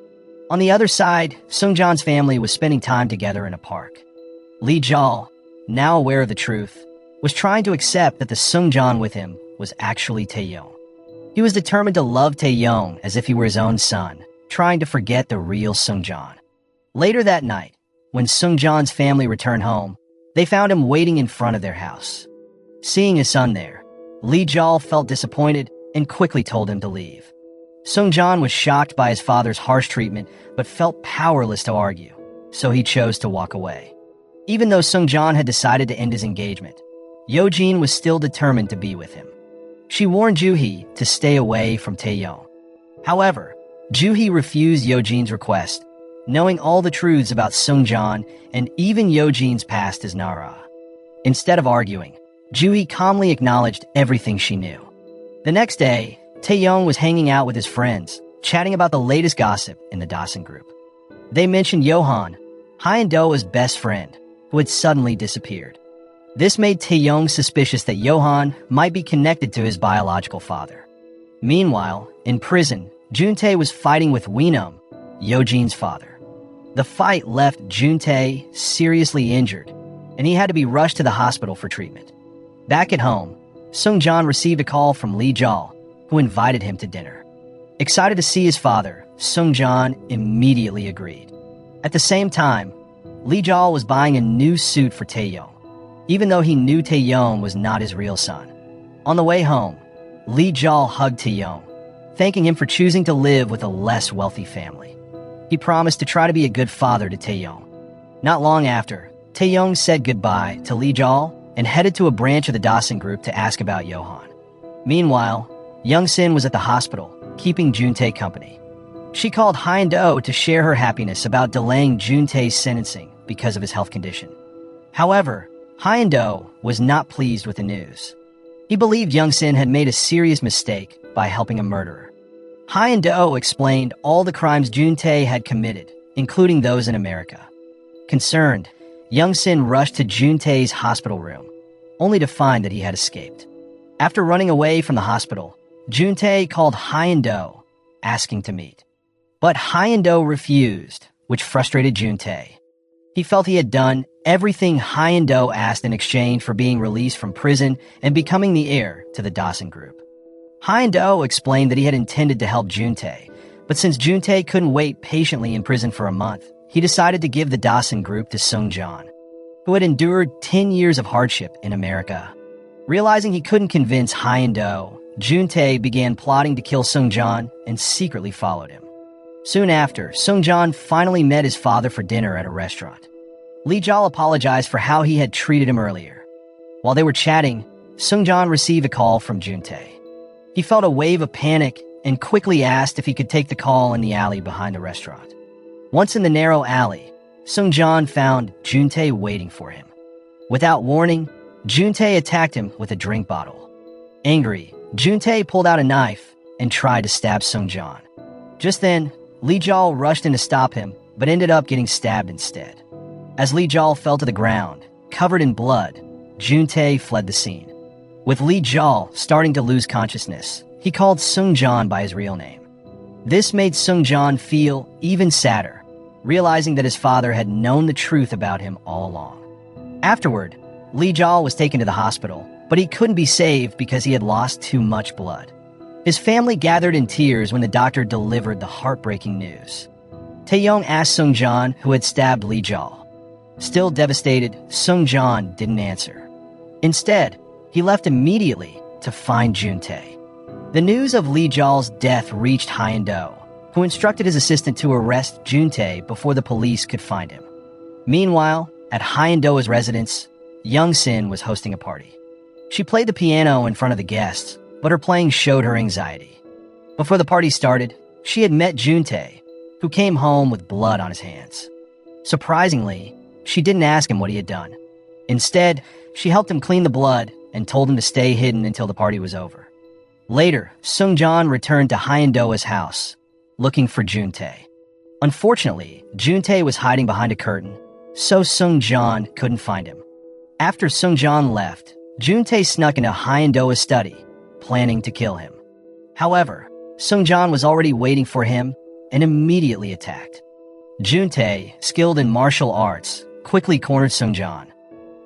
A: On the other side, Seung-cheon's family was spending time together in a park. Lee Jol, now aware of the truth, was trying to accept that the Seung-cheon with him was actually Taeyong. He was determined to love Taeyong as if he were his own son, trying to forget the real Seung-cheon. Later that night, when Seung-cheon's family returned home, they found him waiting in front of their house. Seeing his son there, Lee Jol felt disappointed and quickly told him to leave. Seung-cheon was shocked by his father's harsh treatment but felt powerless to argue, so he chose to walk away. Even though Seung-cheon had decided to end his engagement, Yo-jin was still determined to be with him. She warned Joo-hee to stay away from Taeyong. However, Joo-hee refused Yo-jin's request, knowing all the truths about Seung-cheon and even Yo-jin's past as Nara. Instead of arguing, Joo-hee calmly acknowledged everything she knew. The next day, Taeyong was hanging out with his friends, chatting about the latest gossip in the Dawson Group. They mentioned Johan, Hyeon-do's best friend, who had suddenly disappeared. This made Taeyong suspicious that Johan might be connected to his biological father. Meanwhile, in prison, Juntae was fighting with Weenum, Yo-jin's father. The fight left Juntae seriously injured, and he had to be rushed to the hospital for treatment. Back at home, Seung-cheon received a call from Lee Jol, who invited him to dinner. Excited to see his father, Seung-cheon immediately agreed. At the same time, Lee Jol was buying a new suit for Taeyong, even though he knew Taeyong was not his real son. On the way home, Lee Jol hugged Taeyong, thanking him for choosing to live with a less wealthy family. He promised to try to be a good father to Taeyong. Not long after, Taeyong said goodbye to Lee Jol and headed to a branch of the Dawson group to ask about Johan. Meanwhile, Young-sin was at the hospital, keeping Juntae company. She called Hyun-do to share her happiness about delaying Juntae's sentencing because of his health condition. However, Hyun-do was not pleased with the news. He believed Young-sin had made a serious mistake by helping a murderer. Hyun-do explained all the crimes Juntae had committed, including those in America. Concerned, Young-sin rushed to Juntae's hospital room, only to find that he had escaped. After running away from the hospital, Juntae called Hyun-do, asking to meet. But Hyun-do refused, which frustrated Juntae. He felt he had done everything Hyun-do asked in exchange for being released from prison and becoming the heir to the Dawson group. Hyun-do explained that he had intended to help Juntae, but since Juntae couldn't wait patiently in prison for a month, he decided to give the Dawson group to Seung-cheon, who had endured 10 years of hardship in America. Realizing he couldn't convince Hyun-do, Juntae began plotting to kill Seung-cheon and secretly followed him. Soon after, Seung-cheon finally met his father for dinner at a restaurant. Lee Jol apologized for how he had treated him earlier. While they were chatting, Seung-cheon received a call from Juntae. He felt a wave of panic and quickly asked if he could take the call in the alley behind the restaurant. Once in the narrow alley, Seung-cheon found Juntae waiting for him. Without warning, Juntae attacked him with a drink bottle. Angry, Juntae pulled out a knife and tried to stab Seung-cheon. Just then, Lee Jol rushed in to stop him, but ended up getting stabbed instead. As Lee Jol fell to the ground, covered in blood, Juntae fled the scene. With Lee Jol starting to lose consciousness, he called Seung-cheon by his real name. This made Seung-cheon feel even sadder, realizing that his father had known the truth about him all along. Afterward, Lee Jol was taken to the hospital, but he couldn't be saved because he had lost too much blood. His family gathered in tears when the doctor delivered the heartbreaking news. Taeyong asked Seung-cheon who had stabbed Lee Jol. Still devastated, Seung-cheon didn't answer. Instead, he left immediately to find Juntae. The news of Lee Jol's death reached Hyun-do, who instructed his assistant to arrest Juntae before the police could find him. Meanwhile, at Hyun-do's residence, Young-sin was hosting a party. She played the piano in front of the guests, but her playing showed her anxiety. Before the party started, she had met Juntae, who came home with blood on his hands. Surprisingly, she didn't ask him what he had done. Instead, she helped him clean the blood and told him to stay hidden until the party was over. Later, Seung-cheon returned to Hyun-do's house, looking for Juntae. Unfortunately, Juntae was hiding behind a curtain, so Seung-cheon couldn't find him. After Seung-cheon left, Juntae snuck into Hyun-do's study, planning to kill him. However, Seung-cheon was already waiting for him and immediately attacked. Juntae, skilled in martial arts, quickly cornered Seung-cheon.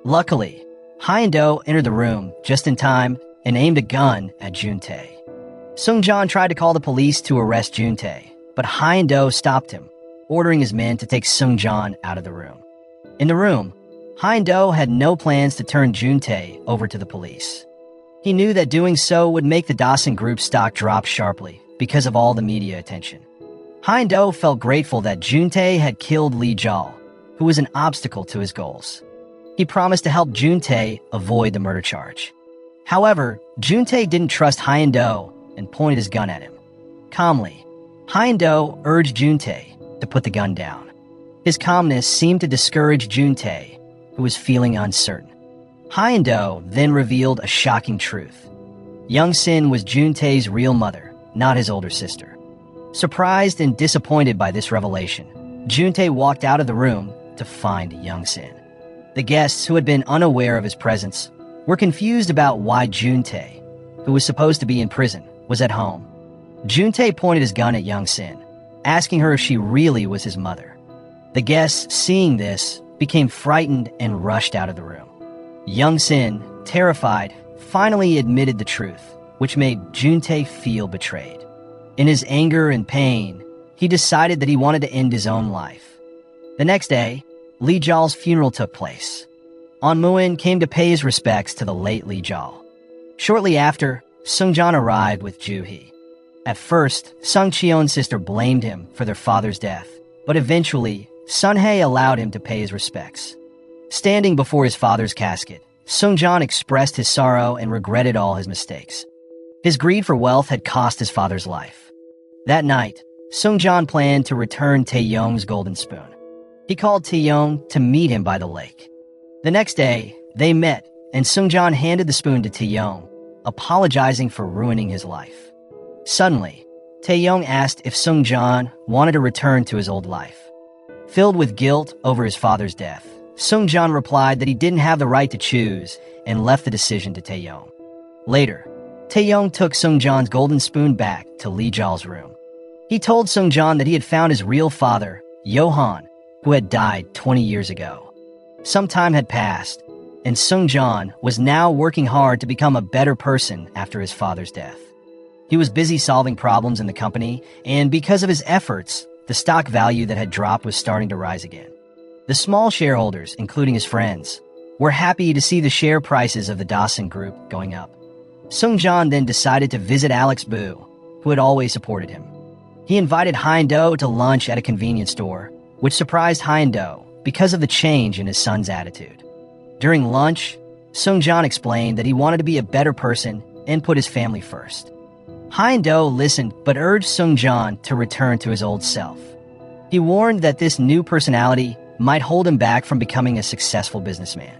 A: Luckily, Hyun-do entered the room just in time and aimed a gun at Juntae. Seung-cheon tried to call the police to arrest Juntae, but Hyun-do stopped him, ordering his men to take Seung-cheon out of the room. In the room, Hyun-do had no plans to turn Juntae over to the police. He knew that doing so would make the Dawson Group stock drop sharply because of all the media attention. Hyun-do felt grateful that Juntae had killed Lee Jol, who was an obstacle to his goals. He promised to help Juntae avoid the murder charge. However, Juntae didn't trust Hyun-do and pointed his gun at him. Calmly, Hyun-do urged Juntae to put the gun down. His calmness seemed to discourage Juntae, who was feeling uncertain. Hyun-do then revealed a shocking truth. Young-sin was Juntae's real mother, not his older sister. Surprised and disappointed by this revelation, Juntae walked out of the room to find Young-sin. The guests, who had been unaware of his presence, were confused about why Juntae, who was supposed to be in prison, was at home. Juntae pointed his gun at Young-sin, asking her if she really was his mother. The guests, seeing this, became frightened and rushed out of the room. Young-sin, terrified, finally admitted the truth, which made Juntae feel betrayed. In his anger and pain, he decided that he wanted to end his own life. The next day, Lee Jol's funeral took place. An Moon came to pay his respects to the late Lee Jol. Shortly after, Seung-cheon arrived with Joo-hee. At first, Seung-cheon's sister blamed him for their father's death, but eventually, Sun-hae allowed him to pay his respects. Standing before his father's casket, Seung-cheon expressed his sorrow and regretted all his mistakes. His greed for wealth had cost his father's life. That night, Seung-cheon planned to return Tae-yong's golden spoon. He called Tae-yong to meet him by the lake. The next day, they met, and Seung-cheon handed the spoon to Tae-yong, apologizing for ruining his life. Suddenly, Tae-yong asked if Seung-cheon wanted to return to his old life. Filled with guilt over his father's death, Seung-cheon replied that he didn't have the right to choose and left the decision to Tae-yong. Later, Tae-yong took Seung-cheon's golden spoon back to Lee Jae's room. He told Seung-cheon that he had found his real father, Yohan, who had died 20 years ago. Some time had passed, and Seung-cheon was now working hard to become a better person after his father's death. He was busy solving problems in the company, and because of his efforts, the stock value that had dropped was starting to rise again. The small shareholders, including his friends, were happy to see the share prices of the Dawson Group going up. Seung-cheon then decided to visit Alex Bu, who had always supported him. He invited Han-do to lunch at a convenience store, which surprised Han-do because of the change in his son's attitude. During lunch, Seung-cheon explained that he wanted to be a better person and put his family first. Han-do listened but urged Seung-cheon to return to his old self. He warned that this new personality might hold him back from becoming a successful businessman.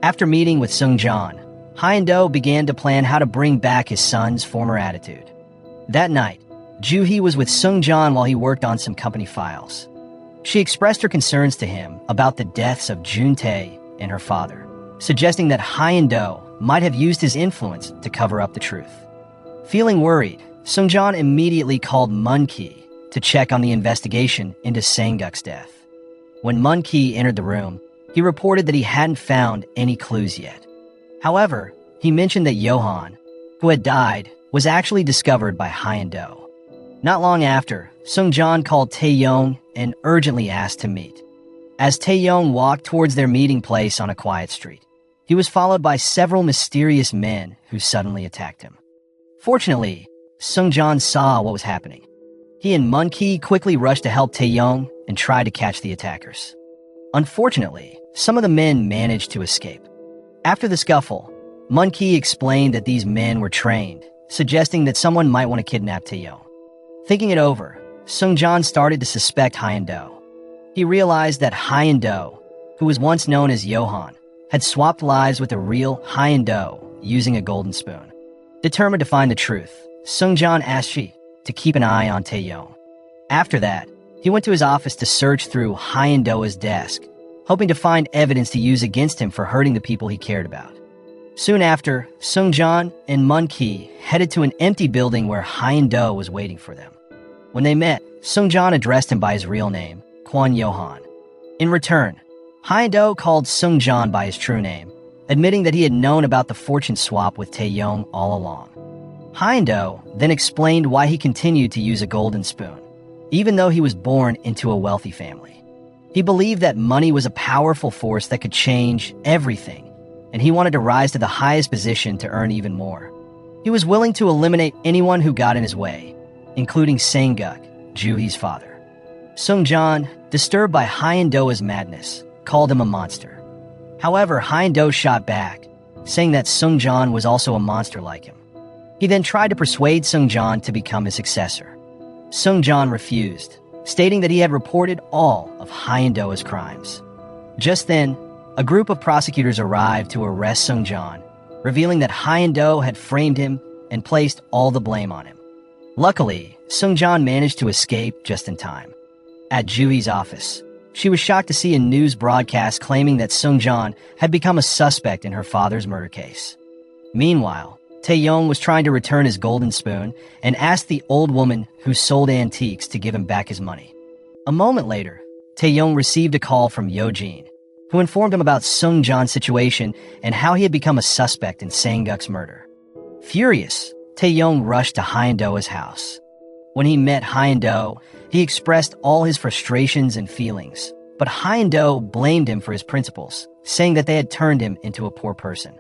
A: After meeting with Seung-cheon, Han-do began to plan how to bring back his son's former attitude. That night, Joo-hee was with Seung-cheon while he worked on some company files. She expressed her concerns to him about the deaths of Jun-tae and her father, suggesting that Han-do might have used his influence to cover up the truth. Feeling worried, Seung-cheon immediately called Mun-ki to check on the investigation into Sang-guk's death. When Mun-ki entered the room, he reported that he hadn't found any clues yet. However, he mentioned that Yohan, who had died, was actually discovered by Han-do. Not long after, Seung-cheon called Tae-yong and urgently asked to meet. As Tae-yong walked towards their meeting place on a quiet street, he was followed by several mysterious men who suddenly attacked him. Fortunately, Seung-cheon saw what was happening. He and Mun-ki quickly rushed to help Tae-yong and tried to catch the attackers. Unfortunately, some of the men managed to escape. After the scuffle, Mun-ki explained that these men were trained, suggesting that someone might want to kidnap Tae-yong. Thinking it over, Seung-cheon started to suspect Han-do. He realized that Han-do, who was once known as Yohan, had swapped lives with the real Han-do using a golden spoon. Determined to find the truth, Seung-cheon asked Shi to keep an eye on Tae-yong. After that, he went to his office to search through Han-do's desk, hoping to find evidence to use against him for hurting the people he cared about. Soon after, Seung-cheon and Mun-ki headed to an empty building where Han-do was waiting for them. When they met, Seung-cheon addressed him by his real name, Kwon Yohan. In return, Han-do called Seung-cheon by his true name, admitting that he had known about the fortune swap with Tae-yong all along. Han-do then explained why he continued to use a golden spoon, even though he was born into a wealthy family. He believed that money was a powerful force that could change everything, and he wanted to rise to the highest position to earn even more. He was willing to eliminate anyone who got in his way, including Sang-guk, Joo-hee's father. Seung-cheon, disturbed by Han-do's madness, called him a monster. However, Han-do shot back, saying that Seung-cheon was also a monster like him. He then tried to persuade Seung-cheon to become his successor. Seung-cheon refused, stating that he had reported all of Han-do's crimes. Just then, a group of prosecutors arrived to arrest Seung-cheon, revealing that Han-do had framed him and placed all the blame on him. Luckily, Seung-cheon managed to escape just in time. At Joo-hee's office, she was shocked to see a news broadcast claiming that Seung-cheon had become a suspect in her father's murder case. Meanwhile, Tae-yong was trying to return his golden spoon and asked the old woman who sold antiques to give him back his money. A moment later, Tae-yong received a call from Yo-jin, who informed him about Seung-cheon's situation and how he had become a suspect in Sang-guk's murder. Furious, Tae-yong rushed to Han-do's house. When he met Han-do, he expressed all his frustrations and feelings, but Han-do blamed him for his principles, saying that they had turned him into a poor person.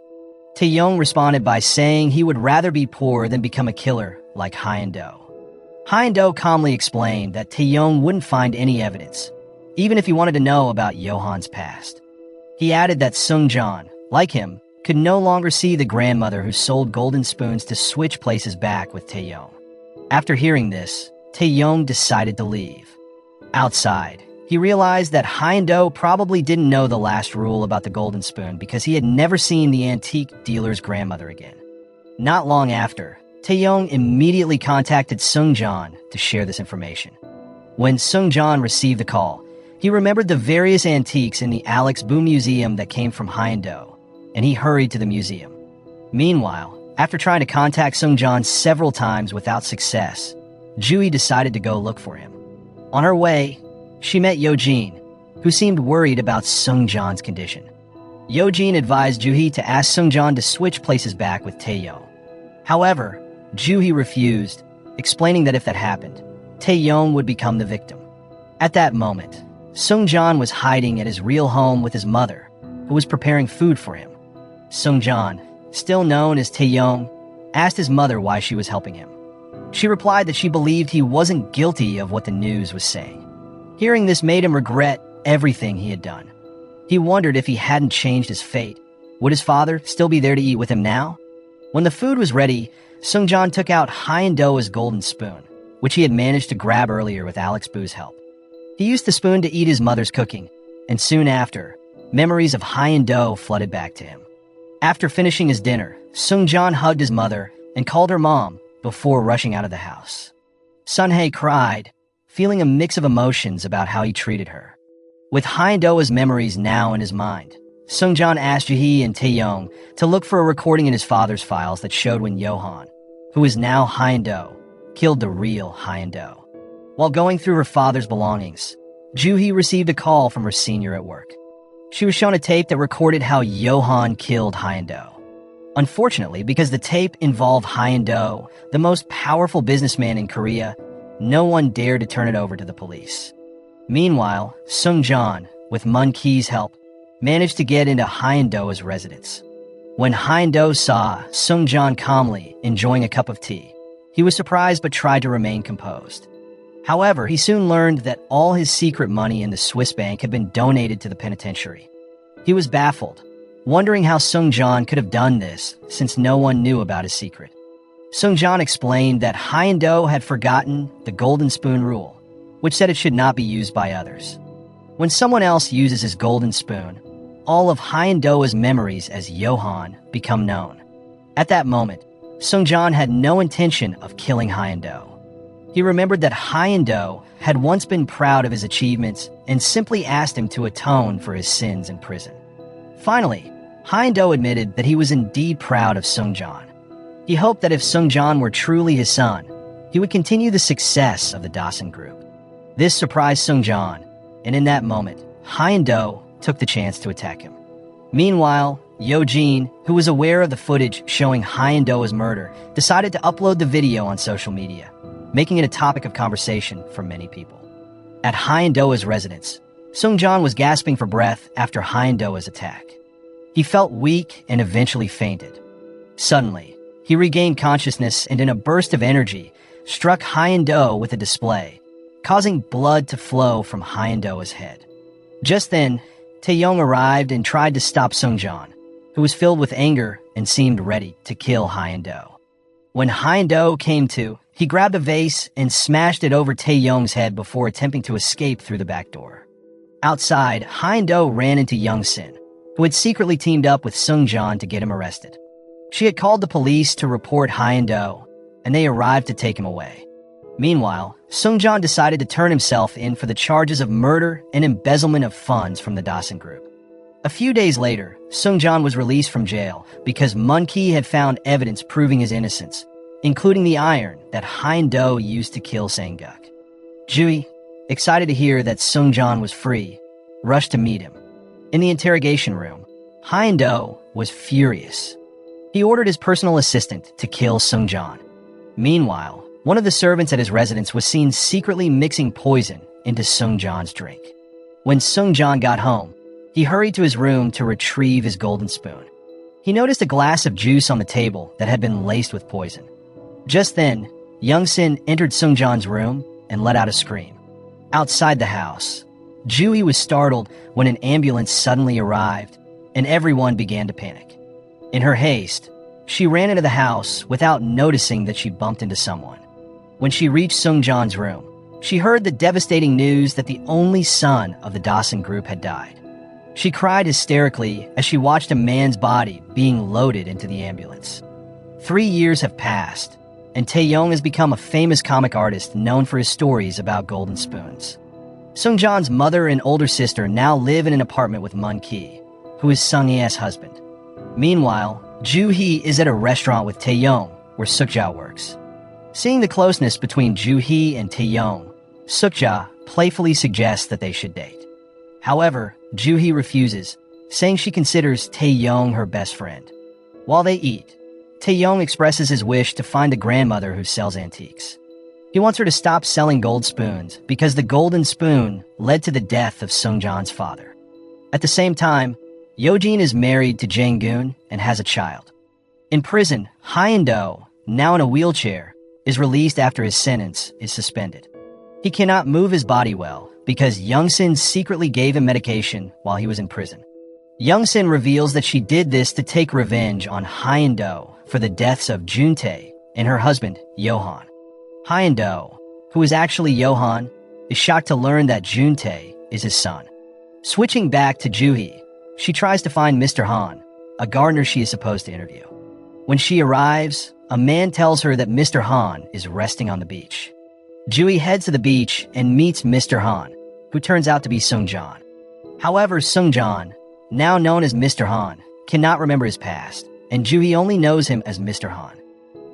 A: Tae-yong responded by saying he would rather be poor than become a killer like Han-do. Han-do calmly explained that Tae-yong wouldn't find any evidence, even if he wanted to know about Yohan's past. He added that Seung-cheon, like him, could no longer see the grandmother who sold golden spoons to switch places back with Taeyong. After hearing this, Taeyong decided to leave. Outside, he realized that Hyun-do probably didn't know the last rule about the golden spoon because he had never seen the antique dealer's grandmother again. Not long after, Taeyong immediately contacted Seung-cheon to share this information. When Seung-cheon received the call, he remembered the various antiques in the Alex Bu Museum that came from Hyun-do, and he hurried to the museum. Meanwhile, after trying to contact Seung-cheon several times without success, Jui decided to go look for him. On her way, she met Yojin, who seemed worried about Seung-cheon's condition. Yojin advised Juhi to ask Seung-cheon to switch places back with Taeyong. However, Juhi refused, explaining that if that happened, Taeyong would become the victim. At that moment, Seung-cheon was hiding at his real home with his mother, who was preparing food for him. Seung-cheon, still known as Taeyong, asked his mother why she was helping him. She replied that she believed he wasn't guilty of what the news was saying. Hearing this made him regret everything he had done. He wondered if he hadn't changed his fate. Would his father still be there to eat with him now? When the food was ready, Seung-cheon took out Hyun-do's golden spoon, which he had managed to grab earlier with Alex Bu's help. He used the spoon to eat his mother's cooking, and soon after, memories of Hyun-do flooded back to him. After finishing his dinner, Seung-cheon hugged his mother and called her mom before rushing out of the house. Sun-hae cried, feeling a mix of emotions about how he treated her. With Hyun-do's memories now in his mind, Seung-cheon asked Jae and Taeyong to look for a recording in his father's files that showed when Johan, who is now Hyun-do, killed the real Hyun-do. While going through her father's belongings, Juhi received a call from her senior at work. She was shown a tape that recorded how Johan killed Hyun-do. Unfortunately, because the tape involved Hyun-do, the most powerful businessman in Korea, no one dared to turn it over to the police. Meanwhile, Seung-cheon, with Mun Ki's help, managed to get into Hyun-do's residence. When Hyun-do saw Seung-cheon calmly enjoying a cup of tea, he was surprised but tried to remain composed. However, he soon learned that all his secret money in the Swiss bank had been donated to the penitentiary. He was baffled, wondering how Seung-cheon could have done this since no one knew about his secret. Seung-cheon explained that Hyun-do had forgotten the golden spoon rule, which said it should not be used by others. When someone else uses his golden spoon, all of Hyun-do's memories as Johan become known. At that moment, Seung-cheon had no intention of killing Hyun-do. He remembered that Hyun-do had once been proud of his achievements and simply asked him to atone for his sins in prison. Finally, Hyun-do admitted that he was indeed proud of Seung-cheon. He hoped that if Seung-cheon were truly his son, he would continue the success of the Dawson Group. This surprised Seung-cheon, and in that moment, Hyun-do took the chance to attack him. Meanwhile, Yojin, who was aware of the footage showing Hyun-do's murder, decided to upload the video on social media, making it a topic of conversation for many people. At Hyun-do's residence, Seung-cheon was gasping for breath after Hyun-do's attack. He felt weak and eventually fainted. Suddenly, he regained consciousness and in a burst of energy, struck Hyun-do with a display, causing blood to flow from Hyun-do's head. Just then, Taeyong arrived and tried to stop Seung-cheon, who was filled with anger and seemed ready to kill Hyun-do. When Hyun-do came to, he grabbed a vase and smashed it over Taeyong's head before attempting to escape through the back door. Outside, Hyun-do ran into Young-sin, who had secretly teamed up with Seung-cheon to get him arrested. She had called the police to report Hyun-do, and they arrived to take him away. Meanwhile, Seung-cheon decided to turn himself in for the charges of murder and embezzlement of funds from the Dawson Group. A few days later, Seung-cheon was released from jail because Mun Ki had found evidence proving his innocence, including the iron that Hyun-do used to kill Sang-guk. Jui, excited to hear that Seung-cheon was free, rushed to meet him. In the interrogation room, Hyun-do was furious. He ordered his personal assistant to kill Seung-cheon. Meanwhile, one of the servants at his residence was seen secretly mixing poison into Seung-cheon's drink. When Seung-cheon got home, he hurried to his room to retrieve his golden spoon. He noticed a glass of juice on the table that had been laced with poison. Just then, Young-sin entered Seung-cheon's room and let out a scream. Outside the house, Ju-hee was startled when an ambulance suddenly arrived, and everyone began to panic. In her haste, she ran into the house without noticing that she bumped into someone. When she reached Seung-cheon's room, she heard the devastating news that the only son of the Dawson group had died. She cried hysterically as she watched a man's body being loaded into the ambulance. 3 years have passed, and Tae-young has become a famous comic artist known for his stories about golden spoons. Seung-cheon's mother and older sister now live in an apartment with Mun-ki, who is Sung-hye's husband. Meanwhile, Ju-hee is at a restaurant with Tae-young, where Seung-cheon works. Seeing the closeness between Ju-hee and Tae-young, Seung-cheon playfully suggests that they should date. However, Ju-hee refuses, saying she considers Tae-young her best friend. While they eat, Tae-young expresses his wish to find a grandmother who sells antiques. He wants her to stop selling gold spoons because the golden spoon led to the death of Seung-cheon's father. At the same time, Yeojin is married to Jang-geun and has a child. In prison, Hyun-do, now in a wheelchair, is released after his sentence is suspended. He cannot move his body well because Young-sin secretly gave him medication while he was in prison. Young-sin reveals that she did this to take revenge on Hyun-do for the deaths of Jun-tae and her husband, Yohan. Hyun-do, who is actually Yohan, is shocked to learn that Jun-tae is his son. Switching back to Ju-hee, she tries to find Mr. Han, a gardener she is supposed to interview. When she arrives, a man tells her that Mr. Han is resting on the beach. Ju-hee heads to the beach and meets Mr. Han, who turns out to be Seung-cheon. However, Seung-cheon, now known as Mr. Han, cannot remember his past, and Ju-hee only knows him as Mr. Han.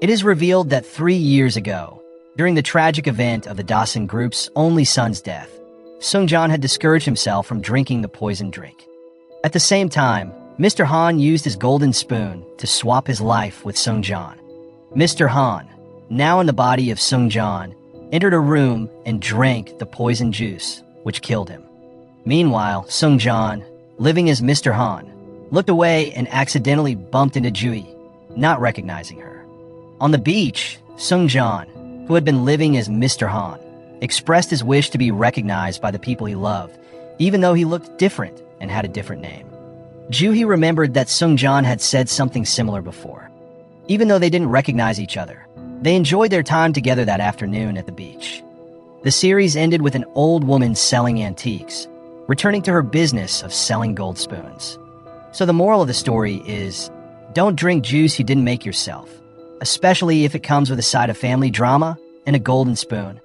A: It is revealed that 3 years ago, during the tragic event of the Dawson group's only son's death, Seung-cheon had discouraged himself from drinking the poisoned drink. At the same time, Mr. Han used his golden spoon to swap his life with Seung-cheon. Mr. Han, now in the body of Seung-cheon, entered a room and drank the poison juice, which killed him. Meanwhile, Seung-cheon, living as Mr. Han, looked away and accidentally bumped into Ju-hee, not recognizing her. On the beach, Seung-cheon, who had been living as Mr. Han, expressed his wish to be recognized by the people he loved, even though he looked different and had a different name. Ju-hee remembered that Seung-cheon had said something similar before. Even though they didn't recognize each other, they enjoyed their time together that afternoon at the beach. The series ended with an old woman selling antiques, returning to her business of selling gold spoons. So the moral of the story is, don't drink juice you didn't make yourself, especially if it comes with a side of family drama and a golden spoon.